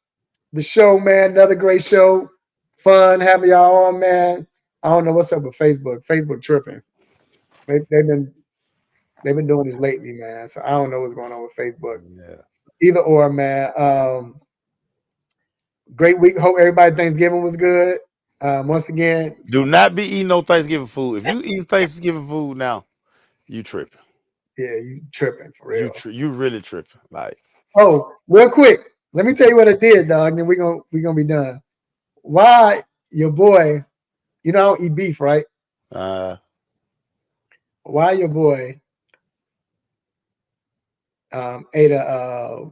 the show, man. Another great show. Fun having y'all on, man. I don't know what's up with Facebook. Facebook tripping. They've been doing this lately, man. So I don't know what's going on with Facebook. Yeah. Either or, man. Great week. Hope everybody Thanksgiving was good. Once again, do not be eating no Thanksgiving food. If you eat Thanksgiving food now, you tripping. Yeah, you tripping for real. You really tripping. Like, oh, real quick, let me tell you what I did, dog. And then we're gonna be done. Why your boy? You know I don't eat beef, right? Why your boy ate a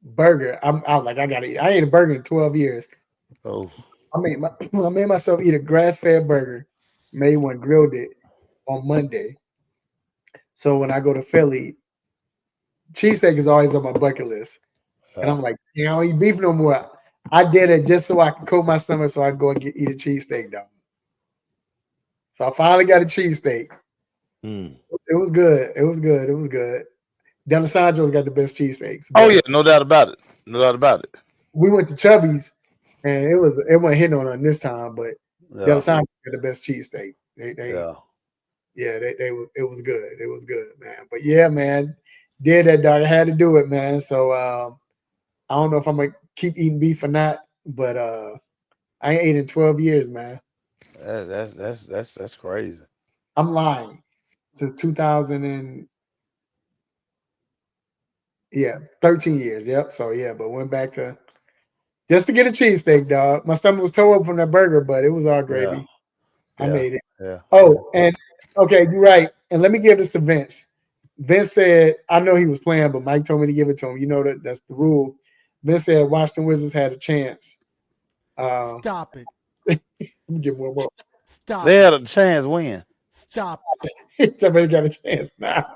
burger? I was like, I gotta eat. I ate a burger in 12 years. Oh, I made myself eat a grass-fed burger. Made one, grilled it on Monday. So when I go to Philly, cheesesteak is always on my bucket list. And I'm like, I don't eat beef no more. I did it just so I could coat my stomach so I could go and eat a cheesesteak, dog. So I finally got a cheesesteak. It was good. It was good. D'Alessandro's got the best cheesesteaks. Oh yeah, no doubt about it. We went to Chubby's and it wasn't hitting on this time, but D'Alessandro got the best cheesesteak. It was good. It was good, man. But yeah, man, did that, dog. I had to do it, man. So I don't know if I'm gonna keep eating beef or not, but I ain't ate in 12 years, man. That's crazy. I'm lying. Since 2000 and 13 years. Yep. So yeah, but went back to just to get a cheesesteak, dog. My stomach was tore up from that burger, but it was all gravy. I made it. Yeah. Oh, and okay, you're right. And let me give this to Vince. Vince said, I know he was playing, but Mike told me to give it to him. You know that's the rule. Vince said Washington Wizards had a chance. Stop it. Let me get one more. Stop They it. had a chance win. Stop. Somebody got a chance now.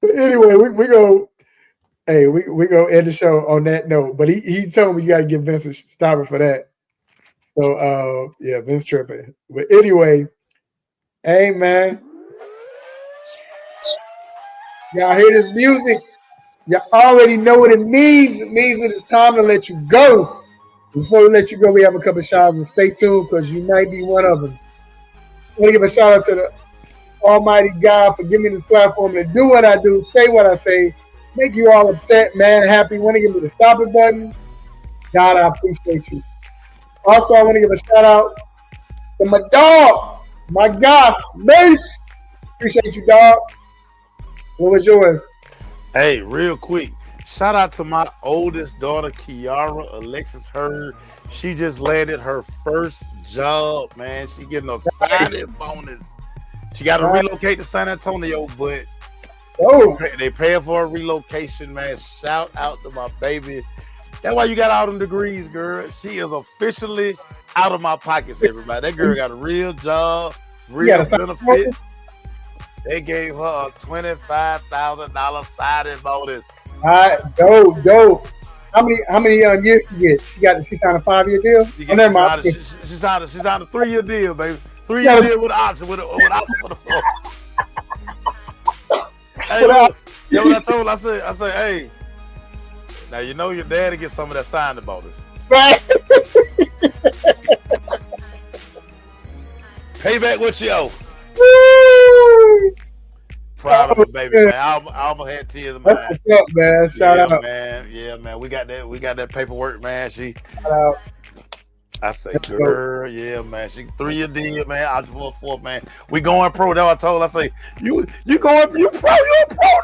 Anyway, we go. Hey, we go end the show on that note. But he told me you got to give Vince a stopper for that. So yeah, Vince tripping. But anyway, hey man, y'all hear this music? Y'all already know what it means. It means that it's time to let you go. Before we let you go, we have a couple of shout-outs, and stay tuned because you might be one of them. I want to give a shout out to the Almighty God for giving me this platform to do what I do, say what I say, make you all upset, man, happy. Want to give me the stop it button? God, I appreciate you. Also, I want to give a shout out to my dog, my God, Mace. Appreciate you, dog. What was yours? Hey, real quick, shout out to my oldest daughter, Kiara Alexis Hurd. She just landed her first job, man. She getting a signing bonus. She got to relocate to San Antonio, but they paying for a relocation, man. Shout out to my baby. That's why you got all them degrees, girl. She is officially out of my pockets, everybody. That girl got a real job, real benefits. They gave her a $25,000 signing bonus. All right, dope. How many years she get? She signed a 5-year deal. She signed a 3-year deal, baby. 3-year deal with an option, with option for the floor. Hey, look, you know what I told her? I said, hey, now you know your daddy gets some of that signing bonus. Right. Pay back what you owe. Woo! Proud of her, baby, man. I almost had tears in my eyes. That's what's up, man. Shout out, man. Yeah, man. We got that paperwork, man. Shout out. I say, girl, yeah, man. She 3-year deal, man. I just want 4, man. We going pro. That's what I told her. I say, you pro. You a pro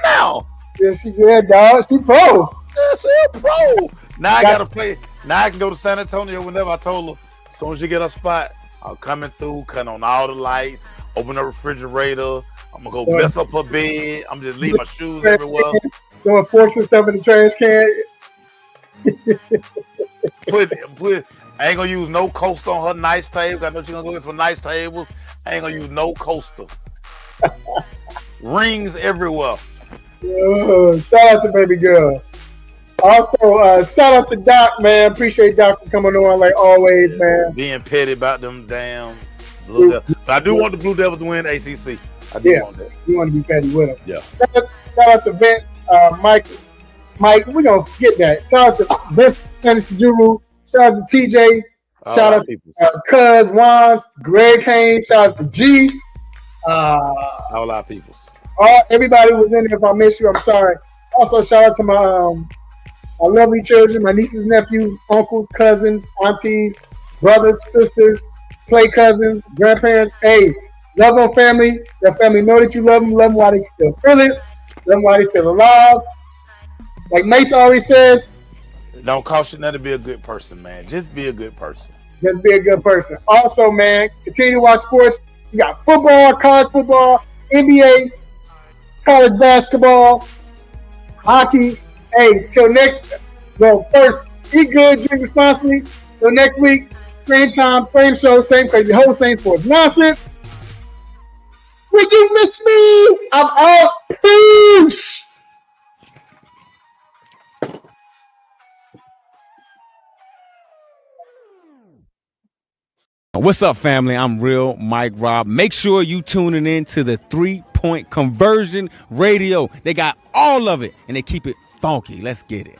now. Yeah, dog. She pro. Yeah, she a pro. Now I gotta play. Now I can go to San Antonio whenever. I told her, as soon as you get a spot, I'm coming through, cut on all the lights, open the refrigerator. I'm gonna go mess up her bed. I'm just leave my shoes everywhere. Throwing forks and stuff in the trash can. Put. I ain't gonna use no coaster on her nice table. I know she's gonna go get some nice tables. I ain't gonna use no coaster. Rings everywhere. Shout out to baby girl. Also, shout out to Doc, man. Appreciate Doc for coming on like always, man. Being petty about them damn Blue Devils. But I do want the Blue Devils to win ACC. I do want that. You want to be petty with them. Yeah. Shout out to Vince, Mike, we're going to get that. Shout out to Vince Juru. Shout out to TJ. Shout out to Cuz, Wands, Greg Haynes. Shout out to G. All our peoples. Everybody was in there. If I miss you, I'm sorry. Also, shout out to my lovely children, my nieces, nephews, uncles, cousins, aunties, brothers, sisters, play cousins, grandparents. Hey, love on family. Your family know that you love them while they still feel it. Love them while they still alive. Like Mace always says, don't cost you nothing to be a good person, man. Just be a good person. Just be a good person. Also, man, continue to watch sports. You got football, college football, NBA, college basketball, hockey. Hey, till next, well, first, eat good, drink responsibly. Till next week, same time, same show, same crazy whole same sports nonsense. Would you miss me? I'm out. Peace. What's up, family? I'm Real Mike Rob. Make sure you tuning in to the 3-Point Conversion Radio. They got all of it, and they keep it funky. Let's get it.